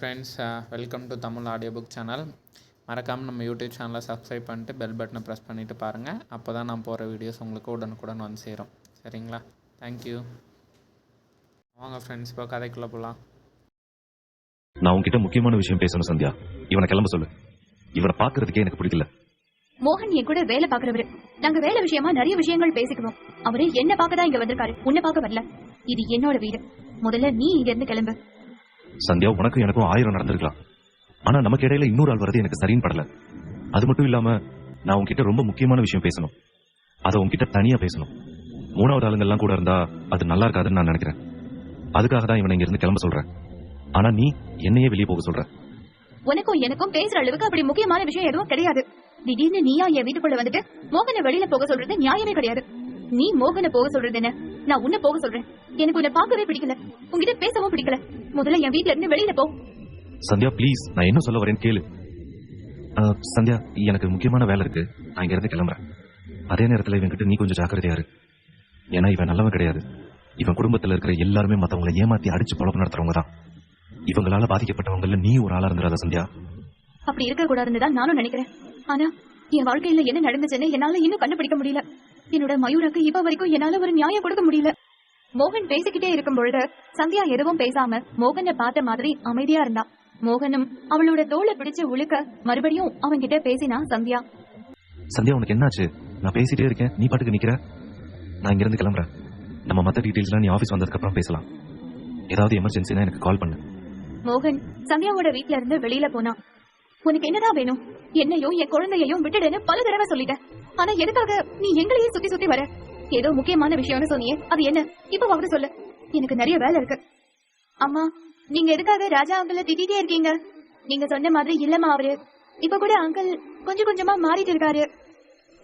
Friends, welcome to Tamil audio book channel. மறக்காமல் நம்ம YouTube சேனலை சப்ஸ்கிரைப் பண்ணிட்டு பெல் பட்டனை ப்ரெஸ் பண்ணிவிட்டு பாருங்கள். அப்போ தான் நான் போகிற வீடியோஸ் உங்களுக்கு உடனுக்குடன் வந்து சேரும். சரிங்களா? தேங்க்யூ. வாங்க ஃப்ரெண்ட்ஸ், இப்போ கதைக்குள்ளே போகலாம். நான் உங்ககிட்ட முக்கியமான விஷயம் பேசணும் சந்தியா. இவனை கிளம்ப சொல்லு. இவனை பார்க்கறதுக்கே எனக்கு பிடிக்கல. மோகன் என் கூட வேலை பாக்குறவரு. நாங்க வேலை விஷயமா நிறைய விஷயங்கள் பேசிக்குவோம். அவரு என்ன பார்க்கதான் இங்க வந்திருக்காரு, உன்னை பார்க்க வரல. இது என்னோட வீடு. முதல்ல நீ இங்க இருந்து கிளம்பு. சந்தியா, உனக்கும் எனக்கும் 1000 நடந்திருக்கலாம். ஆனா நமக்கு இடையில இன்னொரு ஆள் வரது எனக்கு சரின்னு படல. அது மட்டும் இல்லாம நான் உங்ககிட்ட ரொம்ப முக்கியமான விஷயம் பேசணும். அதை உங்ககிட்ட தனியா பேசணும். 3வது ஆளுங்கெல்லாம் கூட இருந்தா அது நல்லா இருக்காதுன்னு நான் நினைக்கிறேன். அதுக்காக தான் இவனை இங்க இருந்து கிளம்ப சொல்றேன். ஆனா நீ என்னையே வெளியே போக சொல்ற. உனக்கும் எனக்கும் பேசுற அளவுக்கு அப்படி முக்கியமான விஷயம் எதுவும் கிடையாது. திடீர்னு நீயா என் வீட்டுக்குள்ள வந்துட்டு மோகனை வெளியில போக சொல்றது நியாயமே கிடையாது. நீ மோகனை போக சொல்றது என்ன, நான் உன்னை போக சொல்றேன். எனக்கு உன்னை பார்க்கவே பிடிக்கல, உங்ககிட்ட பேசவும் பிடிக்கல. முதல்ல என் வீட்டுல இருந்து வெளியில போ. சந்தியா ப்ளீஸ், நான் என்ன சொல்ல வரேன்னு கேளு. சந்தியா, எனக்கு முக்கியமான வேலை இருக்கு. நான் இங்க இருந்து கிளம்புறேன். அதே நேரத்துல இவன்கிட்ட நீ கொஞ்சம் ஜாக்கிரதையா இரு. ஏன்னா இவன் நல்லவன் கிடையாது. இவன் குடும்பத்துல இருக்கிற எல்லாருமே மத்தவங்களை ஏமாத்தி அடிச்சு பொழப்பு நடத்துறவங்க தான். இவங்களால பாதிக்கப்பட்டவங்கல நீ ஒரு ஆளா இருந்துடாத சந்தியா. அப்படி இருக்க கூடாதுன்னு தான் நானும் நினைக்கிறேன். ஆனா என் வாழ்க்கையில என்ன நடந்துச்சுன்னு என்னால இன்னும் கண்டுபிடிக்க முடியல. என்னோட மயூராக்கு இப்ப வரைக்கும் என்னால ஒரு நியாயம் கொடுக்க முடியல. மோகன் பேசிக்கிட்டே இருக்கும் பொழுது சந்தியா எதுவும் பேசாம மோகனை பார்த்த மாதிரி அமைதியா இருந்தா. மோகனும் அவளோட தோளை பிடிச்சு உழுக்க மறுபடியும் அவன்கிட்ட பேசினா சந்தியா. சந்தியா, உனக்கு என்னாச்சு? நான் பேசிட்டே இருக்கேன், நீ பாட்டுக்கு நிக்கிற. நான் இங்க இருந்து கிளம்புறேன். நம்ம மத்த டீடைல்ஸ்லாம் நீ ஆபீஸ் வந்ததுக்கு அப்புறம் பேசலாம். ஏதாவது எமர்ஜென்சினா எனக்கு கால் பண்ணு. மோகன் சந்தியாவோட வீட்ல இருந்து வெளியில போனா. உனக்கு என்னதான் வேணும்? என்னையும் என் குழந்தையையும் விட்டுடுன்னு பல தடவை சொல்லிட்டேன். ஆனா எதுக்காக நீ எங்களையே சுத்தி சுத்தி வர? ஏதோ முக்கியமான விஷயம்னு சொன்னியே, அது என்ன? இப்ப வந்து சொல்லு. எனக்கு நிறைய வேலை இருக்கு. அம்மா, நீங்க எதுக்காக ராஜா அங்கிள் திட்டிட்டே இருக்கீங்க? நீங்க சொன்ன மாதிரி இல்லம்மா அவரு. இப்ப கூட அங்கிள் கொஞ்சம் கொஞ்சமா மாறிட்டு இருக்காரு.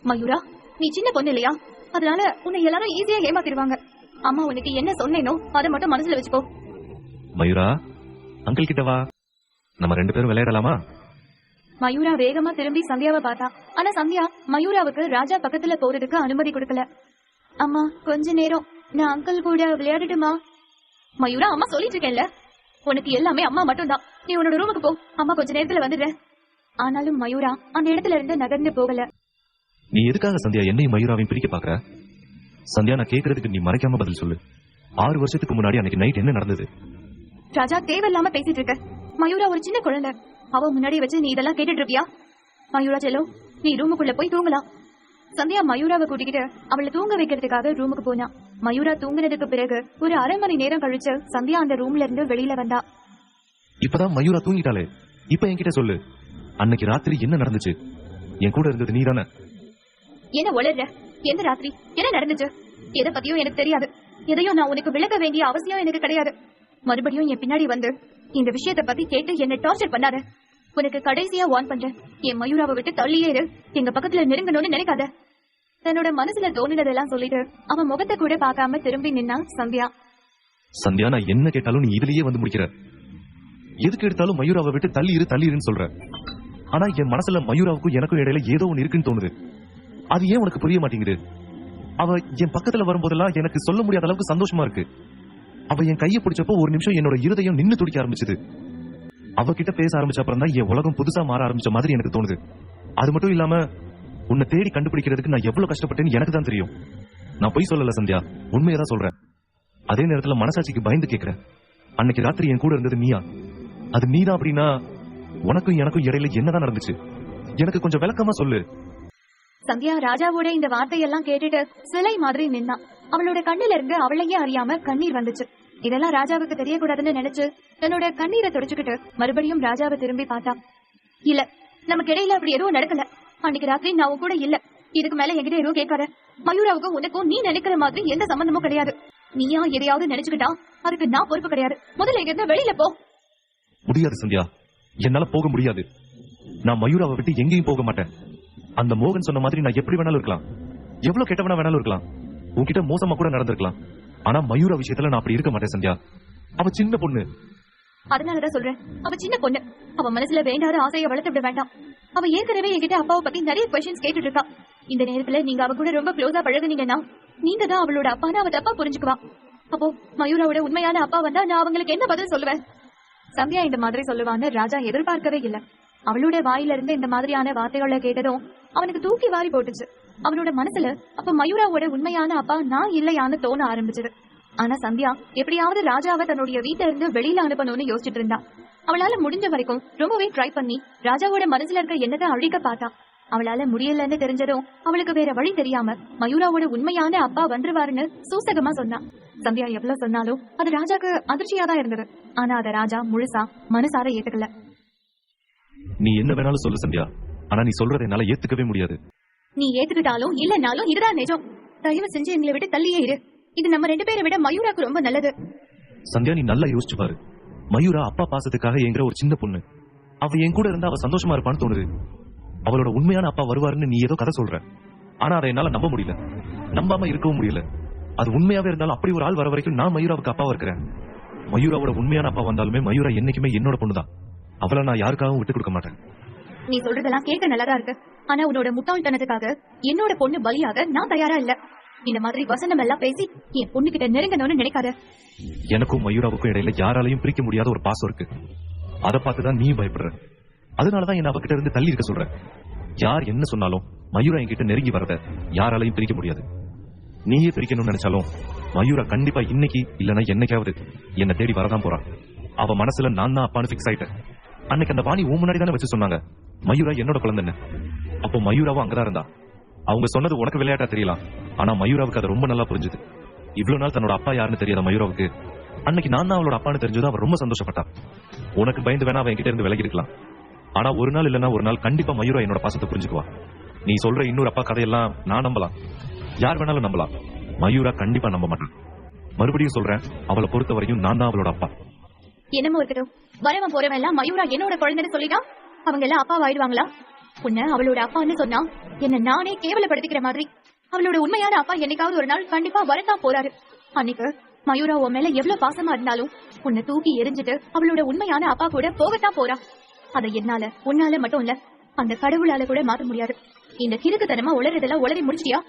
மயூரா, நீ சின்ன பொண்ணு இல்லையா? அதனால உன்னை எல்லாரும் ஈஸியா ஏமாத்திடுவாங்க. அம்மா உனக்கு என்ன சொன்னேனோ அதை மட்டும் மனசுல வச்சுக்கோ. மயூரா, அங்கிள் கிட்ட வா, நம்ம 2 பேரும் விளையாடலாமா? மயூரா வேகமா திரும்பி சந்தியாவை பார்த்தா. ஆனா சந்தியா மயூராவுக்கு ராஜா பக்கத்துல போறதுக்கு அனுமதி கொடுக்கல. அம்மா, கொஞ்ச நேரம் நான் அங்கிள் கூட விளையாடட்டுமா? மயூரா, அம்மா சொல்லிட்டு இருக்கேன்ல, உனக்கு எல்லாமே அம்மா மட்டும் தான். நீ உன்னோட ரூமுக்கு போ, அம்மா கொஞ்ச நேரத்துல வந்துடுறேன். ஆனாலும் மயூரா அந்த இடத்துல இருந்து நகர்ந்து போகல. நீ எதுக்காக சந்தியா என்னையும் மயூராவையும் பிரிக்க பாக்குற? சந்தியா, நான் கேக்குறதுக்கு நீ மறைக்காம பதில் சொல்லு. 6 வருஷத்துக்கு முன்னாடி அன்னைக்கு நைட் என்ன நடந்தது? ராஜா, தேவையில்லாம பேசிட்டு இருக்க. மயூரா ஒரு சின்ன குழந்தை. அவ முன்னாடி வச்சு நீ இதெல்லாம் கேட்டுட்டு இருப்பியா? மயூரா செல்லோ, நீ ரூமுக்குள்ள போய் தூங்கலாம். சந்தியா மயூராவை கூட்டிக்கிட்டு அவளை தூங்க வைக்கிறதுக்காக ரூமுக்கு போனா. மயூரா தூங்கினதுக்கு பிறகு ஒரு அரை மணி நேரம் கழிச்சு சந்தியா அந்த ரூம்ல இருந்து வெளியில வந்தா. இப்பதான் மயூரா தூங்கிட்டாளே, இப்ப என்கிட்ட சொல்லு, அன்னைக்கு ராத்திரி என்ன நடந்துச்சு? என் கூட இருந்தது நீதானே? என்ன உளர்ற? எந்த ராத்திரி என்ன நடந்துச்சு? எதை பத்தியும் எனக்கு தெரியாது. எதையும் நான் உனக்கு விளக்க வேண்டிய அவசியம் எனக்கு கிடையாது. மறுபடியும் என் பின்னாடி வந்து இந்த விஷயத்த பத்தி கேட்டு என்ன டார்ச்சர் பண்ணாத. உனக்கு கடைசியா வார்ன் பண்றேன், என் மயூராவை விட்டு தள்ளியே இரு. எங்க பக்கத்துல நெருங்கணும்னு நினைக்காத. தன்னோட மனசுல தோணினதெல்லாம் சொல்லிட்டு அவன் முகத்தை கூட பார்க்காம திரும்பி நின்னா சந்தியா. சந்தியா, நான் என்ன கேட்டாலும் நீ இதுலயே வந்து முடிக்கிற. எதுக்கு எடுத்தாலும் மயூராவை விட்டு தள்ளிருன்னு சொல்ற. ஆனா என் மனசுல மயூராவுக்கும் எனக்கும் இடையில ஏதோ ஒன்னு இருக்குன்னு தோணுது. அது ஏன் உனக்கு புரிய மாட்டேங்குது? அவ என் பக்கத்துல வரும்போதெல்லாம் எனக்கு சொல்ல முடியாத அளவுக்கு சந்தோஷமா இருக்கு. அவ என் கையை பிடிச்சப்போ ஒரு நிமிஷம் என்னோட இருதயம் நின்னு துடிக்க ஆரம்பிச்சது. அவகிட்ட பேச ஆரம்பிச்ச அப்புறம் தான் என் உலகம் புதுசா மாற ஆரம்பிச்ச மாதிரி எனக்கு தோணுது. அது மட்டும் இல்லாம உன்னை தேடி கண்டுபிடிக்கிறதுக்கு நான் எவ்வளவு கஷ்டப்பட்டேன்னு எனக்கு தான் தெரியும். நான் பொய் சொல்லல சந்தியா, உண்மையதான் சொல்றேன். அதே நேரத்துல மனசாட்சிக்கு பயந்து கேட்கிறேன், அன்னைக்கு ராத்திரி என் கூட இருந்தது நீயா? அது நீதான் அப்படின்னா உனக்கும் எனக்கும் இடையில என்னதான் நடந்துச்சு? எனக்கு கொஞ்சம் விளக்கமா சொல்லு. சந்தியா ராஜாவோட இந்த வார்த்தையெல்லாம் கேட்டுட்டு சிலை மாதிரி நின்னா. அவளோட கண்ணில இருந்து அவளையே அறியாம கண்ணீர் வந்துச்சு. இதெல்லாம் ராஜாவுக்கு தெரியக்கூடாதுன்னு நினைச்சு தன்னோட கண்ணீரை தொடச்சுக்கிட்டு மறுபடியும் ராஜாவை திரும்பி பார்த்தா. இல்ல, நமக்கு இடையில அப்படி எதுவும் நடக்கல. அன்னைக்கு ராத்திரி நான் உன் கூட இல்ல. இதுக்கு மேல என்கிட்ட எதுவும் கேட்காத. மயூராவுக்கும் உனக்கும் நீ நினைக்கிற மாதிரி எந்த சம்பந்தமும் கிடையாது. நீயா எதையாவது நினைச்சுக்கிட்டா அதுக்கு நான் பொறுப்பு கிடையாது. முதல்ல இங்க இருந்து வெளியில போ. முடியாது சந்தியா, என்னால போக முடியாது. நான் மயூராவை விட்டு எங்கேயும் போக மாட்டேன். அந்த மோகன் சொன்ன மாதிரி நான் எப்படி வேணாலும் இருக்கலாம், எவ்வளவு கெட்டவனா வேணாலும் இருக்கலாம், உன்கிட்ட மோசமா கூட நடந்திருக்கலாம். ஆனா மயூரா விஷயத்துல நான் அப்படி இருக்க மாட்டேன் சந்தியா. அவ சின்ன பொண்ணு. அதனாலதான் சொல்றேன், அவ சின்ன பொண்ணு. அவ மனசுல வேண்டாத ஆசையை வளர்த்து விட வேண்டாம். அவ ஏற்கனவே என்கிட்ட அப்பாவை பத்தி நிறைய கொஸ்டின்ஸ் கேட்டுட்டு இருக்கா. இந்த நேரத்துல நீங்க அவ கூட ரொம்ப க்ளோஸா பழகுனீங்கன்னா நீங்க தான் அவளோட அப்பான்னு அவ தப்பா புரிஞ்சுக்குவா. அப்போ மயூராவோட உண்மையான அப்பா வந்தா நான் அவங்களுக்கு என்ன பதில் சொல்லுவேன்? சந்தியா இந்த மாதிரி சொல்லுவான்னு ராஜா எதிர்பார்க்கவே இல்ல. அவளோட வாயில இருந்து இந்த மாதிரியான வார்த்தைகளை கேட்டதும் அவனுக்கு தூக்கி வாரி போட்டுச்சு. அவனோட மனசுல அப்ப மயூராவோட உண்மையான அப்பா நான் இல்லையான்னு தோண ஆரம்பிச்சது. ஆனா சந்தியா எப்படியாவது ராஜாவை தன்னுடைய வீட்டுல இருந்து வெளியில அனுப்பணும்னு யோசிச்சுட்டு இருந்தா. அவளால முடிஞ்ச வரைக்கும் ரொம்பவே ட்ரை பண்ணி ராஜாவோட மனசுல இருக்க எண்ணத்தை அழிக்க பார்த்தா. அவளால முடியலன்னு தெரிஞ்சதும் அவளுக்கு வேற வழி தெரியாம மயூராவோட உண்மையான அப்பா வந்துருவாருன்னு சூசகமா சொன்னா. சந்தியா எவ்வளவு சொன்னாலும் அது ராஜாக்கு அதிர்ச்சியா தான் இருந்தது. ஆனா அத ராஜா முழுசா மனசார ஏத்துக்கல. நீ என்ன வேணாலும் சொல்லு சந்தியா, ஆனா நீ சொல்றதை என்னால ஏத்துக்கவே முடியாது. நீ ஏத்துக்கிட்டாலும் இல்லனாலும் இதுதான் நிஜம். தயவு செஞ்சு எங்களை விட்டு தள்ளியே இரு. இது நம்ம 2 பேரை விட மயூராக்கு ரொம்ப நல்லது. சந்தியா, நீ நல்லா யோசிச்சு பாரு. மயூரா அப்பா பாசத்துக்காக என்கிற ஒரு சின்ன பொண்ணு. அவ என் கூட இருந்தா அவ சந்தோஷமா இருப்பான்னு தோணுது. அவளோட உண்மையான அப்பா வருவாருன்னு நீ ஏதோ கதை சொல்ற. ஆனா அதை என்னால நம்ப முடியல, நம்பாம இருக்கவும் முடியல. அது உண்மையாவே இருந்தாலும் அப்படி ஒரு ஆள் வர வரைக்கும் நான் மயூராவுக்கு அப்பாவா இருக்கிறேன். மயூராவோட உண்மையான அப்பா வந்தாலுமே மயூரா என்னைக்குமே என்னோட பொண்ணுதான். அவளை நான் யாருக்காகவும் விட்டு கொடுக்க மாட்டேன். நீ சொல்றதெல்லாம் கேட்க நல்லதா இருக்கு. ஆனா உன்னோட முட்டாள்தனத்துக்காக என்னோட பொண்ணு பலியாக நான் தயாரா இல்ல. இந்த மாதிரி வசனம் எல்லாம் பேசி என் பொண்ணு கிட்ட நெருங்கணும்னு நினைக்காத. எனக்கும் மயூராவுக்கும் இடையில யாராலையும் பிரிக்க முடியாத ஒரு பாசம் இருக்கு. அதை பார்த்துதான் நீ பயப்படுற. அதனாலதான் என்ன அவகிட்ட இருந்து தள்ளி இருக்க சொல்ற. யார் என்ன சொன்னாலும் மயூரா என்கிட்ட நெருங்கி வரத யாராலையும் பிரிக்க முடியாது. நீயே பிரிக்கணும்னு நினைச்சாலும் மயூரா கண்டிப்பா இன்னைக்கு இல்லனா என்னைக்காவது என்ன தேடி வரதான் போறான். அவ மனசுல நான் தான் அப்பான்னு பிக்ஸ் ஆயிட்டேன். அன்னைக்கு அந்த பாணி முன்னாடி தானே வச்சு சொன்னாங்க மயூரா என்னோட குழந்தைன்னு. அப்போ மயூராவும் அங்கதான் இருந்தா. அவங்க சொன்னது உனக்கு விளையாட்டா தெரியலாம், ஆனா மயூராவுக்கு அது ரொம்ப நல்லா புரிஞ்சுது. இவ்வளவு நாள் தன்னோட அப்பா யாருன்னு தெரியாத மயூராவுக்கு அன்னைக்கு நான் தான் அவளோட அப்பான்னு தெரிஞ்சது அவ ரொம்ப சந்தோஷப்பட்டா. உனக்கு பயந்து வேணா அவன் என்கிட்ட இருந்து விலகி இருக்கலாம். ஆனா ஒரு நாள் இல்லைன்னா ஒரு நாள் கண்டிப்பா மயூரா என்னோட பாசத்தை புரிஞ்சுக்குவா. நீ சொல்ற இன்னொரு அப்பா கதையெல்லாம் நான் நம்பலாம், யார் வேணாலும் நம்பலாம். மயூரா கண்டிப்பா நம்ப மாட்டான். மறுபடியும் சொல்றேன், அவளை பொறுத்த வரைக்கும் நான் தான் அவளோட அப்பா. என்னமோ இருக்கட்டும், வரவன் போறவன் எல்லாம் மயூரா என்னோட குழந்தைன்னு சொல்லிட்டா அவங்க எல்லாம் அப்பா ஆயிடுவாங்களா? உன்ன அவளோட அப்பான்னு சொன்னா என்ன நானே கேவலப்படுத்திக்கிற மாதிரி. அவளோட உண்மையான அப்பா என்னைக்காவது ஒரு நாள் கண்டிப்பா வரத்தான் போறாரு. அன்னைக்கு மயூரா உன் மேல எவ்வளவு பாசமா இருந்தாலும் உன்னை தூக்கி எரிஞ்சிட்டு அவளோட உண்மையான அப்பா கூட போகத்தான் போறா. அதை என்னால உன்னால மட்டும் இல்ல, அந்த கடவுளால கூட மாத்த முடியாது. இந்த கிறுக்குத்தனமா உளறதெல்லாம் உளறி முடிச்சிட்டியா?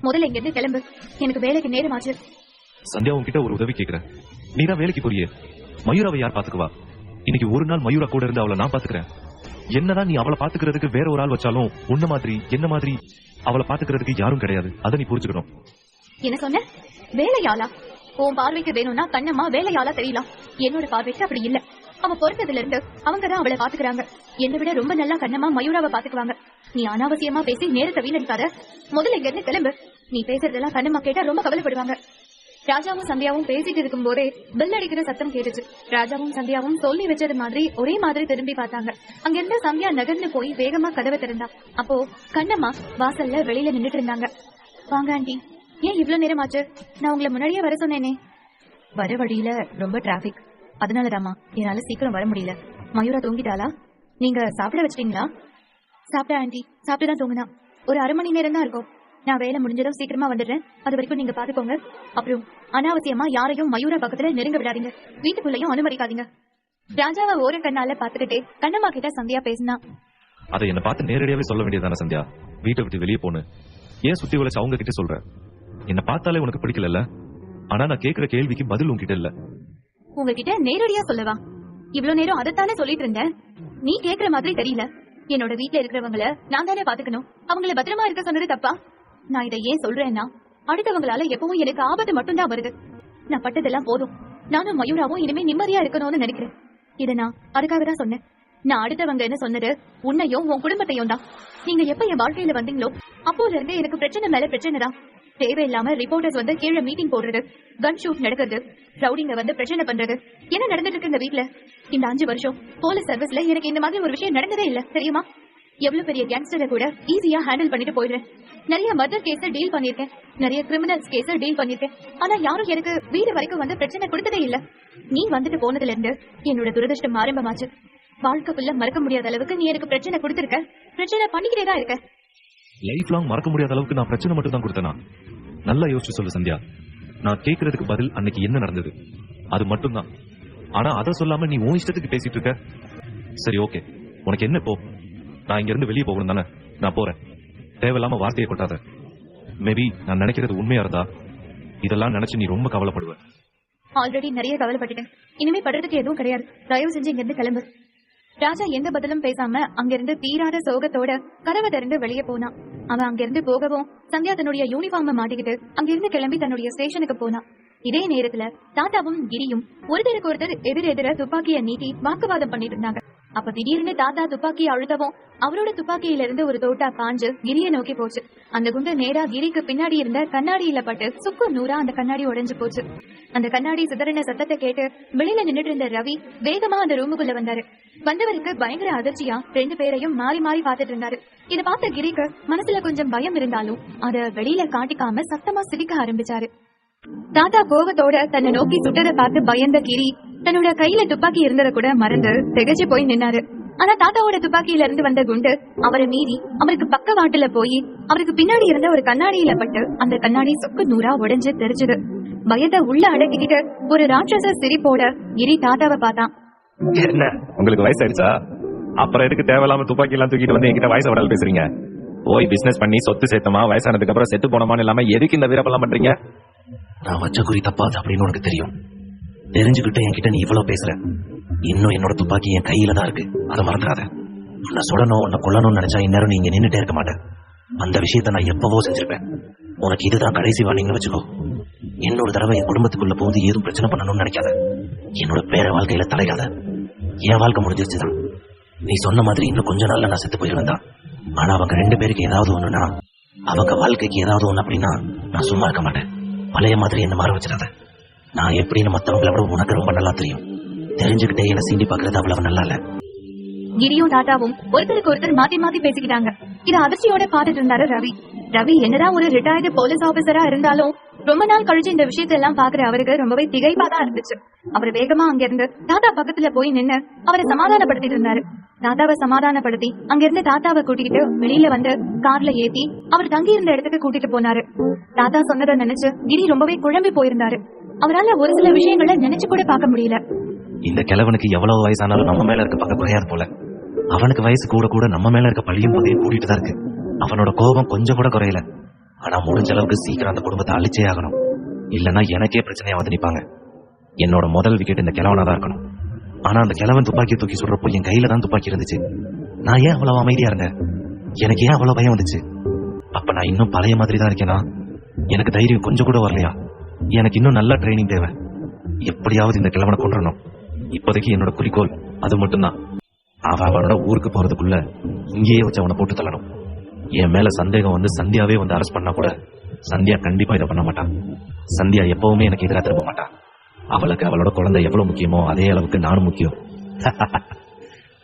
முதல்ல இங்க இருந்து கிளம்பு, எனக்கு வேலைக்கு நேரமாச்சு. சந்தியா, உன்கிட்ட ஒரு உதவி கேக்குறேன். நீதான் வேலைக்கு போறியே, மயூராவை யார் பாத்துக்குவா? இன்னைக்கு ஒரு நாள் மயூரா கூட இருந்து அவளை நான் பாத்துக்கிறேன். என்னதான் நீ அவளை பாத்துக்கிறதுக்கு வேற ஒரு ஆள் வச்சாலும் உன்ன மாதிரி என்ன மாதிரி அவளை பாத்துக்கிறதுக்கு யாரும் கிடையாது. அதை நீ புரிஞ்சுக்கணும். என்ன சொன்ன? வேலையாளா? உன் பார்வைக்கு வேணும்னா கண்ணம்மா வேலையாளா தெரியலாம். என்னோட பார்வைக்கு அப்படி இல்ல. அவ பொறுத்ததுல இருந்து அவங்கதான் அவளை பாத்துக்கிறாங்க. என்னை விட ரொம்ப நல்லா கண்ணம்மா மயூராவை பாத்துக்குவாங்க. நீ அனாவசியமா பேசி நேரத்தை வீணடிக்காத. முதல்ல இங்க இருந்து கிளம்பு. நீ பேசுறதெல்லாம் கண்ணம்மா கேட்டா ரொம்ப கவலைப்படுவாங்க. ராஜாவும் சந்தியாவும் பேசிட்டு இருக்கும் போதே பெல் அடிக்கிற சத்தம் கேட்டுச்சு. ராஜாவும் சந்தியாவும் சொல்லி வச்சது மாதிரி ஒரே மாதிரி திரும்பி பார்த்தாங்க. அங்கிருந்து சந்தியா நகர்ந்து போய் வேகமா கதவை திறந்தா. அப்போ கண்ணம்மா வாசல்ல வெளியில நின்னுட்டு இருந்தாங்க. வாங்க ஆண்டி, ஏன் இவ்வளவு நேரம் ஆச்சு? நான் உங்களை முன்னாடியே வர சொன்னேனே. வர வழியில ரொம்ப டிராபிக், அதனாலதாமா என்னால சீக்கிரம் வர முடியல. மயூரா தூங்கிட்டாளா? நீங்க சாப்பிட வச்சிட்டீங்களா? சாப்பிட்டா ஆண்டி, சாப்பிட்டுதான் தூங்குனா. ஒரு அரை மணி நேரம் தான் இருக்கும். நான் வேலை முடிஞ்சதும் சீக்கிரமா வந்துடுறேன். அது வரைக்கும் நீங்க பாத்துக்கோங்க. அப்புறம் அனாவசியமா யாரையும் மயூரா பக்கத்துல நெருங்க விடாதீங்க. வீட்டுக்குள்ளயும் அனுமதிக்காதீங்க. ராஜாவை ஓர கண்ணால பாத்துக்கிட்டே கண்ணம்மா கிட்ட சந்தியா பேசினா. அதை என்ன பார்த்து நேரடியாவே சொல்ல வேண்டியதானே சந்தியா? வீட்டை விட்டு வெளியே போன ஏன் சுத்தி வளைச்சு அவங்க கிட்ட சொல்ற? என்ன பார்த்தாலே உனக்கு பிடிக்கல. ஆனா நான் கேக்குற கேள்விக்கு பதில் உங்ககிட்ட இல்ல. உங்ககிட்ட நேரடியா சொல்லவா? இவ்வளவு நேரம் அதைத்தானே சொல்லிட்டு இருந்தேன். நீ கேக்குற மாதிரி தெரியல. என்னோட வீட்டுல இருக்கிறவங்கள நான் தானே பாத்துக்கணும். அவங்கள பத்திரமா இருக்க சொன்னது தப்பா? நான் இதை ஏன் சொல்றேன்னா, அடுத்தவங்களால எப்பவும் எனக்கு ஆபத்து மட்டும்தான் வருது. நான் பட்டதெல்லாம் போதும். நானும் மயூராவும் இனிமே நிம்மதியா இருக்கணும்னு நினைக்கிறேன். இதை நான் அதுக்காக தான் சொன்னேன். நான் அடுத்தவங்க என்ன சொன்னது உன்னையும் உன் குடும்பத்தையும் தான். நீங்க எப்ப என் வாழ்க்கையில வந்தீங்களோ அப்போல இருந்து எனக்கு பிரச்சனை மேல பிரச்சனை தான். தேவையில்லாம ரிப்போர்ட்டர்ஸ் வந்து கீழே மீட்டிங் போடுறது, கன் ஷூட் நடக்கிறது, ரவுடிங்க வந்து பிரச்சனை பண்றது, என்ன நடந்துட்டு இருக்கு இந்த வீட்டுல? இந்த 5 வருஷம் போலீஸ் சர்வீஸ்ல எனக்கு இந்த மாதிரி ஒரு விஷயம் நடந்ததே இல்ல தெரியுமா? எவ்வளவு பெரிய கேங்ஸ்டரை கூட ஈஸியா ஹேண்டில் பண்ணிட்டு போயிடுறேன். நிறைய மர்டர் கேஸ டீல் பண்ணிருக்கேன், நிறைய கிரிமினல்ஸ் கேஸ டீல் பண்ணிருக்கேன். ஆனா யாரும் எனக்கு வீடு வரைக்கும் வந்து பிரச்சனை கொடுத்ததே இல்ல. நீ வந்துட்டு போனதுல இருந்து என்னோட துரதிருஷ்டம் ஆரம்பமாச்சு. வாழ்க்கைக்குள்ள மறக்க முடியாத அளவுக்கு நீ எனக்கு பிரச்சனை கொடுத்திருக்க, பிரச்சனை பண்ணிக்கிட்டே தான் இருக்க. லைஃப் லாங் மறக்க முடியாத அளவுக்கு நான் பிரச்சனை மட்டும் தான் கொடுத்தேனா? நல்லா யோசிச்சு சொல்லு சந்தியா. நான் கேட்கறதுக்கு பதில் அன்னைக்கு என்ன நடந்தது அது மட்டும் தான். ஆனா அதை சொல்லாம நீ உன் இஷ்டத்துக்கு பேசிட்டு இருக்க. சரி, ஓகே, உனக்கு என்ன இப்போ? நான் இங்க இருந்து வெளியே போகணும் தானே? நான் போறேன். தேவையில்லாம வார்த்தையை கொட்டாத. மேபி நான் நினைக்கிறது உண்மையா இருந்தா இதெல்லாம் நினைச்சு நீ ரொம்ப கவலைப்படுவ. ஆல்ரெடி நிறைய கவலைப்பட்டுட்டேன். இனிமே படுறதுக்கு எதுவும் கிடையாது. தயவு செஞ்சு இங்க இருந்து கிளம்பு. ராஜா எந்த பதிலும் பேசாம அங்கிருந்து தீராத சோகத்தோட கதவை திறந்து வெளியே போனான். அவன் அங்கிருந்து போகவும் சந்தியா தன்னுடைய யூனிஃபார்மை மாட்டிக்கிட்டு அங்கிருந்து கிளம்பி தன்னுடைய ஸ்டேஷனுக்கு போனான். இதே நேரத்துல தாத்தாவும் கிரியும் ஒருத்தருக்கு ஒருத்தர் எதிரெதிர துப்பாக்கியை நீட்டி வாக்குவாதம் பண்ணிட்டு இருந்தாங்க. அப்ப திடீர்னு தாத்தா துப்பாக்கியை அழுத்தவும் அவரோட துப்பாக்கியில இருந்து ஒரு தோட்டா பாஞ்சு கிரியை நோக்கி போச்சு. அந்த குண்டு நேரா கிரிக்கு பின்னாடி இருந்த கண்ணாடியில பட்டு சுக்கு நூறா அந்த கண்ணாடி உடைஞ்சு போச்சு. அந்த கண்ணாடி சிதறின சத்தத்தை கேட்டு வெளியில நின்னுட்டு இருந்த ரவி வேகமா அந்த ரூமுக்குள்ள வந்தாரு. வந்தவருக்கு பயங்கர அதிர்ச்சியா 2 பேரையும் மாறி மாறி பாத்துட்டு இருந்தாரு. இத பார்த்த கிரிக்கு மனசுல கொஞ்சம் பயம் இருந்தாலும் அத வெளியில காட்டிக்காம சத்தமா சிரிக்க ஆரம்பிச்சாரு. தாத்தா கோவத்தோட தன்னை நோக்கி சுட்டதை பார்த்து பயந்த கிரி தன்னோட கையில துப்பாக்கி இருந்தத கூட மறந்து திகச்சு போய் நின்னாரு. ஆனா தாத்தாவோட துப்பாக்கியில இருந்து வந்த குண்டு அவரை மீறி அவருக்கு பக்கவாட்டுல போய் அவருக்கு பின்னாடி இருந்த ஒரு கண்ணாடியில பட்டு அந்த கண்ணாடி சுக்கு நூறா உடைஞ்சு தெரிஞ்சது. பயத்தை உள்ள அடக்கிக்கிட்டு ஒரு ராட்சச சிரிப்போட கிரி தாத்தாவை பார்த்தான். என்ன உங்களுக்கு வயசாயிடுச்சா? அப்புறம் எதுக்கு தேவையில்லாம துப்பாக்கி எல்லாம் தூக்கிட்டு வந்து என்கிட்ட வயசு விடல் பேசுறீங்க? போய் பிசினஸ் பண்ணி சொத்து சேர்த்தமா, வயசானதுக்கு அப்புறம் செத்து போனமான்னு இல்லாம எதுக்கு இந்த வீரப்பெல்லாம் பண்றீங்க? நான் வச்ச குறி தப்பாது அப்படின்னு உனக்கு தெரியும். தெரிஞ்சுக்கிட்டு என்கிட்ட நீ இவ்வளவு பேசுற. இன்னும் என்னோட துப்பாக்கி என் கையில தான் இருக்கு, அதை மறந்துடாத. உன்னை சுடணும், உன்னை கொல்லணும்னு நினைச்சா இந்நேரம் நீ இங்க நின்னுட்டே இருக்க மாட்டேன். அந்த விஷயத்த நான் எப்பவோ செஞ்சிருப்பேன். உனக்கு இதுதான் கடைசி வார்னிங்னு வச்சுக்கோ. இன்னொரு தடவை என் குடும்பத்துக்குள்ள போது ஏதும் பிரச்சனை பண்ணணும்னு நினைக்காத. என்னோட பேர வாழ்க்கையில தலையாத. என் வாழ்க்கை முடிஞ்சிருச்சுதான். நீ சொன்ன மாதிரி இன்னும் கொஞ்ச நாள்ல நான் செத்து போயிருவேன் தான். ஆனா அவங்க 2 பேருக்கு ஏதாவது ஒண்ணுனா, அவங்க வாழ்க்கைக்கு ஏதாவது ஒண்ணு அப்படின்னா நான் சும்மா இருக்க மாட்டேன். பழைய மாதிரி என்ன மாற வச்சிடாத. நான் எப்படின்னு மத்தவங்களை விட உனக்கு ரொம்ப நல்லா தெரியும். தெரிஞ்சுக்கிட்டே என்ன சீண்டி பாக்குறது அவ்வளவு நல்லா இல்ல. கிரியும் தாத்தாவும் ஒருத்தருக்கு ஒருத்தர் மாத்தி மாத்தி பேசிக்கிட்டாங்க. இத அதிர்ச்சியோட பாத்துட்டு இருந்தாரு ரவி. ரவி என்னதான் ஒரு ரிட்டையர்டு போலீஸ் ஆபீசரா இருந்தாலும் ரொம்ப நாள் கழிச்சு இந்த விஷயத்த எல்லாம் பாக்குற அவருக்கு ரொம்பவே திகைப்பா தான் இருந்துச்சு. அவர் வேகமா அங்கிருந்து தாத்தா பக்கத்துல போய் நின்னு அவரை சமாதானப்படுத்திட்டு இருந்தாரு. தாத்தாவை சமாதானப்படுத்தி அங்கிருந்து தாத்தாவை கூட்டிக்கிட்டு வெளியில வந்து கார்ல ஏத்தி அவர் தங்கி இருந்த இடத்துக்கு கூட்டிட்டு போனாரு. தாத்தா சொன்னதை நினைச்சு கிரி ரொம்பவே குழம்பி போயிருந்தாரு. அவரால ஒரு சில விஷயங்களை நினைச்சு கூட பார்க்க முடியல. இந்த கிழவனுக்கு எவ்வளவு வயசானாலும் நம்ம மேல இருக்க பக்கம் குறையாது போல. அவனுக்கு வயசு கூட கூட நம்ம மேல இருக்க பழியும் போதையும் கூட்டிட்டு தான் இருக்கு. அவனோட கோபம் கொஞ்சம் கூட குறையல. ஆனா முடிஞ்ச அளவுக்கு சீக்கிரம் அந்த குடும்பத்தை அழிச்சே ஆகணும். இல்லன்னா எனக்கே பிரச்சனையா வந்து நிப்பாங்க. என்னோட முதல் விக்கெட் இந்த கிழவனா தான் இருக்கணும். ஆனா அந்த கிழவன் துப்பாக்கி தூக்கி சுடுறப்போ என் கையில தான் துப்பாக்கி இருந்துச்சு. நான் ஏன் அவ்வளவு அமைதியா இருந்தேன்? எனக்கு ஏன் அவ்வளவு பயம் வந்துச்சு? அப்ப நான் இன்னும் பழைய மாதிரி தான் இருக்கேனா? எனக்கு தைரியம் கொஞ்சம் கூட வரலையா? எனக்கு இன்னும் நல்ல ட்ரைனிங் தேவை. எப்படியாவது இந்த கிழவனை கொன்றணும். இப்போதைக்கு என்னோட குறிக்கோள் அது மட்டும்தான். அவனோட ஊருக்கு போறதுக்குள்ள இங்கேயே வச்சு அவனை போட்டு தள்ளணும். என் மேல சந்தேகம் வந்து சந்தியாவே வந்து அரெஸ்ட் பண்ணா கூட சந்தியா கண்டிப்பா இதை பண்ண மாட்டான். சந்தியா எப்பவுமே எனக்கு எதிராக திரும்ப மாட்டான். அவளுக்கு அவளோட குழந்தை எவ்வளவு முக்கியமோ அதே அளவுக்கு நானும் முக்கியம்.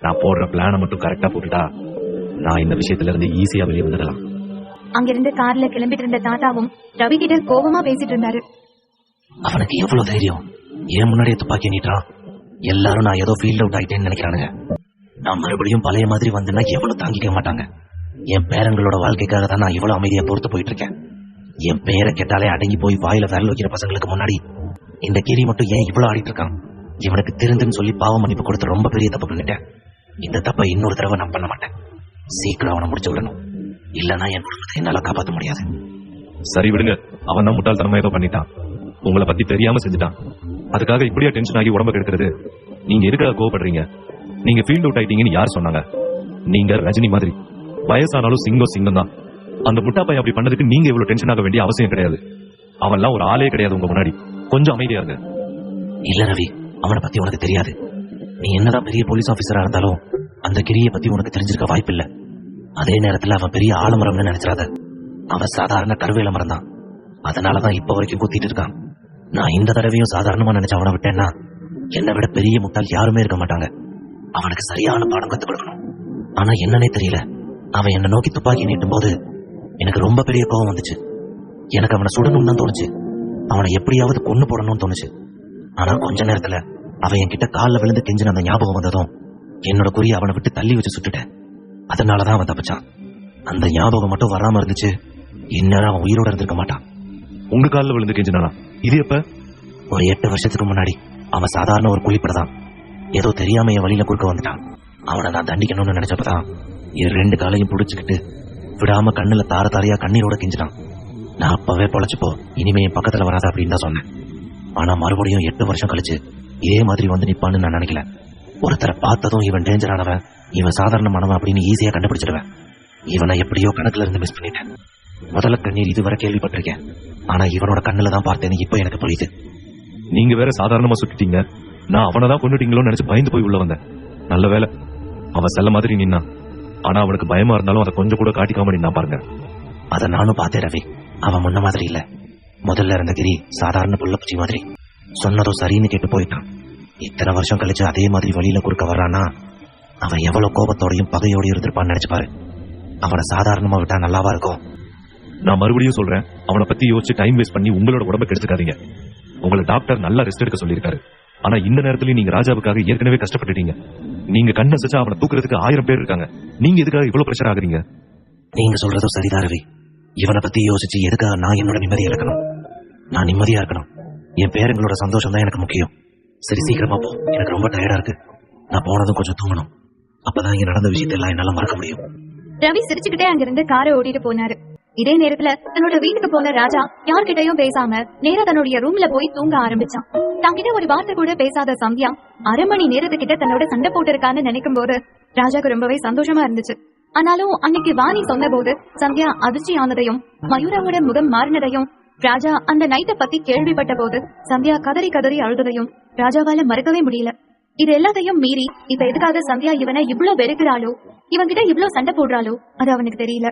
நான் போடுற பிளான மட்டும் கரெக்டா போட்டுட்டா நான் இந்த விஷயத்துல இருந்து ஈஸியா வெளியே வந்துடலாம். அங்கிருந்து கார்ல கிளம்பிட்டு இருந்த தாத்தாவும் ரவி கிட்ட கோபமா பேசிட்டு இருந்தாரு. அவனுக்கு எவ்வளவு தைரியம்! ஏன் முன்னாடியே துப்பாக்கி நீட்டான். எல்லாரும் நான் ஏதோ ஃபீல்ட் அவுட் ஆயிட்டேன்னு நினைக்கிறானுங்க. நான் மறுபடியும் பழைய மாதிரி வந்துன்னா எவ்வளவு தாங்கிக்க மாட்டாங்க. என் பேரங்களோட வாழ்க்கைக்காக தான் நான் இவ்வளவு அமைதியா பொறுத்து போயிட்டு இருக்கேன். என் பேரை கேட்டாலே அடங்கி போய் வாயில விரல் வைக்கிற பசங்களுக்கு முன்னாடி இந்த கிரி மட்டும் ஏன் இவ்வளவு ஆடிட்டு இருக்கான்? இவனுக்கு திருந்துன்னு சொல்லி பாவ மன்னிப்பு கொடுத்து ரொம்ப பெரிய தப்பு பண்ணிட்டேன். இந்த தப்பை இன்னொரு தடவை நான் பண்ண மாட்டேன். சீக்கிரம் அவனை முடிச்சு விடணும். இல்லன்னா என் குடும்பத்தை என்னால காப்பாற்ற முடியாது. சரி விடுங்க, அவன் தான் முட்டாள்தனமா ஏதோ பண்ணிட்டான். உங்களை பத்தி தெரியாம செஞ்சுட்டான். அதுக்காக இப்படியா டென்ஷன் ஆகி உடம்பு கெடுக்கிறது? நீங்க எதுக்காக கோவப்படுறீங்க? நீங்க ஃபீல்ட் அவுட் ஆயிட்டீங்கன்னு யார் சொன்னாங்க? நீங்க ரஜினி மாதிரி வயசானாலும் சிங்கம் தான். அந்த முட்டா பையன் அப்படி பண்ணதுக்கு நீங்க இவ்வளவு டென்ஷன் ஆக வேண்டிய அவசியம் கிடையாது. அவன்லாம் ஒரு ஆளே கிடையாது உங்க முன்னாடி. கொஞ்சம் அமைதியா இருங்க. இல்ல ரவி, அவனை பத்தி உனக்கு தெரியாது. நீ என்னதான் பெரிய போலீஸ் ஆபீசரா இருந்தாலும் அந்த கிரியை பத்தி உனக்கு தெரிஞ்சிருக்க வாய்ப்பு இல்ல. அதே நேரத்துல அவன் பெரிய ஆலமரம்னு நினைச்சிடாத. அவன் சாதாரண கருவேல மரம் தான். அதனாலதான் இப்ப வரைக்கும் குத்திட்டு இருக்கான். நான் இந்த தடவையும் சாதாரணமா நினைச்ச அவனை விட்டேன்னா என்னை விட பெரிய முட்டாள் யாருமே இருக்க மாட்டாங்க. அவனுக்கு சரியான பாடம் கத்துக் கொடுக்கணும். ஆனா என்னன்னே தெரியல, அவன் என்னை நோக்கி துப்பாக்கி நீட்டும் போது எனக்கு ரொம்ப பெரிய கோபம் வந்துச்சு. எனக்கு அவனை சுடணும்னு தான் தோணுச்சு. அவனை எப்படியாவது கொண்டு போடணும்னு தோணுச்சு. ஆனா கொஞ்ச நேரத்துல அவன் என்கிட்ட காலில் விழுந்து கெஞ்சின அந்த ஞாபகம் வந்ததும் என்னோட குறியை அவனை விட்டு தள்ளி வச்சு சுட்டுட்டேன். அதனாலதான் அவன் தப்பிச்சான். அந்த ஞாபகம் மட்டும் வராம இருந்துச்சு, இந்நேரம் அவன் உயிரோட இருந்திருக்க மாட்டான். உங்க காலில் விழுந்து கெஞ்சினானா? இது எப்ப? ஒரு 8 வருஷத்துக்கு முன்னாடி. அவன் சாதாரண ஒரு குளிப்படதான். ஏதோ தெரியாம என் வழியில குறுக்க வந்துட்டான். அவனை நான் தண்டிக்கணும்னு நினைச்சப்பதான் என் 2 காலையும் புடிச்சுக்கிட்டு விடாம கண்ணுல தார தாரையா கண்ணீரோட கெஞ்சிட்டான். நான் அப்பவே பொழைச்சுப்போ, இனிமே என் பக்கத்துல வராத அப்படின்னு தான் சொன்னேன். ஆனா மறுபடியும் 8 வருஷம் கழிச்சு இதே மாதிரி வந்து நிப்பான்னு நான் நினைக்கல. ஒருத்தரை பார்த்ததும் இவன் டேஞ்சரானவன், இவன் சாதாரணமானவன் அப்படின்னு ஈஸியா கண்டுபிடிச்சிடுவேன். இவனை எப்படியோ கணக்குல இருந்து மிஸ் பண்ணிட்டேன். முதல்ல கண்ணீர் இதுவரை கேள்விப்பட்டிருக்கேன், ஆனா இவனோட கண்ணுல தான் பார்த்தேன்னு இப்ப எனக்கு புரியுது. நீங்க வேற சாதாரணமா சுட்டுட்டீங்க, நான் அவனதான் கொண்டுட்டீங்களோன்னு நினைச்சு பயந்து போய் உள்ள வந்தேன். நல்ல வேலை அவன் செல்ல மாதிரி நின்னா, ஆனா அவனுக்கு பயமா இருந்தாலும் அதை கொஞ்சம் கூட காட்டிக்காம நின்னா பாருங்க. அத நானும் பார்த்தேன் ரவி. அவன் முன்ன மாதிரி இல்ல. முதல்ல இருந்த கிரி சாதாரண புள்ளப்பூச்சி மாதிரி. சொன்னதும் சரின்னு கேட்டு போயிட்டான். இத்தனை வருஷம் கழிச்சு அதே மாதிரி வழியில குறுக்க வர்றானா, அவன் எவ்வளவு கோபத்தோடையும் பகையோடையும் இருந்திருப்பான்னு நினைச்சு பாரு. அவனை சாதாரணமா விட்டா நல்லாவா இருக்கும்? நான் மறுபடியும் சொல்றேன், அவனை பத்தி யோசிச்சு டைம் வேஸ்ட் பண்ணி உங்களோட உடம்பை கெடுத்துக்காதீங்க. உங்களை டாக்டர் நல்லா ரெஸ்ட் எடுக்க சொல்லியிருக்காரு. ஆனா இந்த நேரத்துல நீங்க ராஜாவுக்காக ஏற்கனவே கஷ்டப்பட்டுட்டீங்க. நீங்க கண்ணை வச்சா அவனை தூக்குறதுக்கு 1000 பேர் இருக்காங்க. நீங்க எதுக்காக இவ்வளவு பிரஷர் ஆகுறீங்க? நீங்க சொல்றதும் சரிதான் ரவி. இவனை பத்தி யோசிச்சு எதுக்காக நான் என்னோட நிம்மதியா இருக்கணும்? நான் நிம்மதியா இருக்கணும். என் பேரங்களோட சந்தோஷம் தான் எனக்கு முக்கியம். சரி, சீக்கிரமா போ, எனக்கு ரொம்ப டயர்டா இருக்கு. நான் போனதும் கொஞ்சம் தூங்கணும். அப்பதான் இங்க நடந்த விஷயத்தை எல்லாம் என்னால மறக்க முடியும். ரவி சிரிச்சுக்கிட்டே அங்கிருந்து காரை ஓட்டிட்டு போனாரு. இதே நேரத்துல தன்னோட வீட்டுக்கு போன ராஜா யார்கிட்டயும் பேசாம நேரா தன்னுடைய ரூம்ல போய் தூங்க ஆரம்பிச்சான். தங்கிட்ட ஒரு வார்த்தை கூட பேசாத சந்தியா 1/2 மணி நேரத்துக்கிட்ட தன்னோட சண்டை போட்டிருக்கான்னு நினைக்கும் போது ராஜாக்கு ரொம்பவே சந்தோஷமா இருந்துச்சு. ஆனாலும் அன்னைக்கு வாணி சொன்ன போது சந்தியா அதிர்ச்சி ஆனதையும் மயூராவோட முகம் மாறினதையும், ராஜா அந்த நைட்டை பத்தி கேள்விப்பட்ட போது சந்தியா கதறி கதறி அழுததையும் ராஜாவால மறக்கவே முடியல. இது எல்லாத்தையும் மீறி இப்ப எதுக்காக சந்தியா இவனை இவ்ளோ வெறுக்கிறாளோ, இவன்கிட்ட இவ்ளோ சண்டை போடுறாளோ அது அவனுக்கு தெரியல.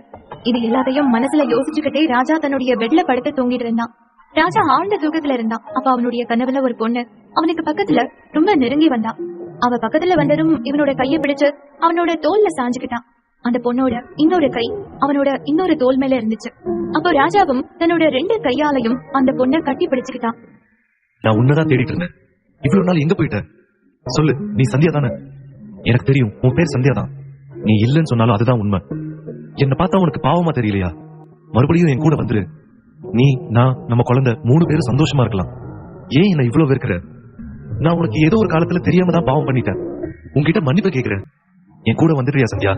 இது எல்லாத்தையும் மனசுல யோசிச்சுக்கிட்டே ராஜா தன்னுடைய பெட்ல படுத்து தூங்கிட்டு இருந்தான். ராஜா ஆழ்ந்த தூக்கத்துல இருந்தான். அப்ப அவனுடைய கனவுல ஒரு பொண்ணு அவனுக்கு பக்கத்துல ரொம்ப நெருங்கி வந்தான். அவ பக்கத்துல வந்ததும் இவனோட கைய பிடிச்சு அவனோட தோல்ல சாஞ்சுக்கிட்டான். அந்த பொண்ணோட இன்னொரு கை அவனோட இன்னொரு தோல் மேல இருந்துச்சு. அப்போ ராஜாவும் தன்னோட 2 கையாலையும் அந்த பொண்ணை கட்டி பிடிச்சுக்கிட்டான். நான் உன்னதான் தேடிட்டு இருந்தேன். இவ்வளவு நாள் எங்க போயிட்ட? சொல்லு, நீ சந்தியா தானே? எனக்கு தெரியும், உன் பேர் சந்தியா தான். நீ இல்லன்னு சொன்னாலும் அதுதான் உண்மை. என்ன பார்த்தா உனக்கு பாவமா தெரியலையா? மறுபடியும் என் கூட வந்துரு. நீ, நான், நம்ம குழந்தை 3 பேரும் சந்தோஷமா இருக்கலாம். ஏன் என்ன இவ்வளவு வெறுக்கிற? நான் உனக்கு ஏதோ ஒரு காலத்துல தெரியாம தான் பாவம் பண்ணிட்டேன். உன்கிட்ட மன்னிப்பு கேட்கிறேன். என் கூட வந்துடுறியா சந்தியா?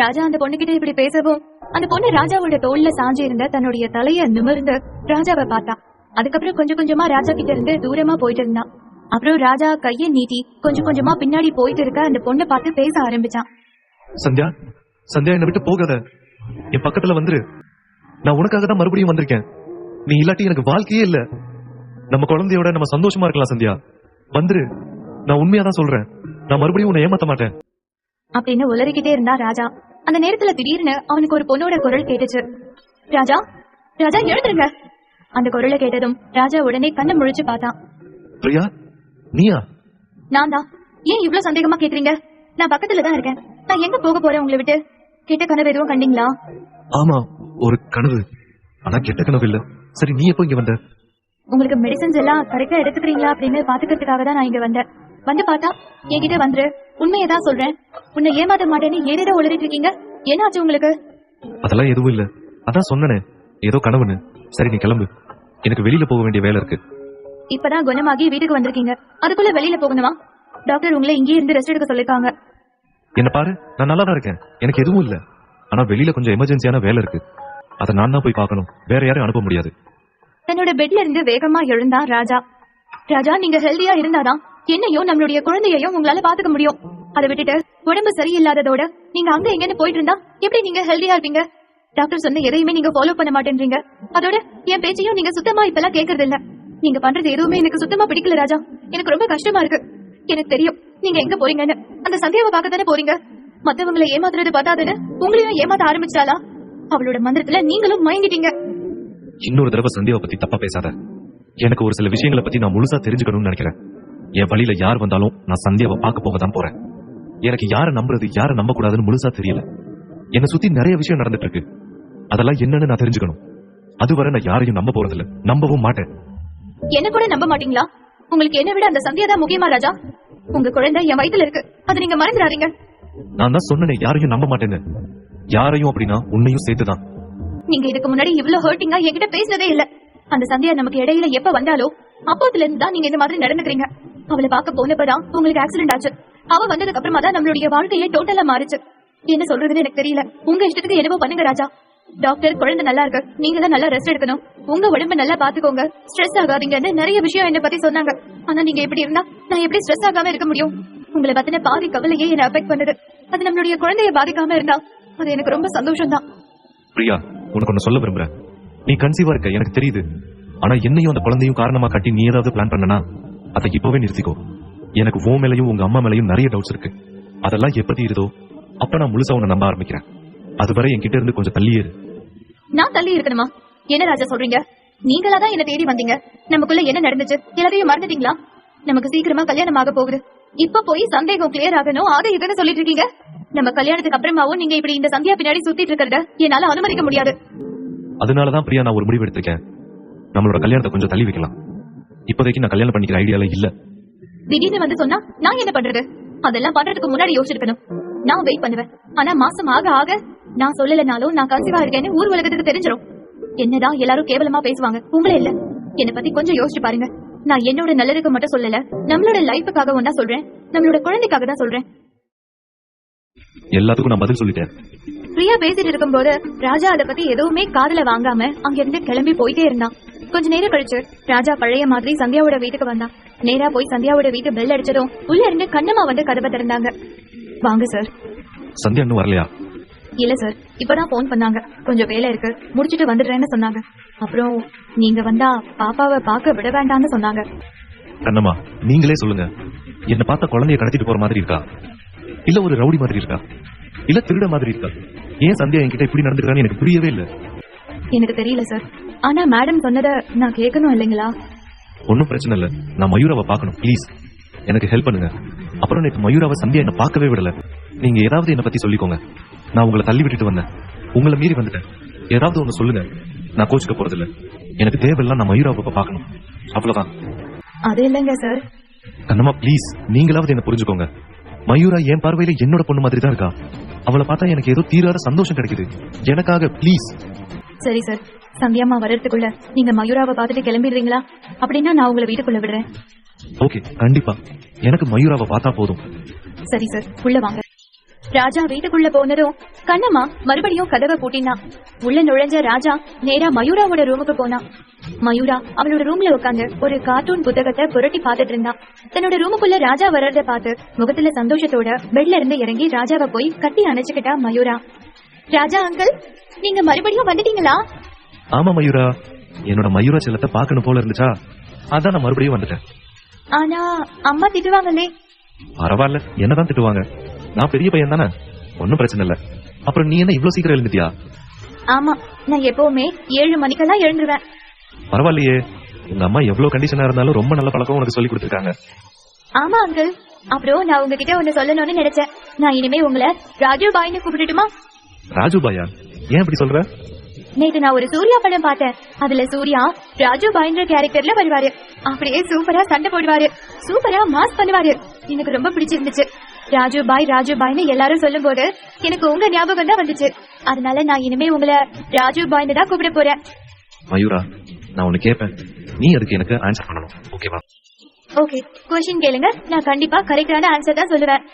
ராஜா அந்த பொண்ணுகிட்ட இப்படி பேசவும் அந்த பொண்ணு ராஜாவோட தோல்ல சாஞ்சி இருந்த தன்னுடைய தலைய நிமிர்ந்து ராஜாவை பார்த்தா. அதுக்கப்புறம் கொஞ்சம் கொஞ்சமா ராஜா கிட்ட இருந்து தூரமா போயிட்டு இருந்தான். அப்புறம் ராஜா கைய நீட்டி கொஞ்சம் கொஞ்சமா பின்னாடி போயிட்டு இருக்க அந்த பொண்ணை பார்த்து பேச ஆரம்பிச்சான். சந்தியா, சந்தியா, என்னை விட்டு போகாத. என் பக்கத்துல வந்துரு. நான் உனக்காக தான் மறுபடியும் வந்திருக்கேன். நீ இல்லாட்டி எனக்கு வாழ்க்கையே இல்ல. நம்ம குழந்தையோட நம்ம சந்தோஷமா இருக்கலாம். சந்தியா, வந்துரு. நான் உண்மையாதான் சொல்றேன். நான் மறுபடியும் உன்னை ஏமாத்த மாட்டேன் அப்படின்னு உளறிக்கிட்டே இருந்தா ராஜா. அந்த நேரத்துல திடீர்னு அவனுக்கு ஒரு பொண்ணோட குரல் கேட்டுச்சு. ராஜா, ராஜா எழுந்துருங்க. அந்த குரலை கேட்டதும் ராஜா உடனே கண்ணை முழிச்சு பார்த்தான். பிரியா, நீயா? நான் தான். ஏன் இவ்வளவு சந்தேகமா கேக்குறீங்க? நான் பக்கத்துல தான் இருக்கேன். நான் எங்க போக போறேன் உங்களை விட்டு? கெட்ட கனவு எதுவும் கண்டீங்களா? ஆமா, ஒரு கனவு. ஆனா கெட்ட கனவு இல்ல. சரி, நீ எப்போ இங்க வந்த? உங்களுக்கு மெடிசன்ஸ் எல்லாம் கரெக்டா எடுத்துக்கிறீங்களா அப்படின்னு பாத்துக்கிறதுக்காக தான் நான் இங்க வந்தேன். வந்து பார்த்தா என்கிட்ட வந்துரு, உண்மையதான் சொல்றேன், உன்னை ஏமாத்த மாட்டேன்னு ஏதேதோ உளறிட்டு இருக்கீங்க. என்னாச்சு உங்களுக்கு? அதெல்லாம் எதுவும் இல்ல. அதான் சொன்னனே, ஏதோ கனவுன்னு. சரி, நீ கிளம்பு. எனக்கு வெளியில போக வேண்டிய வேலை இருக்கு. இப்பதான் குணமாகி வீட்டுக்கு வந்திருக்கீங்க, அதுக்குள்ள வெளியில போகணுமா? டாக்டர் உங்களை இங்கே இருந்து ரெஸ்ட் எடுக்க சொல்லிருக்காங்க. என்ன பாரு, நான் நல்லா தான் இருக்கேன். எனக்கு எதுவும் இல்ல. ஆனா வெளியில கொஞ்சம் எமர்ஜென்சியான வேலை இருக்கு. அதை நான் தான் போய் பார்க்கணும். வேற யாரும் அனுப்ப முடியாது. தன்னோட பெட்ல இருந்து வேகமா எழுந்தான் ராஜா. ராஜா, நீங்க ஹெல்தியா இருந்தாதான் என்னையும் நம்மளுடைய குழந்தையையும் உங்களால பாத்துக்க முடியும். அதை விட்டுட்டு உடம்பு சரியில்லாததோட நீங்க அங்க எங்கன்னு போயிட்டு இருந்தா எப்படி நீங்க ஹெல்தியா இருப்பீங்க? டாக்டர் சொன்ன எதையுமே நீங்க ஃபாலோ பண்ண மாட்டேன்றீங்க. அதோட என் பேச்சையும் நீங்க சுத்தமா இப்பெல்லாம் கேக்குறது இல்ல. நீங்க பண்றது எதுவுமே எனக்கு சுத்தமா பிடிக்கல ராஜா. எனக்கு ரொம்ப கஷ்டமா இருக்கு. எனக்கு தெரியும் நீங்க எங்க போறீங்கன்னு. அந்த சந்தியாவை பார்க்க தானே போறீங்க. மத்தவங்களை ஏமாத்துறது பார்த்தாதுன்னு உங்களையும் ஏமாத்த ஆரம்பிச்சாலா? அவளோட மந்திரத்துல நீங்களும் மயங்கிட்டீங்க. இன்னொரு தடவை சந்தியாவை பத்தி தப்பா பேசாத. எனக்கு ஒரு சில விஷயங்களை பத்தி நான் முழுசா தெரிஞ்சுக்கணும்னு நினைக்கிறேன். என் வழியில யார் வந்தாலும் நான் சந்தியாவை பார்க்க போக தான் போறேன். எனக்கு யாரை நம்புறது யாரை நம்ப கூடாதுன்னு முழுசா தெரியல. என்னை சுத்தி நிறைய விஷயம் நடந்துட்டு இருக்கு. அதெல்லாம் என்னன்னு நான் தெரிஞ்சுக்கணும். அதுவரை நான் யாரையும் நம்ப போறதில்ல, நம்பவும் மாட்டேன். என்ன கூட நம்ப மாட்டீங்களா? உங்களுக்கு என்ன விட அந்த சந்தியா தான் முக்கியமா ராஜா? உங்க குழந்தை என் வயித்துல இருக்கு, அது நீங்க மறந்துடாதீங்க. நான் தான் சொன்னேனே, யாரையும் நம்ப மாட்டேன்னு. யாரையும் அப்படின்னா உன்னையும் சேர்த்துதான். நீங்க இதுக்கு முன்னாடி இவ்வளவு ஹர்ட்டிங்கா என்கிட்ட பேசினதே இல்ல. அந்த சந்தியா நமக்கு இடையில எப்ப வந்தாலோ அப்போதுல இருந்து தான் நீங்க இந்த மாதிரி நடந்துக்கிறீங்க. அவளை பார்க்க போனப்பதான் உங்களுக்கு ஆக்சிடென்ட் ஆச்சு. அவ வந்ததுக்கு அப்புறமா தான் நம்மளுடைய வாழ்க்கையே டோட்டலா மாறிச்சு. என்ன சொல்றதுன்னு எனக்கு தெரியல. உங்க இஷ்டத்துக்கு என்னவோ பண்ணுங்க ராஜா. டாக்டர் குழந்தை நல்லா இருக்கு, நீங்க தான் நல்லா ரெஸ்ட் எடுக்கணும், உங்க உடம்ப நல்லா பாத்துக்கோங்க, ஸ்ட்ரெஸ் ஆகாதீங்கன்னு நிறைய விஷயம் என்ன பத்தி சொன்னாங்க. ஆனா நீங்க இப்படி இருந்தா நான் எப்படி ஸ்ட்ரெஸ் ஆகாம இருக்க முடியும்? உங்களை பத்தின பாதி கவலையே என்ன அஃபெக்ட் பண்ணுது. அது நம்மளுடைய குழந்தைய பாதிக்காம இருந்தா அது எனக்கு ரொம்ப சந்தோஷம் தான். பிரியா, உனக்கு ஒண்ணு சொல்ல விரும்புறேன். நீ கன்சீவா இருக்க எனக்கு தெரியுது. ஆனா என்னையும் அந்த குழந்தையும் காரணமா காட்டி நீ ஏதாவது பிளான் பண்ணனா அதை இப்பவே நிறுத்திக்கோ. எனக்கு உன் மேலையும் உங்க அம்மா மேலையும் நிறைய டவுட்ஸ் இருக்கு. அதெல்லாம் எப்ப தீருதோ அப்ப நான் முழுசா உன்னை நம்ப ஆரம்பிக்கிறேன். அதுவரை என்கிட்ட இருந்து கொஞ்சம் தள்ளியே இரு. நான் தள்ளி இருக்கணுமா? என்ன ராஜா சொல்றீங்க? நீங்களா தான் என்ன தேடி வந்தீங்க. நமக்குள்ள என்ன நடந்துச்சு எல்லாத்தையும் மறந்துட்டீங்களா? நமக்கு சீக்கிரமா கல்யாணம் ஆக போகுது. இப்ப போய் சந்தேகம் கிளியர் ஆகணும் அது இதுன்னு சொல்லிட்டு இருக்கீங்க. நம்ம கல்யாணத்துக்கு அப்புறமாவும் நீங்க இப்படி இந்த சந்தியா பின்னாடி சுத்திட்டு இருக்கிறத என்னால அனுமதிக்க முடியாது. அதனாலதான் பிரியா நான் ஒரு முடிவு எடுத்திருக்கேன். நம்மளோட கல்யாணத்தை கொஞ்சம் தள்ளி வைக்கலாம். இப்போதைக்கு நான் கல்யாணம் பண்ணிக்கிற ஐடியால இல்ல. திடீர்னு வந்து சொன்னா நான் என்ன பண்றது? அதெல்லாம் பண்றதுக்கு முன்னாடி யோசிச்சிருக்கணும். நான் வெயிட் பண்ணுவேன். ஆனா மாசம் ஆக ஆக நான் சொல்லலனாலும் நான் கன்சீவா இருக்கேன்னு ஊர் உலகத்துக்கு தெரிஞ்சிடும். என்னதான் எல்லாரும் கேவலமா பேசுவாங்க, உங்களே இல்ல. என்ன பத்தி கொஞ்சம் யோசிச்சு பாருங்க. நான் என்னோட நல்லதுக்கு மட்டும் சொல்லல, நம்மளோட லைஃபுக்காக ஒன்னா சொல்றேன், நம்மளோட குழந்தைக்காக தான் சொல்றேன். எல்லாத்துக்கும் நான் பதில் சொல்லிட்டேன். பிரியா பேசிட்டு இருக்கும்போது ராஜா அதை பத்தி எதுவுமே காதுல வாங்காம அங்கிருந்து கிளம்பி போயிட்டே இருந்தான். கொஞ்ச நேரம் கழிச்சு ராஜா பழைய மாதிரி சந்தியாவோட வீட்டுக்கு வந்தான். நேரா போய் சந்தியாவோட வீட்டு பெல் அடிச்சதும் உள்ள இருந்து கண்ணம்மா வந்து கதவை திறந்தாங்க. வாங்க சார். சந்தியா இன்னும் வரலையா? இல்ல சார், இப்பதான் போன் பண்ணாங்க, கொஞ்சம் வேலை இருக்கு முடிச்சிட்டு வந்துடுறேன்னு சொன்னாங்க. அப்புறம் நீங்க வந்தா பாப்பாவை பார்க்க விட வேண்டாம்னு சொன்னாங்க. கண்ணம்மா, நீங்களே சொல்லுங்க. என்ன பார்த்தா குழந்தைய கடத்திட்டு போற மாதிரி இருக்கா, இல்ல ஒரு ரவுடி மாதிரி இருக்கா, இல்ல திருட மாதிரி இருக்கா? ஏன் சந்தியா என்கிட்ட இப்படி நடந்துக்கிறான்னு எனக்கு புரியவே இல்ல. எனக்கு தெரியல சார், ஆனா மேடம் சொன்னதை நான் கேட்கணும் இல்லைங்களா? ஒன்னும் பிரச்சனை இல்ல, நான் மயூராவை பார்க்கணும். ப்ளீஸ் எனக்கு ஹெல்ப் பண்ணுங்க. அப்புறம் நேற்று மயூராவை சந்தியா என்ன பார்க்கவே விடல. நீங்க ஏதாவது என்ன பத்தி சொல்லிக்கோங்க. நான் உங்களை தள்ளி விட்டுட்டு வந்தேன், உங்களை மீறி வந்துட்டேன். ஏதாவது ஒண்ணு சொல்லுங்க, நான் கோச்சுக்க போறது இல்ல. எனக்கு தேவையில்லாம் நான் மயூராவை பார்க்கணும், அவ்வளவுதான். அது இல்லைங்க சார். கண்ணம்மா ப்ளீஸ், நீங்களாவது என்ன புரிஞ்சுக்கோங்க. மயூரா என் பார்வையில என்னோட பொண்ணு மாதிரி தான் இருக்கா. அவளை பார்த்தா எனக்கு ஏதோ தீராத சந்தோஷம் கிடைக்குது. எனக்காக ப்ளீஸ். சரி சார், சந்தியாமா வர்றதுக்குள்ள நீங்க மயூராவை பார்த்துட்டு கிளம்பிடுறீங்களா? அப்படின்னா நான் உங்களை வீட்டுக்குள்ள விடுறேன். ஓகே, கண்டிப்பா. எனக்கு மயூராவை பார்த்தா போதும். சரி சார், உள்ள வாங்க. ராஜா வீட்டுக்குள்ள போனதும் கண்ணம்மா மறுபடியும் கதவை பூட்டினா. உள்ள நுழைஞ்ச ராஜா நேரா மயூராவோட ரூமுக்கு போனா. மயூரா அவளோட ரூம்ல உட்காந்து ஒரு கார்ட்டூன் புத்தகத்தை புரட்டி பாத்துட்டு இருந்தா. தன்னோட ரூமுக்குள்ள ராஜா வர்றத பார்த்து முகத்துல சந்தோஷத்தோட பெட்ல இருந்து இறங்கி ராஜாவை போய் கட்டி அணைச்சுக்கிட்டா மயூரா. ராஜா அங்கிள், நீங்க மறுபடியும் வந்துட்டீங்களா? ஆமா மயூரா, என்னோட மயூரா செல்லத்தை பார்க்கணும் போல இருந்துச்சா, அதான் நான் மறுபடியும் வந்துட்டேன். ஆனா அம்மா திட்டுவாங்களே. பரவாயில்ல, என்னதான் திட்டுவாங்க, நான் பெரிய பையன் தானே, ஒன்னும் பிரச்சனை இல்ல. அப்புறம் நீ என்ன இவ்வளவு சீக்கிரம் எழுந்துட்டியா? ஆமா, நான் எப்பவுமே 7 மணிக்கெல்லாம் எழுந்துருவேன். பரவாயில்லையே, உங்க அம்மா எவ்வளவு கண்டிஷனா இருந்தாலும் ரொம்ப நல்ல பழக்கம் உனக்கு சொல்லி கொடுத்துருக்காங்க. ஆமா அங்கிள், அப்புறம் நான் உங்ககிட்ட ஒண்ணு சொல்லணும்னு நினைச்சேன். நான் இனிமே உங்களை ராஜு பாய்னு கூப்பிட்டுட்டுமா? ராஜு பாயா? ஏன் இப்படி சொல்ற? நேத்து நான் ஒரு சூர்யா படம் பார்த்தேன். அதுல சூர்யா ராஜு பாய்ன்ற கேரக்டர்ல வருவாரு. அப்படியே சூப்பரா சண்டை போடுவாரு, சூப்பரா மாஸ் பண்ணுவாரு. எனக்கு ரொம்ப பிடிச்சிருந்துச்சு. ராஜு பாய்னு எல்லாரும் சொல்லும் போது எனக்கு உங்க ஞாபகம் தான் வந்துச்சு. அதனால நான் இனிமே உங்களை ராஜு பாய்னு தான் கூப்பிட போறேன். மயூரா, நான் உன்னை கேட்பேன், நீ அதுக்கு எனக்கு ஆன்சர் பண்ணணும், ஓகேவா? ஓகே, क्वेश्चन கேளுங்க, நான் கண்டிப்பா கரெக்டான ஆன்சர் தான் சொல்லுவேன்.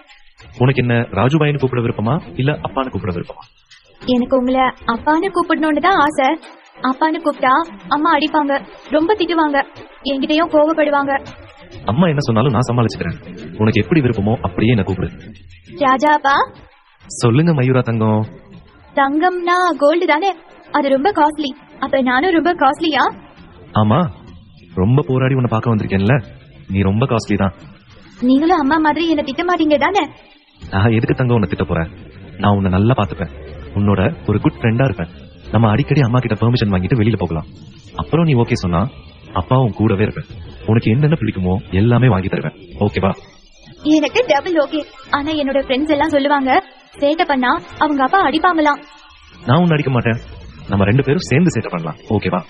உனக்கு என்ன ராஜுபாயின்னு கூப்பிட விருப்பமா இல்ல அப்பான்னு கூப்பிட விருப்பமா? எனக்கு உங்களை அப்பான்னு கூப்பிடணும்னு தான் ஆசை. அப்பான்னு கூப்பிட்டா அம்மா அடிப்பாங்க, ரொம்ப திட்டுவாங்க, என்கிட்டயும் கோவப்படுவாங்க. அம்மா என்ன சொன்னாலும் நான் சமாளிச்சுக்கிறேன். உனக்கு எப்படி விருப்பமோ அப்படியே என்ன கூப்பிடு. ராஜா அப்பா. சொல்லுங்க மயூரா தங்கம். தங்கம்னா கோல்டு தானே, அது ரொம்ப காஸ்ட்லி. அப்ப நானும் ரொம்ப காஸ்ட்லியா? ஆமா, ரொம்ப போராடி உன்னை பார்க்க வந்திருக்கேன்ல, நீ ரொம்ப காஸ்ட்லி தான். நீங்களும் அம்மா மாதிரி என்ன திட்ட மாட்டீங்க தானே? நான் எதுக்கு தங்க உன்னை திட்ட போறேன்? நான் உன்னை நல்லா பாத்துப்பேன், உன்னோட ஒரு குட் ஃப்ரெண்டா இருப்பேன். நம்ம அடிக்கடி அம்மா கிட்ட பெர்மிஷன் வாங்கிட்டு வெளியில போகலாம். அப்புறம் நீ ஓகே சொன்னா அப்பாவும் கூடவே இருப்பேன். உனக்கு என்னென்ன பிடிக்குமோ எல்லாமே வாங்கி தருவேன், ஓகேவா? எனக்கு டபுள் ஓகே. ஆனா என்னோட ஃப்ரெண்ட்ஸ் எல்லாம் சொல்லுவாங்க, சேட்டை பண்ணா அவங்க அப்பா அடிப்பாங்களாம். நான் உன்னை அடிக்க மாட்டேன், நம்ம 2 பேரும் சேர்ந்து சேட்டை பண்ணலாம், ஓகேவா?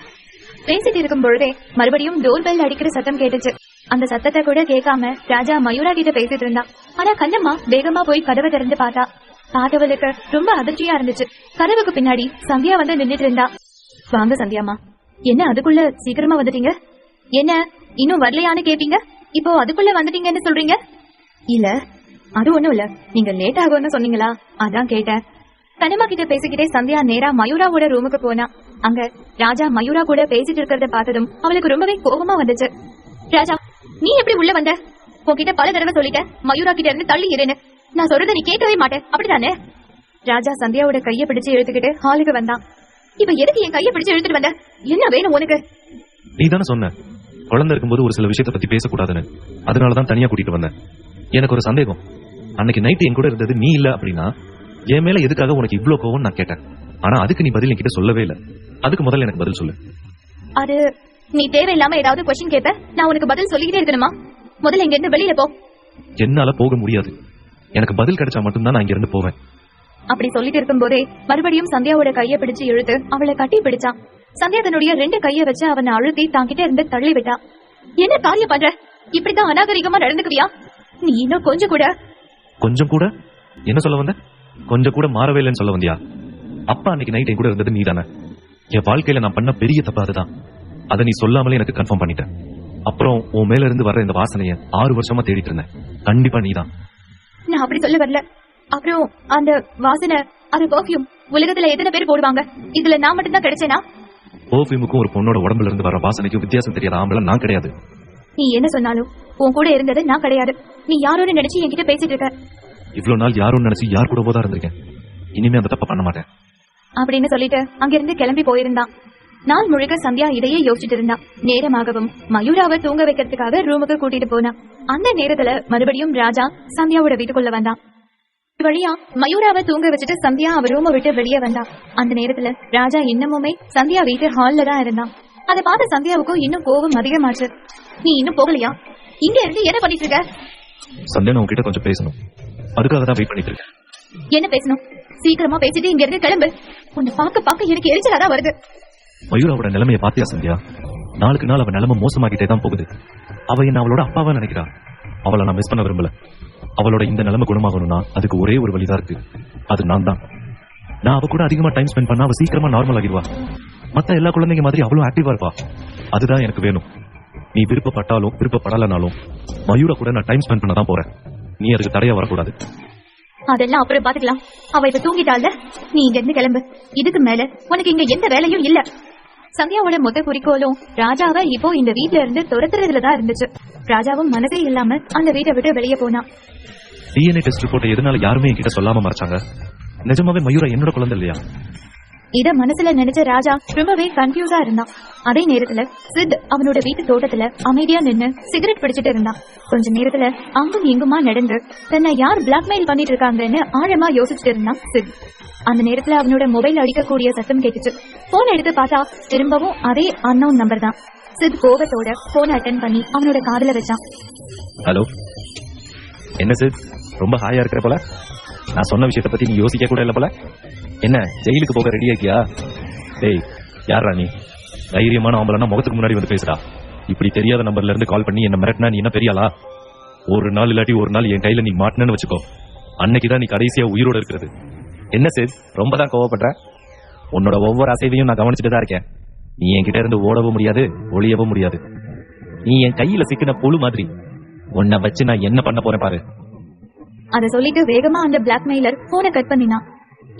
பேசிட்டு இருக்கும் பொழுதே மறுபடியும் டோர் பெல் அடிக்கிற சத்தம் கேட்டுச்சு. அந்த சத்தத்தை கூட கேட்காம ராஜா மயூரா கிட்ட பேசிட்டு இருந்தா. ஆனா கண்ணம்மா வேகமா போய் கதவை திறந்து பார்த்தா. பார்த்தவளுக்கு ரொம்ப அதிர்ச்சியா இருந்துச்சு. கதவுக்கு பின்னாடி சந்தியா வந்து நின்னுட்டு இருந்தா. வாங்க சந்தியாமா. என்ன அதுக்குள்ள சீக்கிரமா வந்துட்டீங்க? என்ன இன்னும் வரலையான்னு கேப்பீங்க, இப்போ அதுக்குள்ள வந்துட்டீங்கன்னு சொல்றீங்க? இல்ல அது ஒண்ணும் இல்ல, நீங்க லேட் ஆகும்னு சொன்னீங்களா, அதான் கேட்டேன். கனிமா கிட்ட பேசிக்கிட்டே சந்தியா நேரா மயூராவோட ரூமுக்கு போனா. அங்க ராஜா மயூரா கூட பேசிட்டு இருக்கிறத பார்த்ததும் அவளுக்கு ரொம்பவே கோபமா வந்துச்சு. ராஜா, நீ எப்படி உள்ள வந்த? உன்கிட்ட பல தடவை சொல்லிட்டேன் மயூரா கிட்ட இருந்து தள்ளி இருன்னு. நான் சொல்றத நீ கேட்கவே மாட்டேன், அப்படித்தானே? ராஜா சந்தியாவோட கைய பிடிச்சு இழுத்துக்கிட்டு ஹாலுக்கு வந்தான். இப்ப எதுக்கு என் கைய பிடிச்சு இழுத்துட்டு வந்த? என்ன வேணும் உனக்கு? நீ தானே சொன்ன குழந்தை இருக்கும்போது ஒரு சில விஷயத்தை பத்தி பேசக்கூடாதுன்னு. அதனாலதான் தனியா கூட்டிட்டு வந்தேன். எனக்கு ஒரு சந்தேகம், அன்னைக்கு நைட்டு என் கூட இருந்தது நீ இல்ல அப்படின்னா என் மேல எதுக்காக உனக்கு இவ்ளோ கோவம் நான் கேட்டேன். ஆனா அதுக்கு நீ பதில் என்கிட்ட சொல்லவே இல்ல. அதுக்கு முதல்ல எனக்கு பதில் சொல்லு. அது நீ தேவையில்லாம ஏதாவது கொஸ்டின் கேட்ப, நான் உனக்கு பதில் சொல்லிக்கிட்டே இருக்கணுமா? முதல்ல இங்க இருந்து வெளியில போ. என்னால போக முடியாது. எனக்கு பதில் கிடைச்சா மட்டும்தான் நான் இங்க இருந்து போவேன். அப்படி சொல்லிட்டு இருக்கும் போதே மறுபடியும் சந்தியாவோட கைய பிடிச்சு இழுத்து அவளை கட்டி பிடிச்சான். சந்தியா தன்னுடைய 2 கைய வச்சு அவனை அழுத்தி தாங்கிட்ட இருந்து தள்ளி விட்டா. என்ன காரியம் பண்ற? இப்படித்தான் அநாகரிகமா நடந்துக்குவியா? நீ இன்னும் கொஞ்சம் கூட என்ன சொல்ல வந்த? கொஞ்சம் கூட மாறவே இல்லைன்னு சொல்ல வந்தியா? அப்பா அன்னைக்கு நைட் என் கூட இருந்தது நீ தானே. என் வாழ்க்கையில நான் பண்ண பெரிய தப்பு அதுதான். அதை நீ சொல்லாமலே எனக்கு கன்ஃபார்ம் பண்ணிட்டேன். அப்புறம் உன் மேல இருந்து வர்ற இந்த வாசனைய 6 வருஷமா தேடிட்டு இருந்தேன். கண்டிப்பா நீதான். நான் அப்படி சொல்ல வரல. அப்புறம் அந்த வாசனை, அது பெர்ஃபியூம் உலகத்துல எத்தனை பேர் போடுவாங்க? இதுல நான் மட்டும் தான் கிடைச்சேனா? பெர்ஃபியூமுக்கும் ஒரு பொண்ணோட உடம்புல இருந்து வர வாசனைக்கும் வித்தியாசம் தெரியாத ஆம்பளை நான் கிடையாது. நீ என்ன சொன்னாலும் உன் கூட இருந்தது நான் கிடையாது. நீ யாரோட நினைச்சு என்கிட்ட பேசிட்டு இருக்க? இவ்வளவு நாள் யாரும் நினைச்சு யார் கூட போதா இருந்திருக்கேன். இனிமே அந்த தப்ப பண்ண மாட்டேன் அப்படின்னு சொல்லிட்டு அங்கிருந்து கிளம்பி போயிருந்தான். நாள் முழுக்க சந்தியா இதையே யோசிச்சுட்டு இருந்தா. நேரமாகவும் மயூராவை தூங்க வைக்கிறதுக்காக ரூமுக்கு கூட்டிட்டு போனா. அந்த நேரத்துல மறுபடியும் ராஜா சந்தியாவோட வீட்டுக்குள்ள வந்தான். வழியா மயூராவை தூங்க வச்சுட்டு சந்தியா அவ ரூமை விட்டு வெளியே வந்தா. அந்த நேரத்துல ராஜா இன்னமுமே சந்தியா வீட்டு ஹால்ல தான் இருந்தான். அதை பார்த்த சந்தியாவுக்கும் இன்னும் கோபம் அதிகமாச்சு. நீ இன்னும் போகலையா? இங்க இருந்து என்ன பண்ணிட்டு இருக்க? சந்தியா, நான் உன்கிட்ட கொஞ்சம் பேசணும். அதுக்காக தான் வெயிட் பண்ணிட்டு இருக்கேன். என்ன பேசணும்? சீக்கிரமா பேசிட்டு இங்க இருந்து கிளம்பு. உன்னை பார்க்க எனக்கு எரிச்சலாதான் வருது. மயூராவோட நிலைமையை பாத்தியா சந்தியா? நாளுக்கு நாள் அவ நிலைமை மோசமாகிட்டே தான் போகுது. அவ என்ன அவளோட அப்பாவா நினைக்கிறா. அவளை நான் மிஸ் பண்ண விரும்பல. அவளோட இந்த நிலைமை குணமாகணும்னா அதுக்கு ஒரே ஒரு வழிதான் இருக்கு. அது நான் தான். நான் அவ கூட அதிகமா டைம் ஸ்பெண்ட் பண்ணா அவ சீக்கிரமா நார்மல் ஆகிடுவா. மத்த எல்லா குழந்தைங்க மாதிரி அவளும் ஆக்டிவா இருப்பா. அதுதான் எனக்கு வேணும். நீ விருப்பப்பட்டாலும் விருப்பப்படலனாலும் மயூரா கூட நான் டைம் ஸ்பெண்ட் பண்ண தான் போறேன். நீ அதுக்கு தடையா வரக்கூடாது. அதெல்லாம் அப்புறம் பாத்துக்கலாம். அவ இப்ப தூங்கிட்டால, நீ இங்க இருந்து கிளம்பு. இதுக்கு மேல உனக்கு இங்க எந்த வேலையும் இல்ல. சந்தியாவோட மொத்த குறிக்கோளும் ராஜாவை இப்போ இந்த வீட்டுல இருந்து துரத்துறதுலதான் இருந்துச்சு. ராஜாவும் மனதே இல்லாம அந்த வீட்டை விட்டு வெளியே போனா. டிஎன்ஏ டெஸ்ட் ரிப்போர்ட் எதனால யாருமே என்கிட்ட சொல்லாம மறைச்சாங்க? நிஜமாவே மயூரா என்னோட குழந்தை இல்லையா? இத மனசுல நினைச்ச ராஜா ரொம்பவே கன்ஃபியூஸா இருந்தான். அதே நேரத்துல சித் அவனோட வீட்டு தோட்டத்துல அமைதியா நின்னு சிகரெட் பிடிச்சிட்டு இருந்தான். கொஞ்ச நேரத்துல அங்கும் இங்குமா நடந்து தன்னை யார் பிளாக்மெயில் பண்ணிட்டு இருக்காங்கன்னு ஆழமா யோசிச்சுட்டு இருந்தான் சித். அந்த நேரத்துல அவனோட மொபைல் அடிக்கக்கூடிய சத்தம் கேட்டுச்சு. போன் எடுத்து பார்த்தா திரும்பவும் அதே அன்னோன் நம்பர் தான். சித் கோபத்தோட போனை அட்டென்ட் பண்ணி அவனோட காதுல வச்சான். ஹலோ, என்ன சித், ரொம்ப ஹாயா இருக்கிற போல? நான் சொன்ன விஷயத்த பத்தி நீ யோசிக்க கூட இல்ல போல. என்ன ஜெயிலுக்கு போக ரெடி ஆக்கியா? டேய், யாரா நீ? தைரியமான ஆம்பளனா முகத்துக்கு முன்னாடி வந்து பேசுடா. இப்படி தெரியாத நம்பர்ல இருந்து கால் பண்ணி என்ன மிரட்டினா நீ என்ன பெரியாளா? ஒரு நாள் இல்லாட்டி ஒரு நாள் என் கையில நீ மாட்டினு வச்சுக்கோ. அன்னைக்குதான் நீ கடைசியா உயிரோட இருக்கிறது. என்ன சித், ரொம்ப தான் கோவப்படுற? உன்னோட ஒவ்வொரு அசைவையும் நான் கவனிச்சுட்டு தான் இருக்கேன். நீ என்கிட்ட இருந்து ஓடவும் முடியாது, ஒளியவும் முடியாது. நீ என் கையில சிக்கின புழு மாதிரி. உன்னை வச்சு நான் என்ன பண்ண போறேன் பாரு. அத சொல்லிட்டு வேகமா அந்த பிளாக்மெயிலர் போனை கட் பண்ணினான்.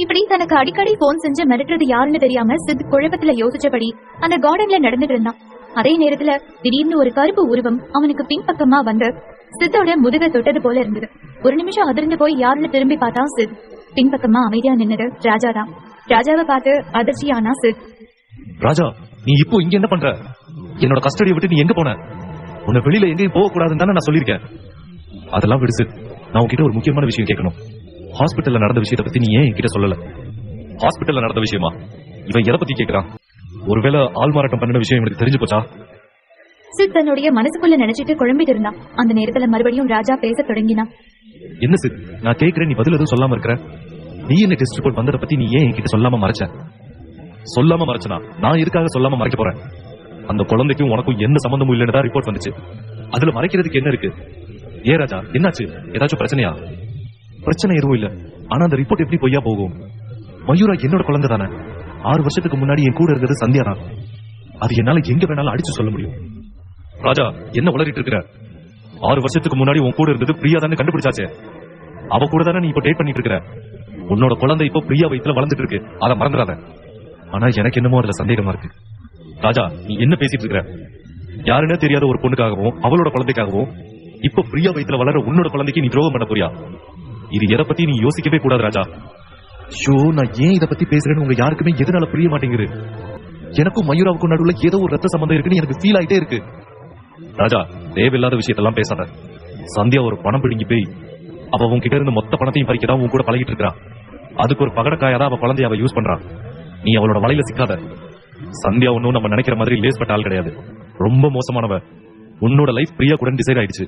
இப்படி தனக்கு அடிக்கடி போன் செஞ்சு மிரட்டுறது யாருன்னு தெரியாம சித் குழப்பத்துல யோசிச்சபடி அந்த கார்டன்ல நடந்துட்டு இருந்தான். அதே நேரத்துல திடீர்னு ஒரு கருப்பு உருவம் அவனுக்கு பின்பக்கமா வந்து சித்தோட முதுக தொட்டது போல இருந்தது. ஒரு நிமிஷம் அதிர்ந்து போய் யாருன்னு திரும்பி பார்த்தா சித். பின்பக்கமா அமைதியா நின்னது ராஜாதான். ராஜாவை பார்த்து அதிர்ச்சியானா சித். ராஜா, நீ இப்போ இங்க என்ன பண்ற? என்னோட கஸ்டடியை விட்டு நீ எங்க போன? உன்னை வெளியில எங்கேயும் போக கூடாதுன்னு தானே நான் சொல்லியிருக்கேன். அதெல்லாம் விடு சித். நான் உன்கிட்ட ஒரு முக்கியமான விஷயம் கேட்கணும். ஹாஸ்பிட்டல்ல நடந்த விஷயத்தை பத்தி நீ ஏன் என்கிட்ட சொல்லல? ஹாஸ்பிட்டல்ல நடந்த விஷயமா? இவன் எதை பத்தி கேட்கிறான்? ஒருவேளை ஆள் மாறாட்டம் பண்ணின விஷயம் எனக்கு தெரிஞ்சு போச்சா? சித் தன்னுடைய மனசுக்குள்ள நினைச்சிட்டு குழம்பிட்டு இருந்தான். அந்த நேரத்துல மறுபடியும் ராஜா பேச தொடங்கினான். என்ன சித், நான் கேட்கிறேன், நீ பதில் எதுவும் சொல்லாம இருக்கிற? டிஎன்ஏ டெஸ்ட் ரிப்போர்ட் வந்ததை பத்தி நீ ஏன் என்கிட்ட சொல்லாம மறைச்ச? சொல்லாம மறைச்சனா? நான் எதுக்காக சொல்லாம மறைக்க போறேன்? அந்த குழந்தைக்கும் உனக்கும் என்ன சம்பந்தமும் இல்லைன்னு தான் ரிப்போர்ட் வந்துச்சு. அதுல மறைக்கிறதுக்கு என்ன இருக்கு? ஏ ராஜா, என்னாச்சு? ஏதாச்சும் பிரச்சனையா? பிரச்சனை எதுவும் இல்ல. ஆனா அந்த ரிப்போர்ட் எப்படி பொய்யா போகும்? மயூரா என்னோட குழந்தை தானே. 6 வருஷத்துக்கு முன்னாடி என் கூட இருக்கிறது சந்தியா தான். அது என்னால எங்க வேணாலும் அடிச்சு சொல்ல முடியும். ராஜா, என்ன உளறிட்டு இருக்கிற? 6 வருஷத்துக்கு முன்னாடி உன் கூட இருந்தது பிரியா தானே கண்டுபிடிச்சாச்சே. அவ கூட தானே நீ இப்ப டேட் பண்ணிட்டு இருக்கிற. உன்னோட குழந்தை இப்போ பிரியா வயித்துல வளர்ந்துட்டு இருக்கு, அதை மறந்துடாத. ஆனா எனக்கு என்னமோ அதுல சந்தேகமா இருக்கு. ராஜா, நீ என்ன பேசிட்டு இருக்கிற? யாருன்னே தெரியாத ஒரு பொண்ணுக்காகவும் அவளோட குழந்தைக்காகவும் இப்ப பிரியா வயித்துல வளர உன்னோட குழந்தைக்கு நீ துரோகம் பண்ண போறியா? இது எதை பத்தி நீ யோசிக்கவே கூடாது ராஜா. ஷோ, நான் ஏன் இதை பத்தி பேசுறேன்னு உங்க யாருக்குமே எதனால புரிய மாட்டேங்குது. எனக்கும் மயூராவுக்கும் நடுவுல ஏதோ ஒரு ரத்த சம்பந்தம் இருக்குன்னு எனக்கு ஃபீல் ஆயிட்டே இருக்கு. ராஜா, தேவையில்லாத விஷயத்தெல்லாம் பேசாத. சந்தியா ஒரு பணம் பிடுங்கி போய் அவ உன்கிட்ட இருந்து மொத்த பணத்தையும் பறிக்கதான் உன் கூட பழகிட்டு இருக்கா. அதுக்கு ஒரு பகடக்காயாதான் அவ குழந்தைய அவ யூஸ் பண்றா. நீ அவளோட வலையில சிக்காத. சந்தியா ஒன்னும் நம்ம நினைக்கிற மாதிரி லேஸ்பட்ட ஆள் கிடையாது. ரொம்ப மோசமானவ. உன்னோட லைஃப் பிரியா கூட டிசைட் ஆயிடுச்சு.